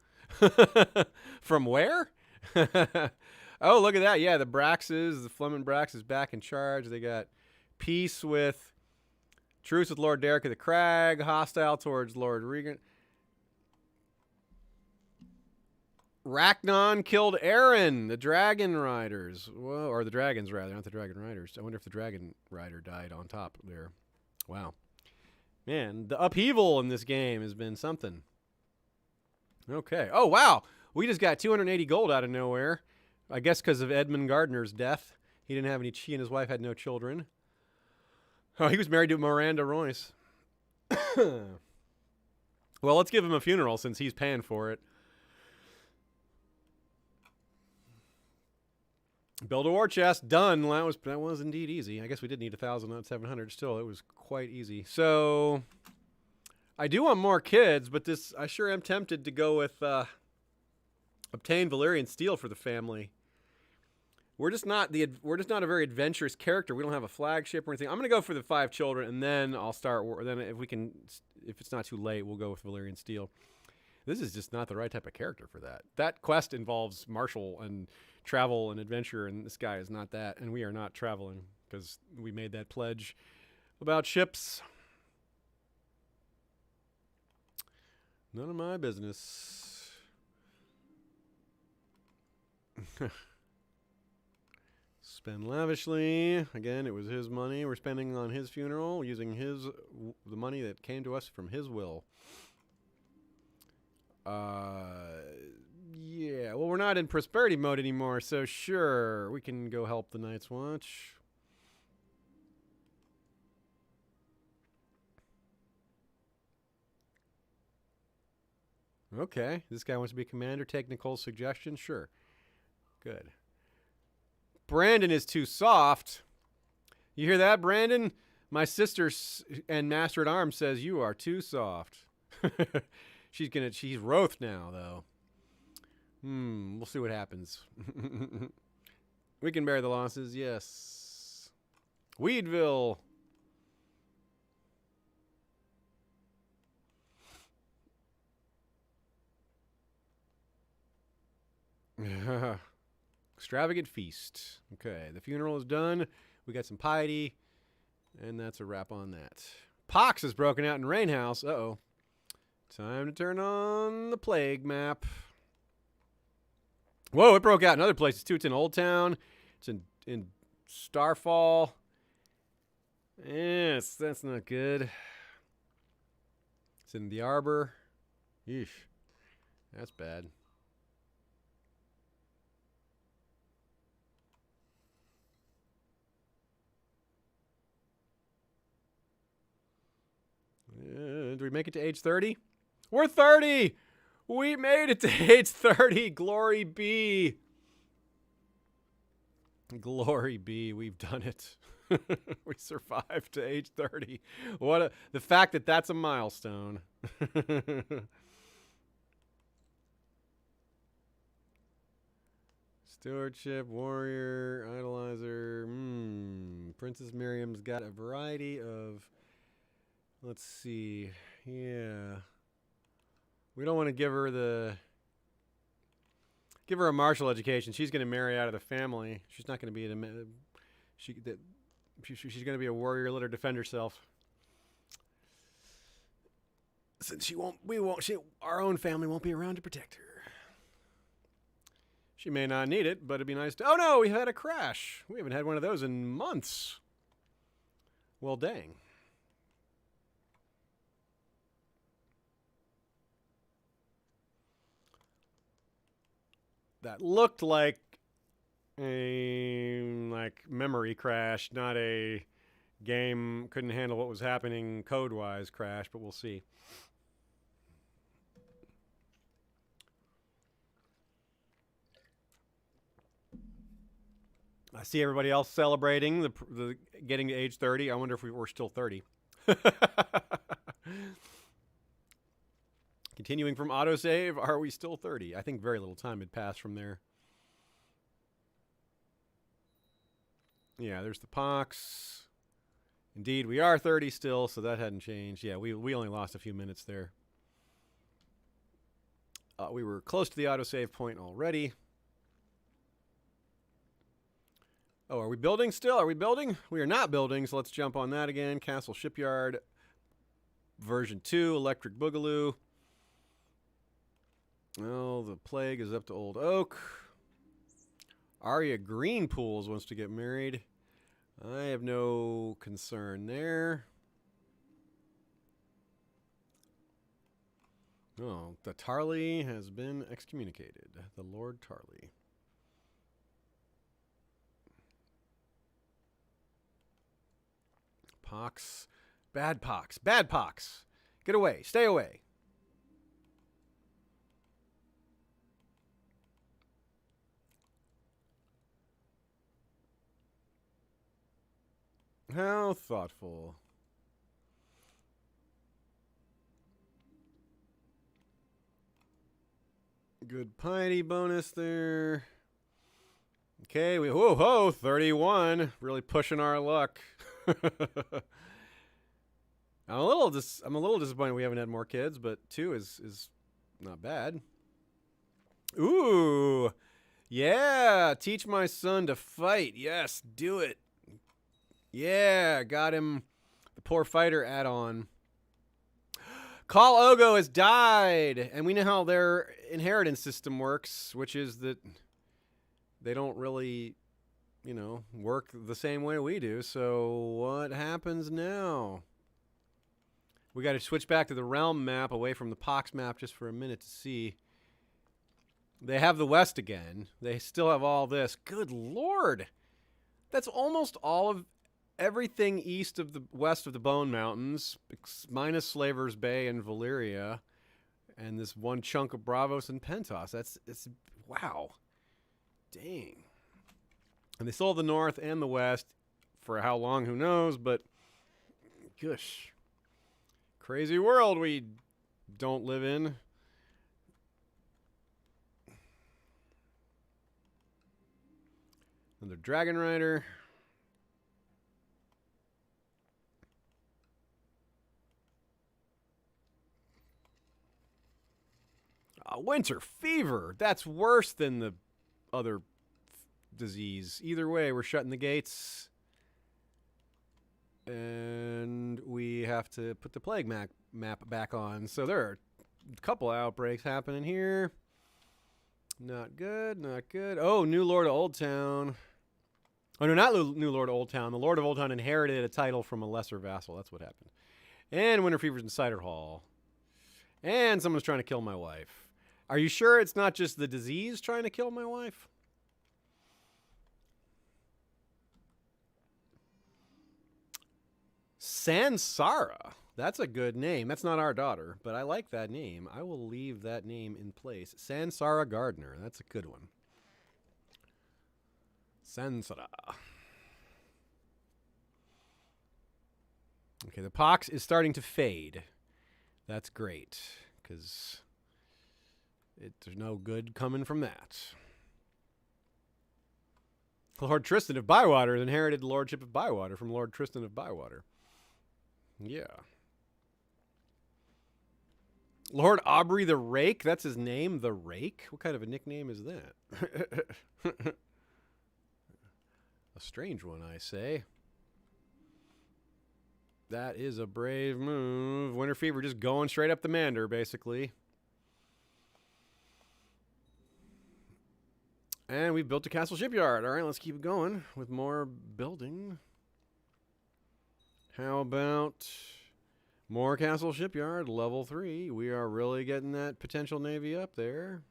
From where? Oh, look at that. Yeah, the Fleming Brax is back in charge. They got peace with Truce with Lord Derek of the Crag. Hostile towards Lord Regan. Ragnon killed Aaron, the Dragon Riders. Whoa, or the Dragons, rather, not the Dragon Riders. I wonder if the Dragon Rider died on top there. Wow. Man, the upheaval in this game has been something. Okay. Oh, wow. We just got 280 gold out of nowhere. I guess because of Edmund Gardner's death. He didn't have any, he and his wife had no children. Oh, he was married to Miranda Royce. Well, let's give him a funeral since he's paying for it. Build a war chest. Done. That was indeed easy. I guess we did need 1,000, not 700. Still, it was quite easy. So, I do want more kids, but I sure am tempted to go with obtain Valyrian steel for the family. We're just not a very adventurous character. We don't have a flagship or anything. I'm gonna go for the 5 children, and then I'll start. Then if it's not too late, we'll go with Valyrian steel. This is just not the right type of character for that. That quest involves martial and travel and adventure, and this guy is not that, and we are not traveling because we made that pledge about ships. None of my business. Spend lavishly. Again, it was his money. We're spending on his funeral, using the money that came to us from his will. Yeah, well, we're not in prosperity mode anymore, so sure, we can go help the Night's Watch. Okay, this guy wants to be commander. Take Nicole's suggestion. Sure. Good. Brandon is too soft. You hear that, Brandon? My sister and Master at Arms says you are too soft. She's Roth now, though. We'll see what happens. We can bear the losses, yes. Weedville. Extravagant feast. Okay, the funeral is done. We got some piety, and that's a wrap on that. Pox has broken out in Rainhouse. Uh-oh. Time to turn on the plague map. Whoa, it broke out in other places, too. It's in Old Town. It's in Starfall. Yes, that's not good. It's in the Arbor. Yeesh. That's bad. Did we make it to age 30? We're 30! We made it to age 30. Glory be. Glory be. We've done it. We survived to age 30. The fact that that's a milestone. Stewardship, warrior, idolizer. Princess Miriam's got a variety of... Let's see. Yeah. We don't want to give her a martial education. She's going to marry out of the family. She's not going to be she's going to be a warrior. Let her defend herself. Since our own family won't be around to protect her. She may not need it, but it'd be nice to... Oh no, we had a crash. We haven't had one of those in months. Well, dang. That looked like a memory crash, not a game couldn't handle what was happening code-wise crash, but we'll see. I see everybody else celebrating the getting to age 30. I wonder if we're still 30. Continuing from autosave, are we still 30? I think very little time had passed from there. Yeah, there's the pox. Indeed, we are 30 still, so that hadn't changed. Yeah, we only lost a few minutes there. We were close to the autosave point already. Oh, are we building still? Are we building? We are not building, so let's jump on that again. Castle Shipyard, version 2, Electric Boogaloo. Oh, the plague is up to Old Oak. Arya Greenpools wants to get married. I have no concern there. Oh, the Tarly has been excommunicated. The Lord Tarly. Pox. Bad pox. Bad pox. Get away. Stay away. How thoughtful. Good piety bonus there. Okay, whoa, whoa, 31. Really pushing our luck. I'm a little disappointed we haven't had more kids, but 2 is not bad. Ooh. Yeah, teach my son to fight. Yes, do it. Yeah, got him the poor fighter add-on. Khal Ogo has died, and we know how their inheritance system works, which is that they don't really, you know, work the same way we do. So what happens now? We got to switch back to the realm map away from the Pox map just for a minute to see. They have the West again. They still have all this. Good Lord. That's almost all of everything east of the west of the Bone Mountains, minus Slaver's Bay and Valyria, and this one chunk of Bravos and Pentos. It's wow. Dang. And they sold the north and the west for how long, who knows, but gosh. Crazy world we don't live in. Another Dragon Rider. Winter fever. That's worse than the other disease. Either way, we're shutting the gates. And we have to put the plague map back on. So there are a couple outbreaks happening here. Not good, not good. Oh, new Lord of Old Town. Oh, no, not new Lord of Old Town. The Lord of Old Town inherited a title from a lesser vassal. That's what happened. And Winter fever's in Cider Hall. And someone's trying to kill my wife. Are you sure it's not just the disease trying to kill my wife? Sansara. That's a good name. That's not our daughter, but I like that name. I will leave that name in place. Sansara Gardner. That's a good one. Sansara. Okay, the pox is starting to fade. That's great, because there's no good coming from that. Lord Tristan of Bywater inherited the lordship of Bywater from Lord Tristan of Bywater. Yeah. Lord Aubrey the Rake, that's his name, the Rake? What kind of a nickname is that? A strange one, I say. That is a brave move. Winter fever just going straight up the Mander, basically. And we've built a castle shipyard. All right, let's keep going with more building. How about more castle shipyard, level 3. We are really getting that potential navy up there.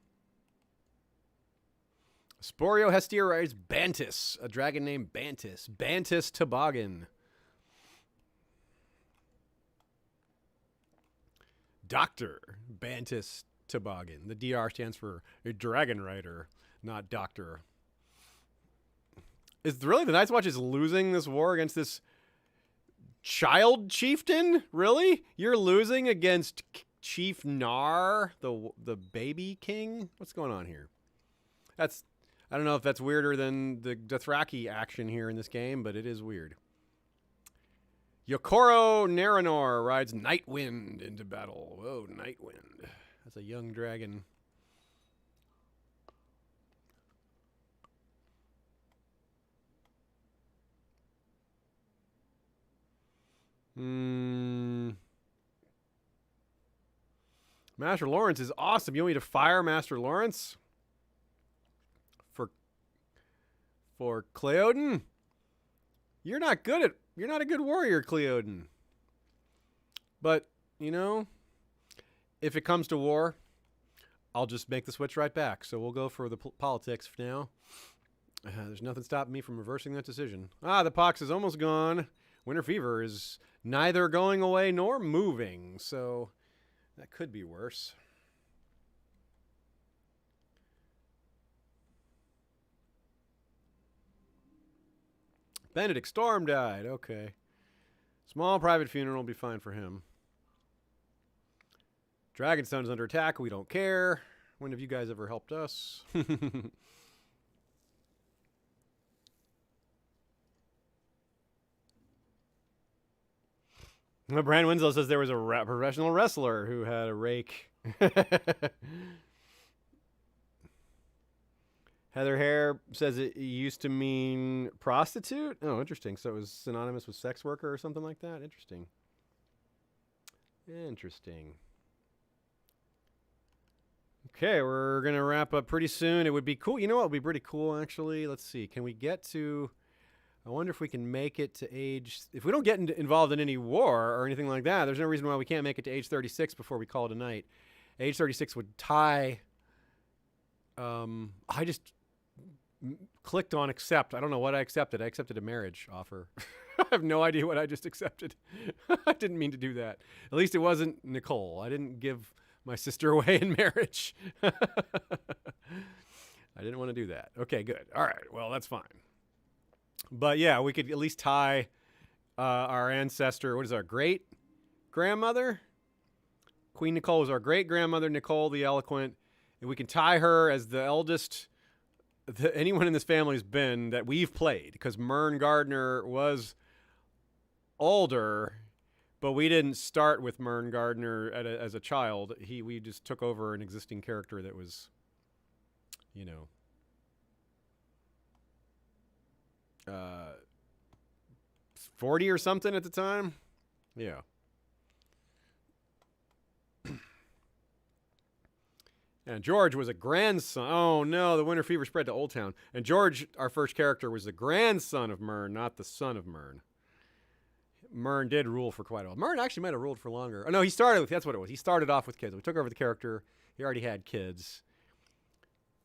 Sporio Hestia rides Bantis, a dragon named Bantis. Bantis Toboggan. Dr. Bantis Toboggan. The DR stands for a dragon rider, not doctor. Is really the Night's Watch is losing this war against this child chieftain? Really? You're losing against Chief Nar, the baby king? What's going on here? I don't know if that's weirder than the Dothraki action here in this game, but it is weird. Yokoro Naranor rides Nightwind into battle. Whoa, Nightwind. That's a young dragon. Master Lawrence is awesome. You want me to fire Master Lawrence for Cleoden? You're not a good warrior, Cleoden. But, you know, if it comes to war, I'll just make the switch right back. So we'll go for the politics for now. There's nothing stopping me from reversing that decision. The pox is almost gone. Winter fever is neither going away nor moving. So that could be worse. Benedict Storm died. Okay. Small private funeral will be fine for him. Dragonstone's under attack. We don't care. When have you guys ever helped us? Brian Winslow says there was a professional wrestler who had a rake. Heather Hare says it used to mean prostitute. Oh, interesting. So it was synonymous with sex worker or something like that. Interesting. Interesting. Okay, we're going to wrap up pretty soon. It would be cool. You know what would be pretty cool, actually? Let's see. Can we get to... I wonder if we can make it to age... If we don't get involved in any war or anything like that, there's no reason why we can't make it to age 36 before we call it a night. Age 36 would tie... I just clicked on accept. I don't know what I accepted. I accepted a marriage offer. I have no idea what I just accepted. I didn't mean to do that. At least it wasn't Nicole. I didn't give my sister away in marriage. I didn't want to do that. Okay, good. All right. Well, that's fine. But yeah, we could at least tie our ancestor. What is our great grandmother? Queen Nicole was our great grandmother, Nicole the Eloquent. And we can tie her as the eldest anyone in this family has been that we've played, because Mern Gardner was older, but we didn't start with Mern Gardner as a child. We just took over an existing character that was, 40 or something at the time. Yeah. And George was a grandson. Oh, no, the winter fever spread to Old Town. And George, our first character, was the grandson of Mern, not the son of Mern. Mern did rule for quite a while. Mern actually might have ruled for longer. Oh, no, that's what it was. He started off with kids. We took over the character. He already had kids.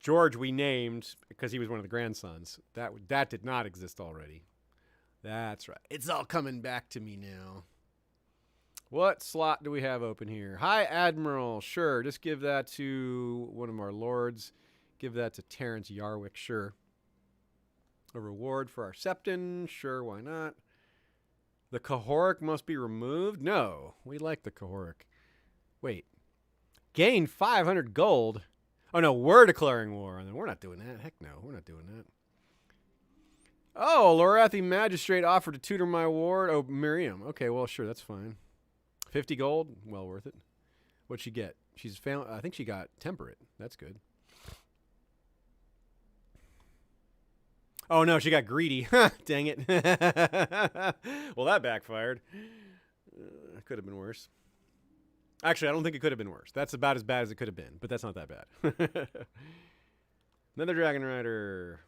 George we named because he was one of the grandsons. That did not exist already. That's right. It's all coming back to me now. What slot do we have open here? Hi, Admiral. Sure. Just give that to one of our lords. Give that to Terrence Yarwick. Sure. A reward for our Septon. Sure, why not? The Cahoric must be removed? No. We like the Cahoric. Wait. Gain 500 gold. Oh, no. We're declaring war on them. We're not doing that. Heck no. We're not doing that. Oh, Lorathi Magistrate offered to tutor my ward. Oh, Miriam. Okay, well, sure. That's fine. 50 gold, well worth it. What'd she get? I think she got temperate. That's good. Oh, no, she got greedy. Dang it. Well, that backfired. Could have been worse. Actually, I don't think it could have been worse. That's about as bad as it could have been, but that's not that bad. Another Dragon Rider.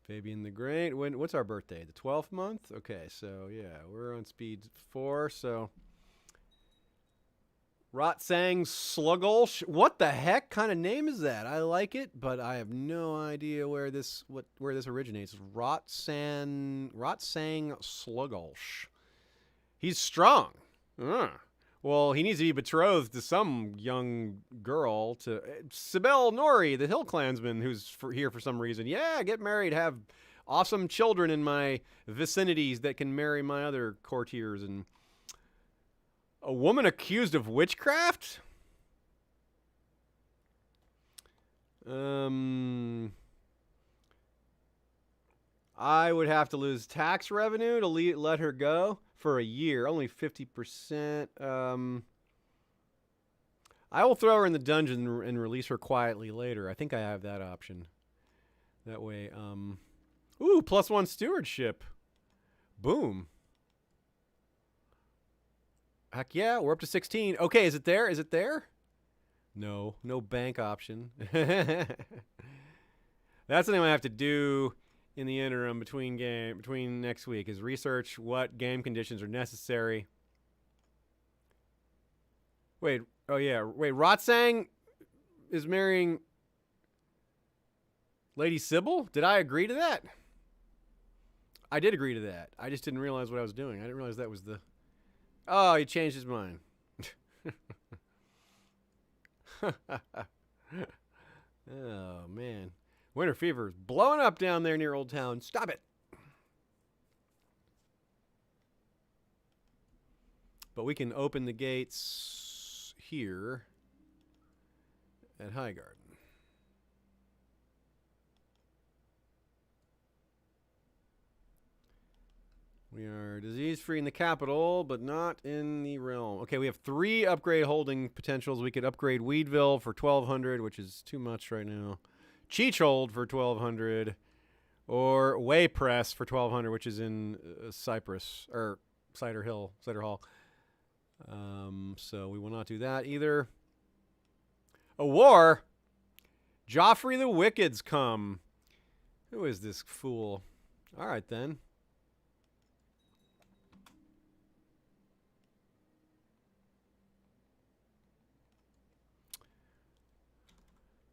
Fabian the Great. What's our birthday? The 12th month? Okay, so yeah, we're on speed 4, so... Rotsang Slugolsh. What the heck kind of name is that? I like it, but I have no idea where this originates. Rotsang Slugolsh. He's strong. Well, he needs to be betrothed to some young girl, to Sibel Nori, the Hill Clansman, who's here for some reason. Yeah, get married, have awesome children in my vicinities that can marry my other courtiers. And a woman accused of witchcraft? I would have to lose tax revenue to let her go. For a year, only 50%. I will throw her in the dungeon and release her quietly later. I think I have that option. That way, ooh, +1 stewardship. Boom. Heck yeah, we're up to 16. Okay, is it there? Is it there? No, no bank option. That's something I have to do in the interim between next week is research what game conditions are necessary. Wait, oh yeah, wait, Rotsang is marrying Lady Sybil? Did I agree to that? I did agree to that. I just didn't realize what I was doing. I didn't realize that was the... Oh, he changed his mind. Oh, man. Winter fever is blowing up down there near Old Town. Stop it. But we can open the gates here at Highgarden. We are disease-free in the capital, but not in the realm. Okay, we have 3 upgrade holding potentials. We could upgrade Weedville for 1,200, which is too much right now. Cheechhold for 1,200, or Waypress for 1,200, which is in Cypress or Cider Hall. So we will not do that either. A war. Joffrey the Wicked's come. Who is this fool? All right then.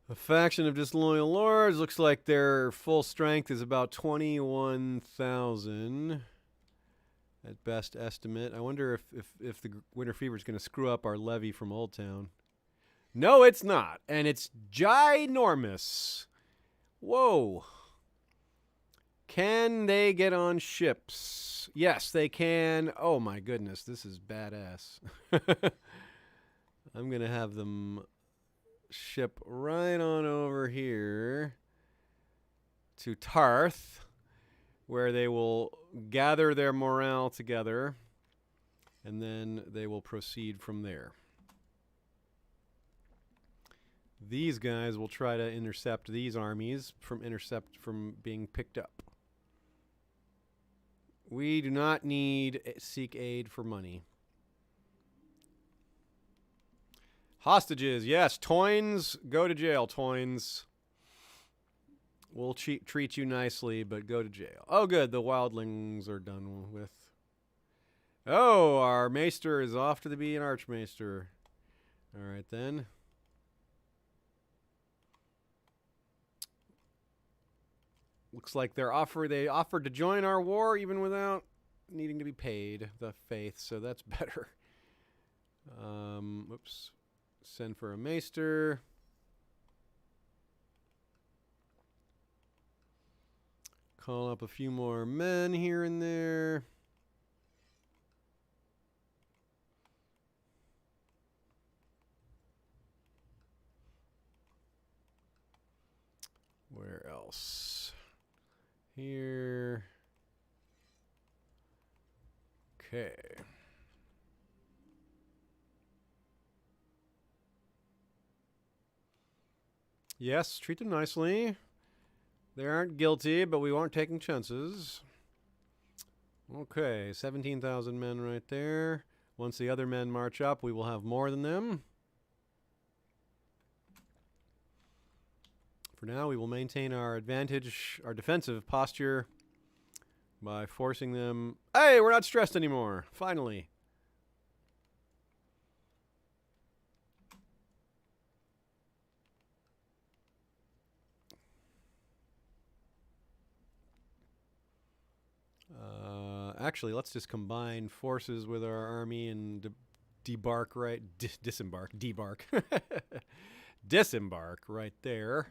A faction of disloyal lords. Looks like their full strength is about 21,000 at best estimate. I wonder if the Winter Fever is going to screw up our levy from Old Town. No, it's not. And it's ginormous. Whoa. Can they get on ships? Yes, they can. Oh, my goodness. This is badass. I'm going to have them... ship right on over here to Tarth, where they will gather their morale together, and then they will proceed from there. These guys will try to intercept these armies from being picked up. We do not need seek aid for money. Hostages, yes. Toynes, go to jail, Toynes. We'll treat you nicely, but go to jail. Oh, good. The wildlings are done with. Oh, our maester is off to be an archmaester. All right, then. Looks like they offered to join our war even without needing to be paid, the faith, so that's better. Oops. Send for a maester. Call up a few more men here and there. Where else? Here. Okay. Yes, treat them nicely. They aren't guilty, but we aren't taking chances. Okay, 17,000 men right there. Once the other men march up, we will have more than them. For now, we will maintain our advantage, our defensive posture, by forcing them... Hey, we're not stressed anymore. Finally. Actually, let's just combine forces with our army and debark right... disembark. Disembark right there.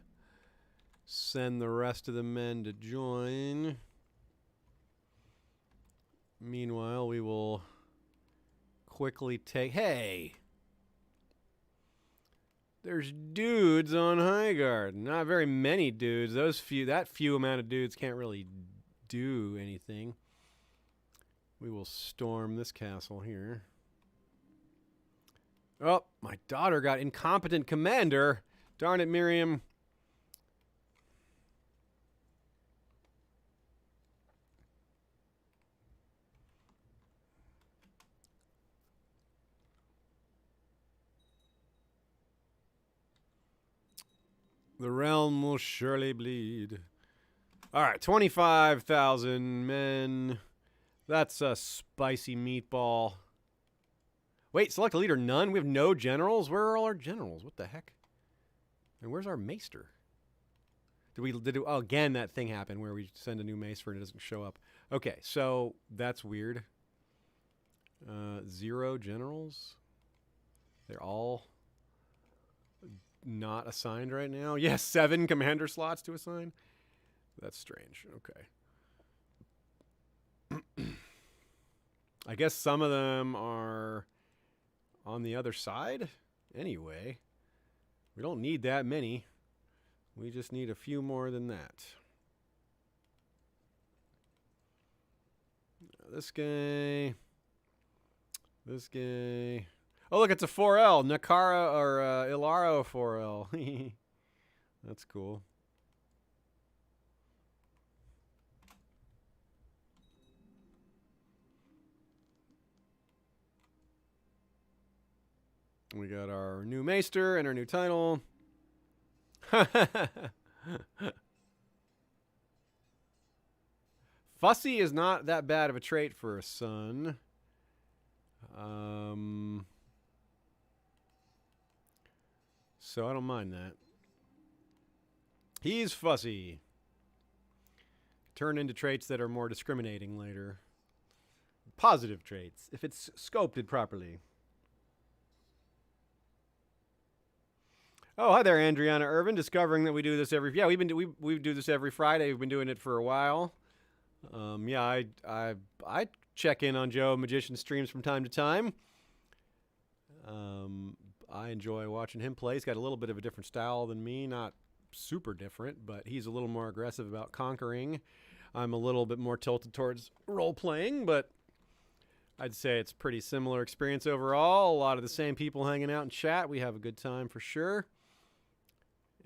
Send the rest of the men to join. Meanwhile, we will quickly take... Hey! There's dudes on Highgarden. Not very many dudes. That few amount of dudes can't really do anything. We will storm this castle here. Oh, my daughter got incompetent commander. Darn it, Miriam. The realm will surely bleed. All right, 25,000 men. That's a spicy meatball. Wait, select a leader, none? We have no generals? Where are all our generals? What the heck? And where's our maester? Oh, again, that thing happened where we send a new maester and it doesn't show up. Okay, so that's weird. 0 generals. They're all not assigned right now. Yes, 7 commander slots to assign. That's strange. Okay. I guess some of them are on the other side. Anyway, we don't need that many. We just need a few more than that. This guy. This guy. Oh, look, it's a 4L. Nakara or Ilaro 4L. That's cool. We got our new maester and our new title. Fussy is not that bad of a trait for a son. So I don't mind that. He's fussy. Turn into traits that are more discriminating later. Positive traits, if it's scoped properly. Oh, hi there, Andriana Irvin. Discovering that we do this every we do this every Friday. We've been doing it for a while. Yeah, I check in on Joe Magician streams from time to time. I enjoy watching him play. He's got a little bit of a different style than me, not super different, but he's a little more aggressive about conquering. I'm a little bit more tilted towards role playing, but I'd say it's pretty similar experience overall. A lot of the same people hanging out in chat. We have a good time for sure.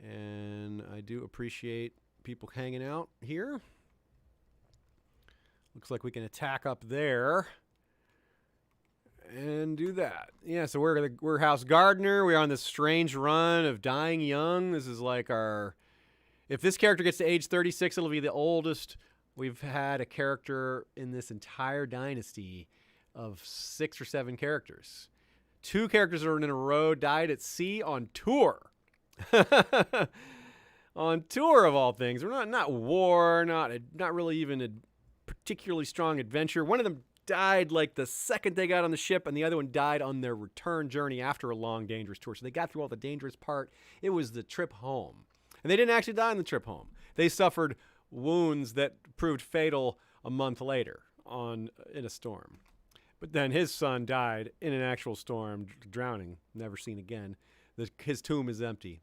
And I do appreciate people hanging out here. Looks like we can attack up there and do that. Yeah, so we're House Gardener. We're on this strange run of dying young. This is like our... If this character gets to age 36, it'll be the oldest we've had a character in this entire dynasty of 6 or 7 characters. 2 characters in a row died at sea on tour. On tour of all things. We're not war, not really even a particularly strong adventure. One of them died like the second they got on the ship, and the other one died on their return journey after a long, dangerous tour. So they got through all the dangerous part. It was the trip home. And they didn't actually die on the trip home. They suffered wounds that proved fatal a month later in a storm. But then his son died in an actual storm, drowning, never seen again. His tomb is empty.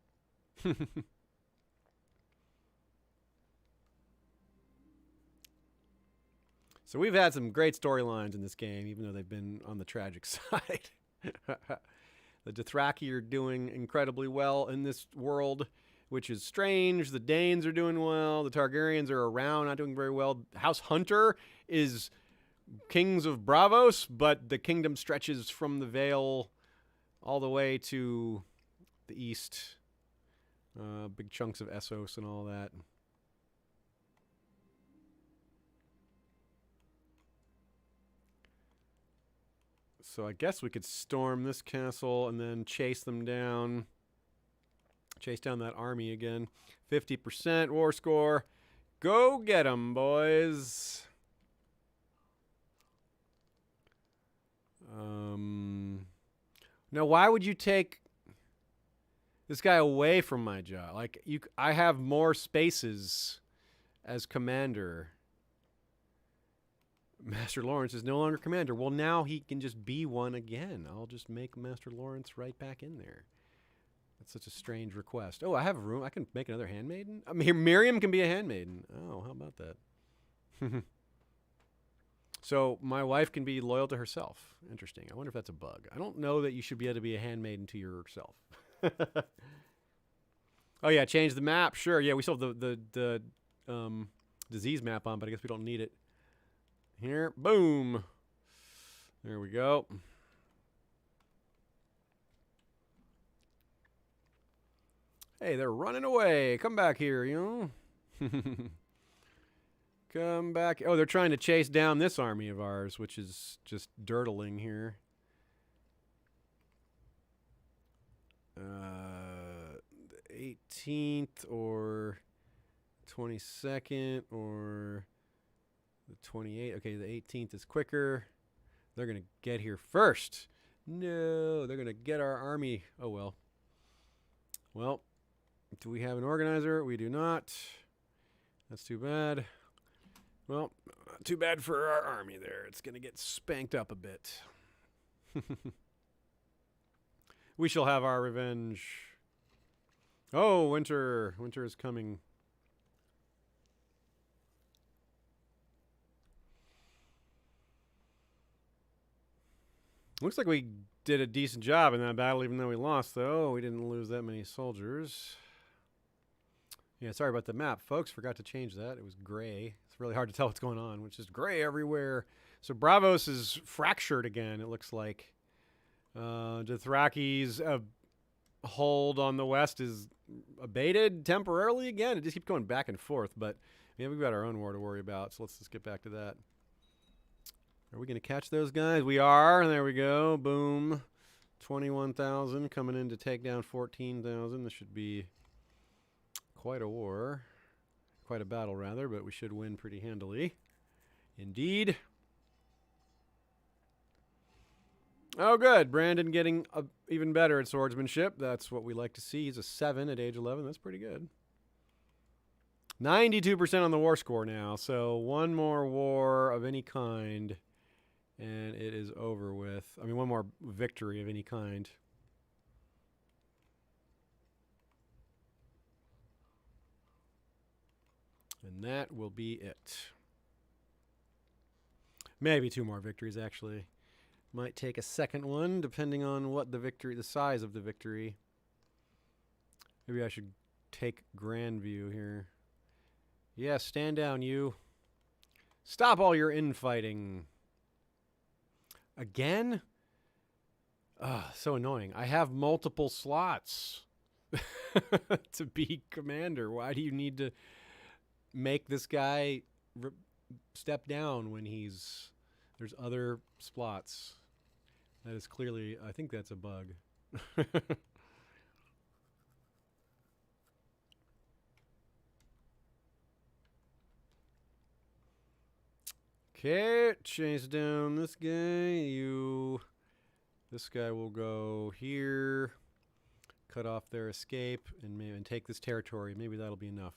So we've had some great storylines in this game, even though they've been on the tragic side. The Dothraki are doing incredibly well in this world, which is strange. The Danes are doing well. The Targaryens are around, not doing very well. House Hunter is kings of Bravos, but the kingdom stretches from the Vale all the way to the east. Big chunks of Essos and all that. So I guess we could storm this castle and then chase them down. Chase down that army again. 50% war score. Go get them, boys. Now, why would you take this guy away from my job? Like, I have more spaces as commander. Master Lawrence is no longer commander. Well, now he can just be one again. I'll just make Master Lawrence right back in there. That's such a strange request. Oh, I have room. I can make another handmaiden. I mean, Miriam can be a handmaiden. Oh, how about that? So my wife can be loyal to herself. Interesting. I wonder if that's a bug. I don't know that you should be able to be a handmaiden to yourself. Oh yeah, change the map. Sure. Yeah, we still have the disease map on, but I guess we don't need it. Here, boom. There we go. Hey, they're running away. Come back here, you know. Come back. Oh, they're trying to chase down this army of ours, which is just dirtling here. 18th or 22nd or the 28th. Okay, the 18th is quicker. They're going to get here first. No, they're going to get our army. Oh, well. Well, do we have an organizer? We do not. That's too bad. Well, too bad for our army there. It's going to get spanked up a bit. We shall have our revenge. Oh, winter. Winter is coming. Looks like we did a decent job in that battle, even though we lost, though. We didn't lose that many soldiers. Yeah, sorry about the map, folks. Forgot to change that. It was gray. It's really hard to tell what's going on, which is gray everywhere. So Bravos is fractured again, it looks like. Dothraki's hold on the west is abated temporarily again. It just keeps going back and forth, but yeah, we've got our own war to worry about, so let's just get back to that. Are we going to catch those guys? We are. There we go. Boom. 21,000 coming in to take down 14,000. This should be quite a war. Quite a battle, rather, but we should win pretty handily. Indeed. Oh, good. Brandon getting even better at swordsmanship. That's what we like to see. He's a 7 at age 11. That's pretty good. 92% on the war score now. So one more war of any kind, and it is over with. I mean, one more victory of any kind. And that will be it. Maybe 2 more victories, actually. Might take a second one, depending on what the victory, the size of the victory. Maybe I should take Grandview here. Yeah, stand down, you. Stop all your infighting. Again? Ugh, so annoying. I have multiple slots to be commander. Why do you need to make this guy step down when there's other slots? That is clearly, I think that's a bug. Okay, chase down this guy. This guy will go here, cut off their escape, and take this territory. Maybe that'll be enough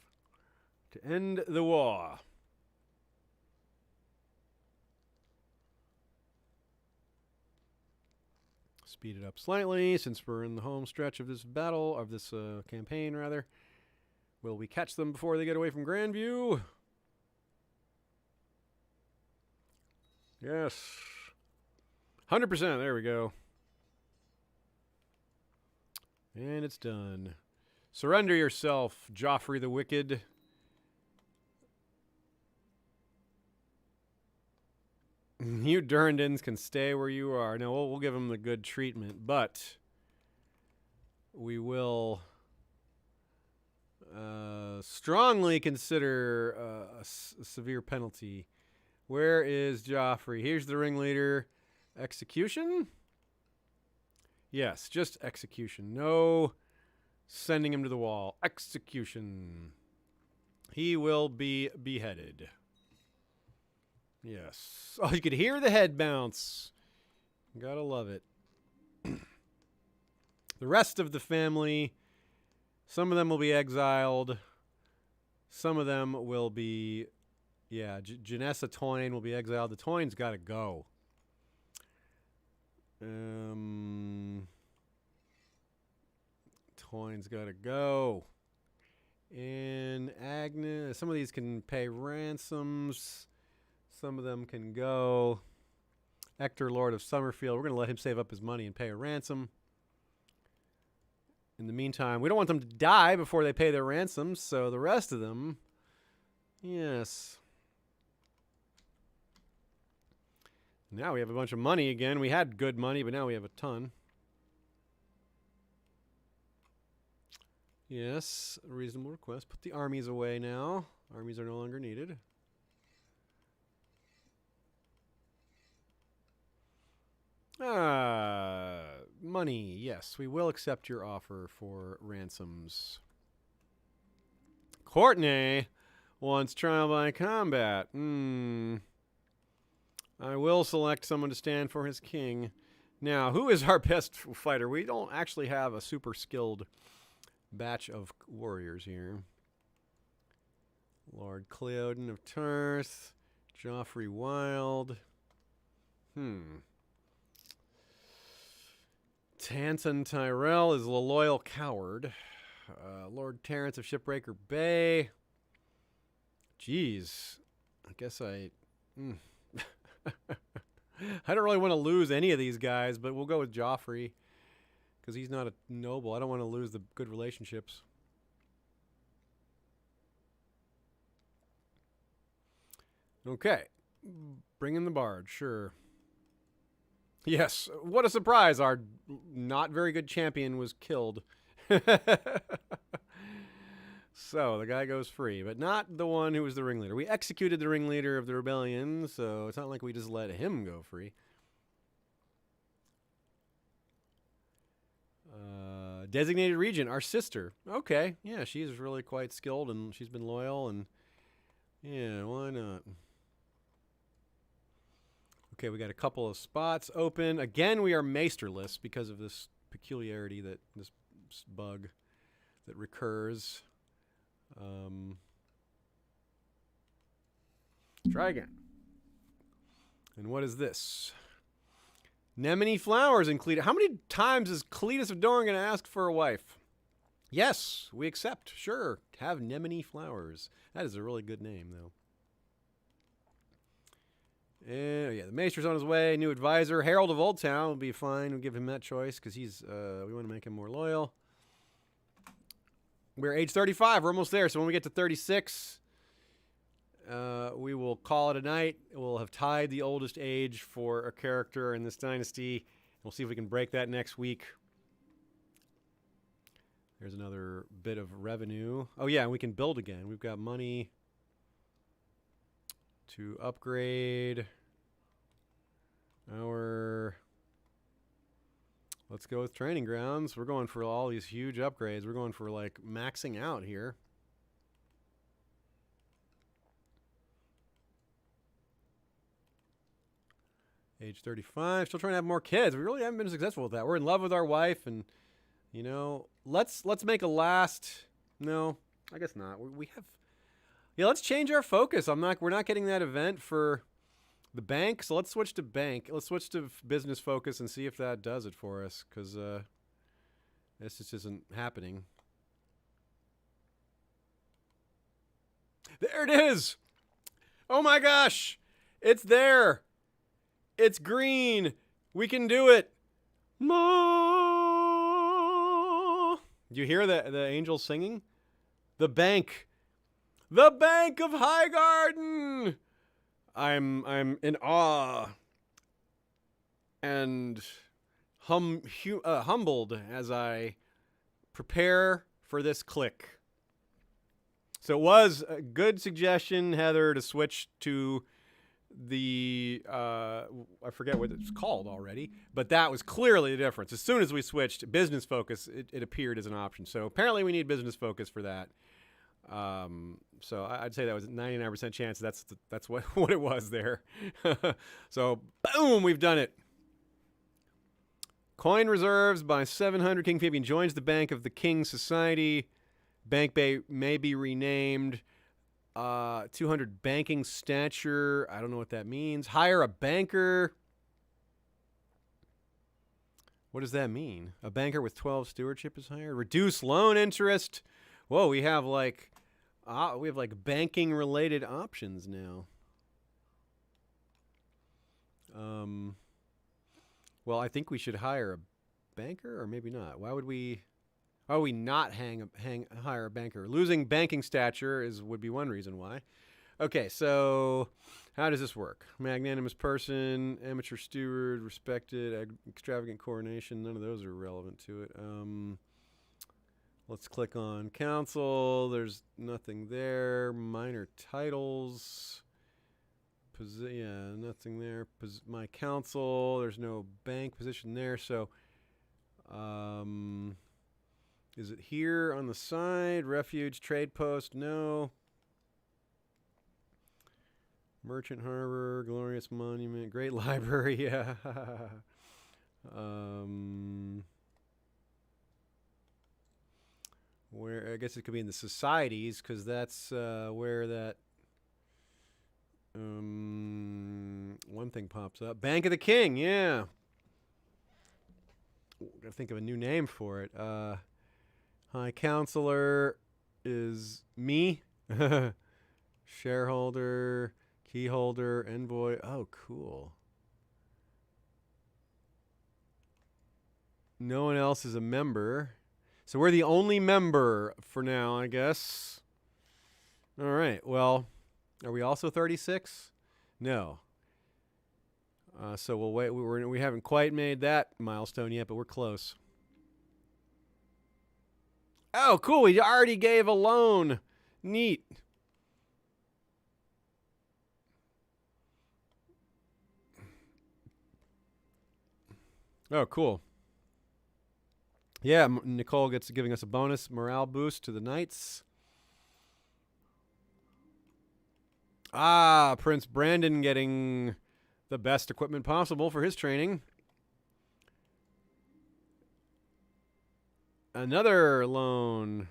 to end the war. Speed it up slightly since we're in the home stretch of this battle, of this campaign, rather. Will we catch them before they get away from Grandview? Yes. 100%. There we go. And it's done. Surrender yourself, Joffrey the Wicked. You Durrandons can stay where you are. No, we'll give them the good treatment, but we will strongly consider a severe penalty. Where is Joffrey? Here's the ringleader. Execution? Yes, just execution. No sending him to the wall. Execution. He will be beheaded. Yes. Oh, you could hear the head bounce. Gotta love it. The rest of the family, some of them will be exiled. Some of them will be, yeah, Janessa Toyne will be exiled. The Toyne's got to go. Toyne's got to go. And Agnes, some of these can pay ransoms. Some of them can go. Ector, Lord of Summerfield, we're going to let him save up his money and pay a ransom. In the meantime, we don't want them to die before they pay their ransoms, so the rest of them, yes. Now we have a bunch of money again. We had good money, but now we have a ton. Yes, a reasonable request. Put the armies away now. Armies are no longer needed. Money. Yes, we will accept your offer for ransoms. Courtney wants trial by combat. I will select someone to stand for his king. Now, who is our best fighter? We don't actually have a super skilled batch of warriors here. Lord Cleodin of Tarth. Joffrey Wild. Tanton Tyrell is the loyal coward. Lord Terrence of Shipbreaker Bay. Jeez. I guess I don't really want to lose any of these guys, but we'll go with Joffrey because he's not a noble. I don't want to lose the good relationships. Okay. Bring in the bard, sure. Yes, what a surprise. Our not very good champion was killed. So the guy goes free, but not the one who was the ringleader. We executed the ringleader of the rebellion, so it's not like we just let him go free. Designated regent, our sister. Okay, yeah, she's really quite skilled, and she's been loyal, and yeah, why not? Okay, we got a couple of spots open. Again, we are maesterless because of this peculiarity, that this bug that recurs. Try again. And what is this? Nemini flowers in Cletus. How many times is Cletus of Doran going to ask for a wife? Yes, we accept. Sure, have Nemini flowers. That is a really good name, though. And yeah, the maester's on his way. New advisor, Harold of Old Town, will be fine. We'll give him that choice because he's. We want to make him more loyal. We're age 35. We're almost there. So when we get to 36, we will call it a night. We'll have tied the oldest age for a character in this dynasty. We'll see if we can break that next week. There's another bit of revenue. Oh yeah, we can build again. We've got money to upgrade our. Let's go with training grounds. We're going for all these huge upgrades. We're going for like maxing out here. Age 35. Still trying to have more kids. We really haven't been successful with that. We're in love with our wife, and you know, let's make a last. No, I guess not. We have. Yeah, let's change our focus. We're not getting that event for the bank, so let's switch to bank. Let's switch to business focus and see if that does it for us, because this just isn't happening. There it is! Oh my gosh! It's there! It's green! We can do it! Ma! Do you hear the angels singing? The bank! The Bank of Highgarden! I'm in awe and humbled as I prepare for this click. So it was a good suggestion, Heather, to switch to the I forget what it's called already, but that was clearly the difference. As soon as we switched business focus, it appeared as an option. So apparently we need business focus for that. So I'd say that was 99% chance that's what it was there. So boom, we've done it. Coin reserves by 700. King Fabian joins the Bank of the King Society. Bank Bay may be renamed. 200 banking stature. I don't know what that means. Hire a banker. What does that mean? A banker with 12 stewardship is hired. Reduce loan interest. Whoa, we have like banking related options now. Well, I think we should hire a banker, or maybe not. Why would we not hire a banker? Losing banking stature would be one reason why. Okay, so how does this work? Magnanimous person, amateur steward, respected, extravagant coronation. None of those are relevant to it. Let's click on council. There's nothing there. Minor titles. Yeah, nothing there. My council. There's no bank position there. So, is it here on the side? Refuge, trade post? No. Merchant Harbor, Glorious Monument, Great Library. Yeah. Where I guess it could be in the societies, because that's where that one thing pops up. Bank of the King, yeah. Gotta think of a new name for it. High Counselor is me. Shareholder, keyholder, envoy. Oh, cool. No one else is a member. So we're the only member for now, I guess. All right. Well, are we also 36? No. So we'll wait. We haven't quite made that milestone yet, but we're close. Oh, cool. We already gave a loan. Neat. Oh, cool. Yeah, Nicole gets giving us a bonus morale boost to the knights. Ah, Prince Brandon getting the best equipment possible for his training. Another loan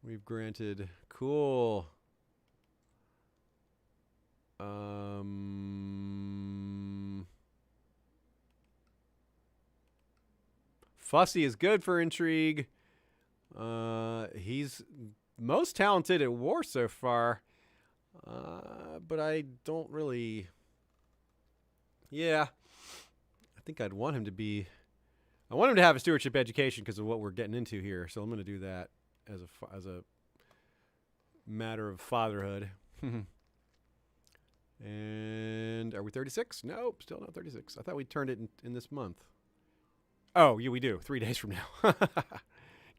we've granted. Cool. Fussy is good for intrigue. He's most talented at war so far. But I don't really... Yeah. I think I'd want him to be... I want him to have a stewardship education because of what we're getting into here. So I'm going to do that as a matter of fatherhood. And are we 36? Nope, still not 36. I thought we turned it in this month. Oh, yeah, we do. 3 days from now.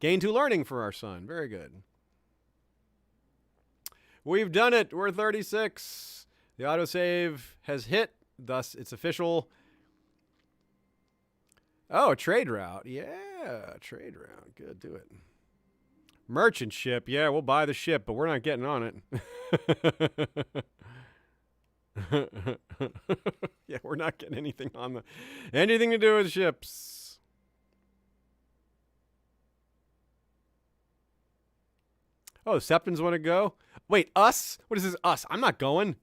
Gain 2 learning for our son. Very good. We've done it. We're 36. The autosave has hit. Thus, it's official. Oh, a trade route. Yeah, trade route. Good. Do it. Merchant ship. Yeah, we'll buy the ship, but we're not getting on it. Yeah, we're not getting anything on anything to do with ships. Oh, the Septons want to go? Wait, us? What is this, us? I'm not going.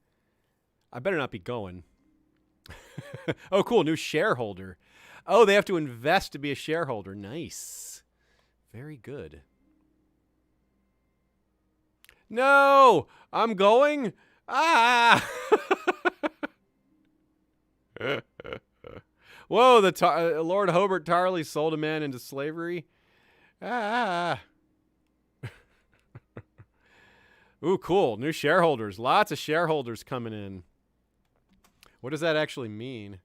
I better not be going. Oh, cool. New shareholder. Oh, they have to invest to be a shareholder. Nice. Very good. No! I'm going? Ah! Whoa, Lord Hobart Tarley sold a man into slavery. Ah! Ooh, cool. New shareholders. Lots of shareholders coming in. What does that actually mean?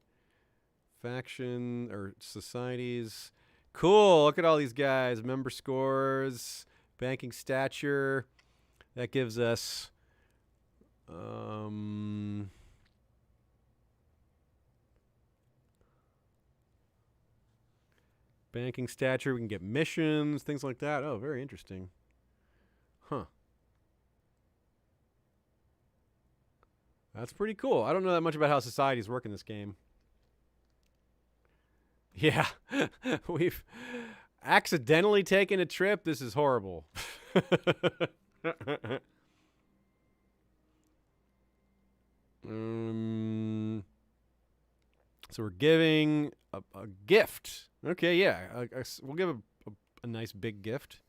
Faction or societies. Cool. Look at all these guys. Member scores. Banking stature. That gives us... banking stature. We can get missions. Things like that. Oh, very interesting. Huh. That's pretty cool. I don't know that much about how societies work in this game. Yeah. We've accidentally taken a trip. This is horrible. So we're giving a gift. Okay, yeah. We'll give a nice big gift.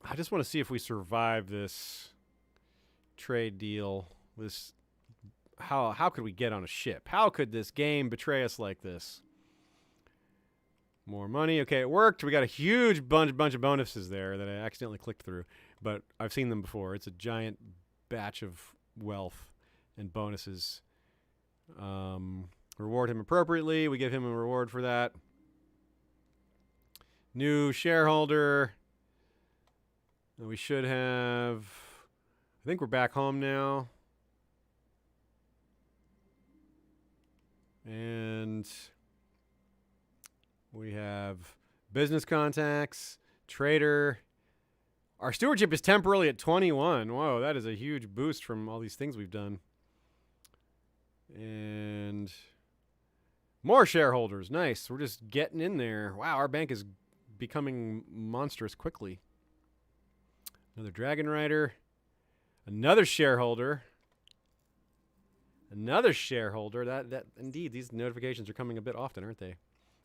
I just want to see if we survive this trade deal. How could we get on a ship? How could this game betray us like this? More money. Okay, it worked. We got a huge bunch of bonuses there that I accidentally clicked through, but I've seen them before. It's a giant batch of wealth and bonuses. Reward him appropriately. We give him a reward for that. New shareholder. We should have... I think we're back home now. And we have business contacts, trader. Our stewardship is temporarily at 21. Whoa, that is a huge boost from all these things we've done. And more shareholders. Nice. We're just getting in there. Wow, our bank is becoming monstrous quickly. Another dragon rider. Another shareholder. Another shareholder. That indeed, these notifications are coming a bit often, aren't they?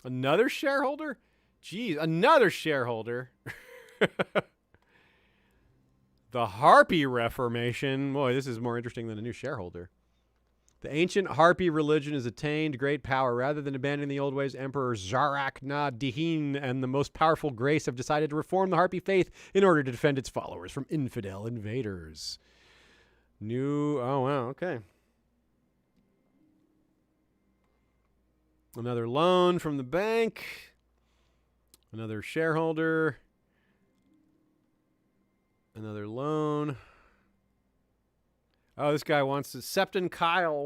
Another shareholder? Geez, another shareholder. The Harpy Reformation. Boy, this is more interesting than a new shareholder. The ancient Harpy religion has attained great power. Rather than abandoning the old ways, Emperor Zarak Na-Dihin and the most powerful Grace have decided to reform the Harpy faith in order to defend its followers from infidel invaders. New... Oh, wow, okay. Another loan from the bank. Another shareholder. Another loan. Oh, this guy wants to... Septon Kyle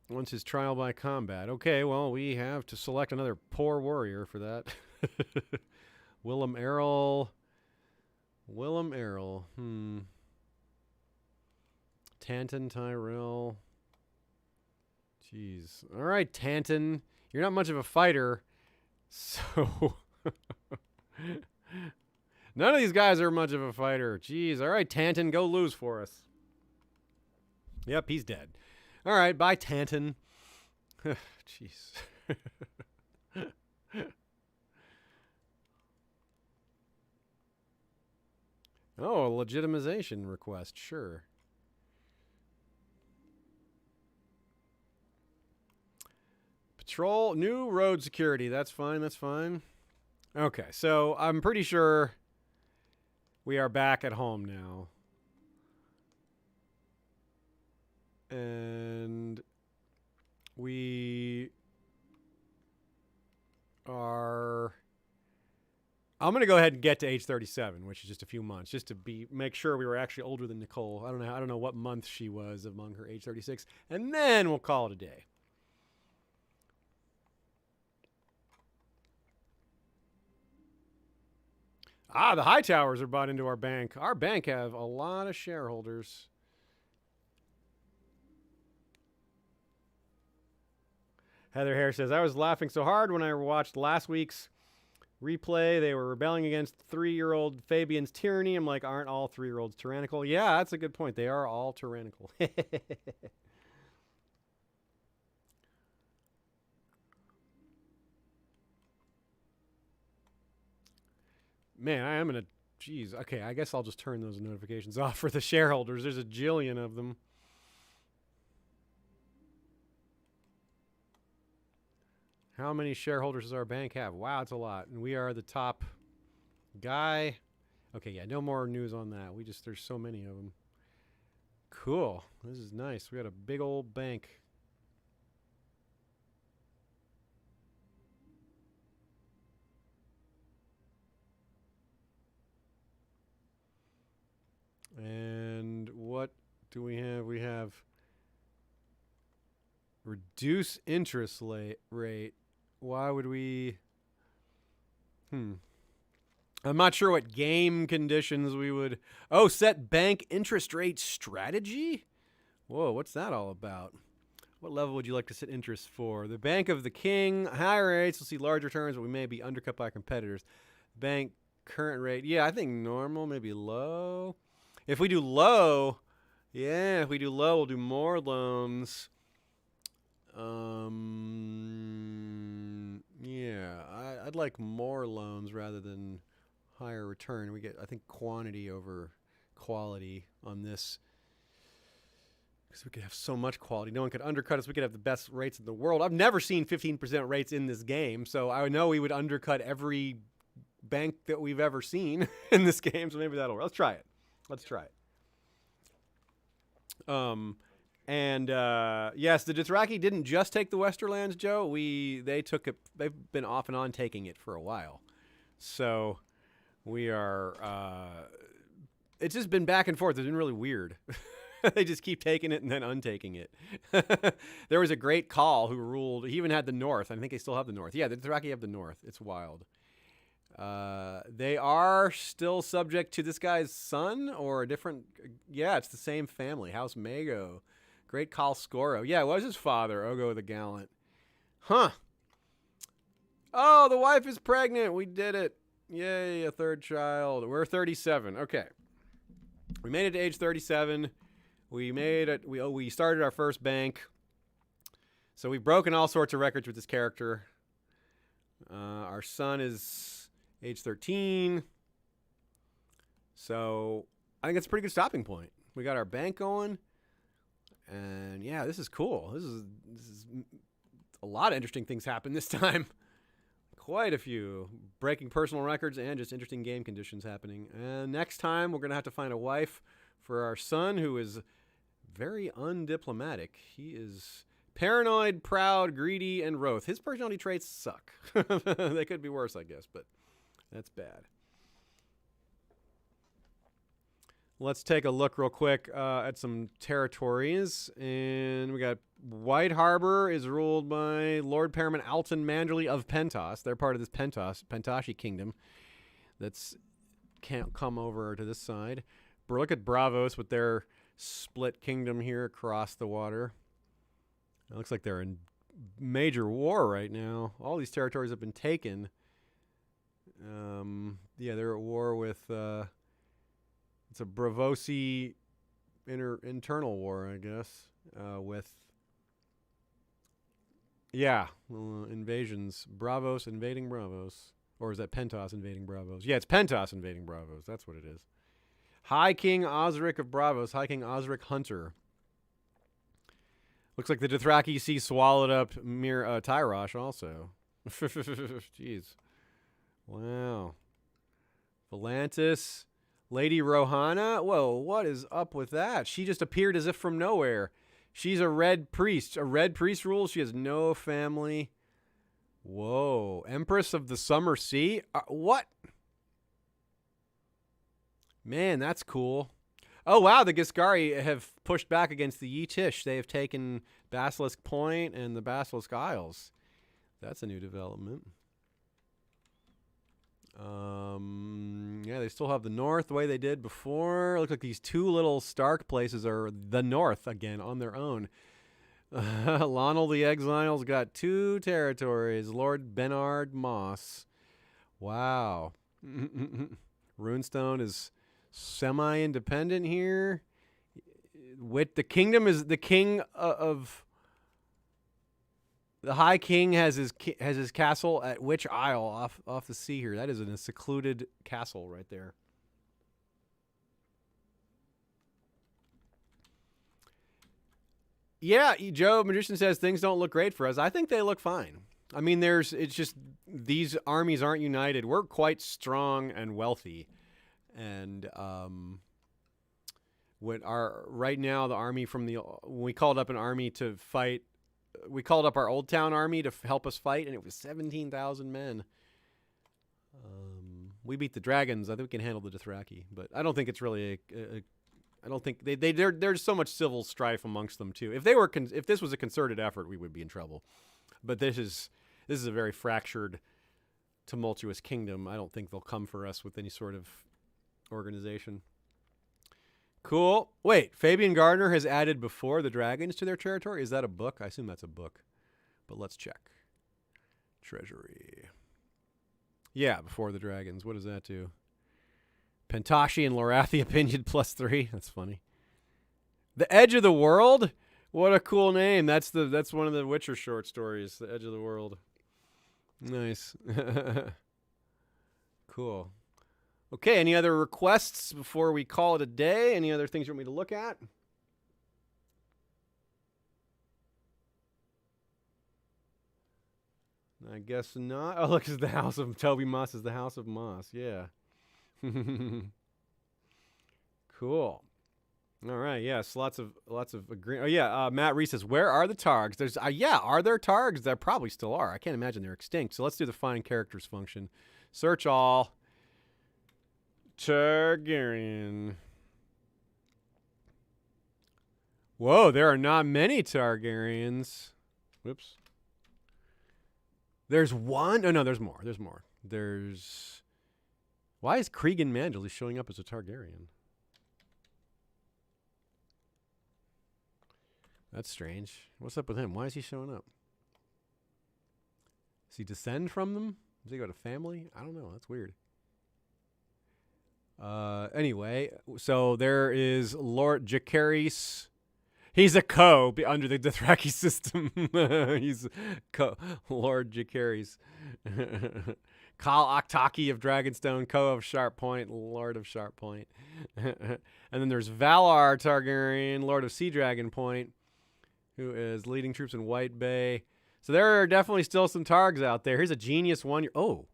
wants his trial by combat. Okay, well, we have to select another poor warrior for that. Willem Errol. Tanton Tyrell. Jeez. All right, Tanton. You're not much of a fighter, so... None of these guys are much of a fighter. Jeez. All right, Tanton, go lose for us. Yep, he's dead. All right, bye, Tanton. Jeez. Oh, a legitimization request. Sure. Patrol, new road security. That's fine, that's fine. Okay, so I'm pretty sure we are back at home now. And we are... I'm going to go ahead and get to age 37, which is just a few months, just to make sure we were actually older than Nicole. I don't know what month she was among her age 36. And then we'll call it a day. Ah, the Hightowers are bought into our bank. Our bank have a lot of shareholders. Heather Hare says, I was laughing so hard when I watched last week's replay. They were rebelling against 3-year-old Fabian's tyranny. I'm like, aren't all 3-year-olds tyrannical? Yeah, that's a good point. They are all tyrannical. Man, I am going to... Geez, okay, I guess I'll just turn those notifications off for the shareholders. There's a jillion of them. How many shareholders does our bank have? Wow, it's a lot. And we are the top guy. Okay, yeah, no more news on that. There's so many of them. Cool. This is nice. We got a big old bank. And what do we have? We have reduce interest rate. Why would we... I'm not sure what game conditions we would... Oh, set bank interest rate strategy? Whoa, what's that all about? What level would you like to set interest for? The Bank of the King. Higher rates will see large returns, but we may be undercut by competitors. Bank current rate. Yeah, I think normal, maybe low. If we do low, yeah, if we do low, we'll do more loans. Yeah, I'd like more loans rather than higher return. We get, I think, quantity over quality on this. Because we could have so much quality. No one could undercut us. We could have the best rates in the world. I've never seen 15% rates in this game, so I know we would undercut every bank that we've ever seen in this game, so maybe that'll work. Let's try it. Let's try it. And yes, the Dothraki didn't just take the Westerlands, Joe. They took it. They've been off and on taking it for a while. So we are. It's just been back and forth. It's been really weird. They just keep taking it and then untaking it. There was a great Khal who ruled. He even had the North. I think they still have the North. Yeah, the Dothraki have the North. It's wild. They are still subject to this guy's son or a different. Yeah, it's the same family. House Mago. Great Khal Skoro. Yeah, it was his father, Ogo the Gallant. Huh. Oh, the wife is pregnant. We did it. Yay, a third child. We're 37. Okay. We made it to age 37. We made it. We started our first bank. So we've broken all sorts of records with this character. Our son is age 13. So I think it's a pretty good stopping point. We got our bank going. And yeah, this is cool. This is a lot of interesting things happen this time. Quite a few. Breaking personal records and just interesting game conditions happening. And next time we're going to have to find a wife for our son who is very undiplomatic. He is paranoid, proud, greedy, and wroth. His personality traits suck. They could be worse, I guess, but that's bad. Let's take a look real quick at some territories. And we got White Harbor is ruled by Lord Paramount Alton Manderley of Pentos. They're part of this Pentashi kingdom that's can't come over to this side. Look at Bravos with their split kingdom here across the water. It looks like they're in major war right now. All these territories have been taken. Yeah, they're at war with... it's a Bravosi internal war, I guess, with... Yeah, invasions. Bravos invading Bravos. Or is that Pentos invading Bravos? Yeah, it's Pentos invading Bravos. That's what it is. High King Osric of Bravos. High King Osric Hunter. Looks like the Dothraki sea swallowed up Mir Tyrosh also. Jeez. Wow. Volantis. Lady Rohana. Whoa, what is up with that? She just appeared as if from nowhere. She's a red priest. A red priest rules. She has no family. Whoa. Empress of the Summer Sea? What? Man, that's cool. Oh, wow. The Giscari have pushed back against the Yetish. They have taken Basilisk Point and the Basilisk Isles. That's a new development. Yeah, they still have the north the way they did before. Look like these two little Stark places are the north again on their own. Lonel the Exile's got two territories. Lord Bernard Moss. Wow. Runestone is semi-independent here. With the kingdom is the king of... The High King has his castle at Witch Isle off the sea here. That is a secluded castle right there. Yeah, Joe Magician says things don't look great for us. I think they look fine. I mean, it's just these armies aren't united. We're quite strong and wealthy, and right now the army when we called up an army to fight. We called up our Old Town army to help us fight, and it was 17,000 men. We beat the dragons. I think we can handle the Dothraki, but I don't think it's really I don't think there's so much civil strife amongst them too. If this was a concerted effort, we would be in trouble. But this is a very fractured, tumultuous kingdom. I don't think they'll come for us with any sort of organization. Cool. Wait, Fabian Gardner has added Before the Dragons to their territory? Is that a book? I assume that's a book. But let's check. Treasury. Yeah, Before the Dragons. What does that do? Pentashi and Lorathi opinion +3. That's funny. The Edge of the World? What a cool name. That's one of the Witcher short stories, The Edge of the World. Nice. Cool. Okay, any other requests before we call it a day? Any other things you want me to look at? I guess not. Oh, look, it's the House of Toby Moss is the House of Moss. Yeah. Cool. All right. Yes. Lots of agreement. Oh yeah. Matt Reese says, "Where are the Targs?" There's yeah. Are there Targs? There probably still are. I can't imagine they're extinct. So let's do the find characters function. Search all. Targaryen. Whoa, there are not many Targaryens. Whoops. There's one. Oh no, there's more. There's more. There's. Why is Cregan Mandel showing up as a Targaryen? That's strange. What's up with him? Why is he showing up? Does he descend from them? Does he got a family? I don't know. That's weird. Anyway, so there is Lord Jacaerys. He's a co under the Dothraki system. He's co Lord Jacaerys. Khal Oktaki of Dragonstone, co of Sharppoint, Lord of Sharppoint. And then there's Valar Targaryen, Lord of Sea Dragon Point, who is leading troops in White Bay. So there are definitely still some Targs out there. Here's a genius 1 year. Oh,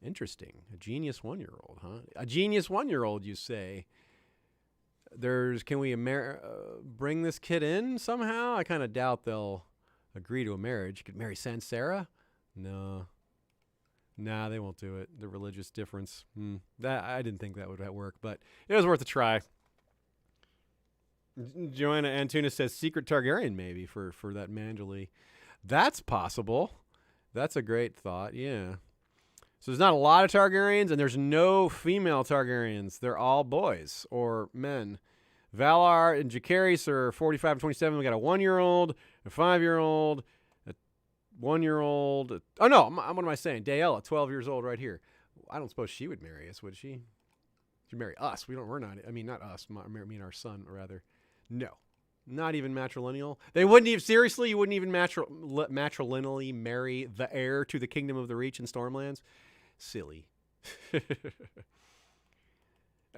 interesting. A genius 1-year-old, huh? A genius 1-year-old, you say? Can we bring this kid in somehow? I kind of doubt they'll agree to a marriage. You could marry Sansara? No. Nah, they won't do it. The religious difference. That I didn't think that would work, but it was worth a try. Joanna Antunes says secret Targaryen maybe for that Manjali. That's possible. That's a great thought, yeah. So there's not a lot of Targaryens, and there's no female Targaryens. They're all boys or men. Valar and Jacaerys are 45 and 27. We got a 1-year-old, a 5-year-old, a 1-year-old. Oh, no. What am I saying? Daella, 12 years old right here. I don't suppose she would marry us, would she? She'd marry us. We're not. I mean, not us. Me and our son, rather. No. Not even matrilineal. They wouldn't even, seriously, you wouldn't even matrilineally marry the heir to the Kingdom of the Reach in Stormlands? Silly.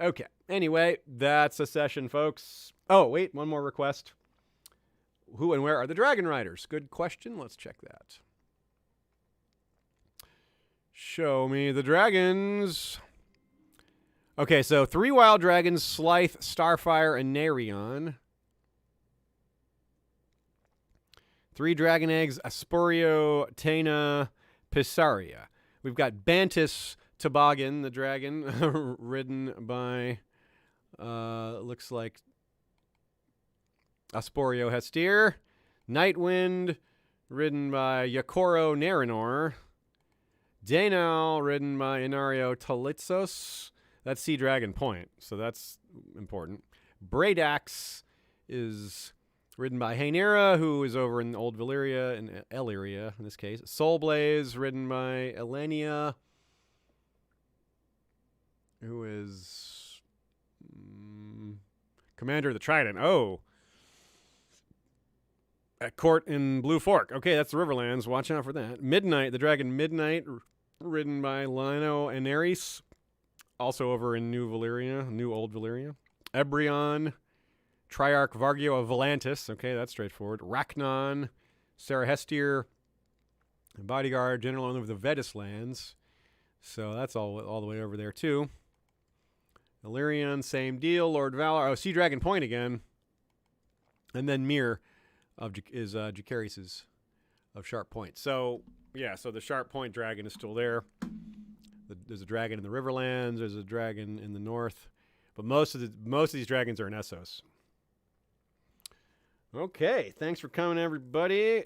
Okay. Anyway, that's a session, folks. Oh, wait, one more request. Who and where are the Dragon Riders? Good question. Let's check that. Show me the dragons. Okay, so 3 wild dragons, Slythe, Starfire, and Nerion. 3 dragon eggs, Aspurio, Taena, Pisaria. We've got Bantis Toboggan, the dragon, ridden by, looks like Aspurio Hestir. Nightwind, ridden by Yakoro Narinor. Daenal, ridden by Inario Talitzos. That's Sea Dragon Point, so that's important. Braydax is ridden by Rhaenyra, who is over in Old Valyria and Illyria in this case. Soulblaze, ridden by Elenia, who is commander of the Trident. Oh, at court in Blue Fork. Okay, that's the Riverlands. Watch out for that. Midnight, the dragon Midnight, ridden by Lino and Aerys, also over in New Old Valyria. Ebrion, Triarch Vargio of Volantis. Okay, that's straightforward. Rachnon, Sarah Hestir, bodyguard, general owner of the Vedis lands. So that's all the way over there, too. Illyrian, same deal. Lord Valar. Oh, Sea Dragon Point again. And then Mir is Jacaerys' of Sharp Point. So, yeah, so the Sharp Point dragon is still there. There's a dragon in the Riverlands. There's a dragon in the north. But most of these dragons are in Essos. Okay, thanks for coming, everybody.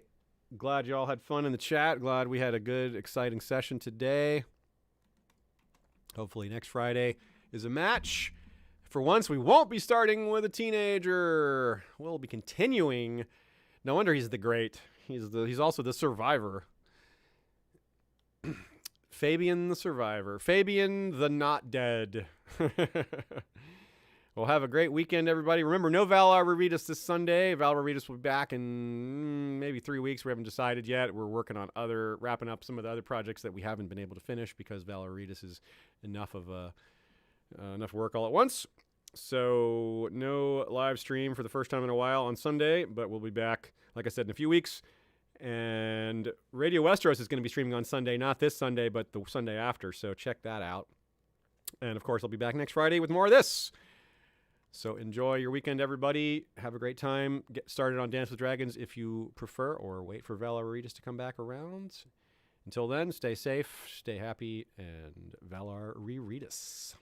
Glad you all had fun in the chat. Glad we had a good, exciting session today. Hopefully next Friday is a match. For once, we won't be starting with a teenager. We'll be continuing. No wonder he's the great. He's also the survivor. Fabian the survivor. Fabian the not dead. Well, have a great weekend, everybody. Remember, no Valar Reretus this Sunday. Valar Reretus will be back in maybe 3 weeks. We haven't decided yet. We're working on wrapping up some of the other projects that we haven't been able to finish because Valar Reretus is enough work all at once. So no live stream for the first time in a while on Sunday, but we'll be back, like I said, in a few weeks. And Radio Westeros is going to be streaming on Sunday, not this Sunday, but the Sunday after. So check that out. And, of course, I'll be back next Friday with more of this. So enjoy your weekend, everybody. Have a great time. Get started on Dance with Dragons if you prefer, or wait for Valar Reedus to come back around. Until then, stay safe, stay happy, and Valar Reedus.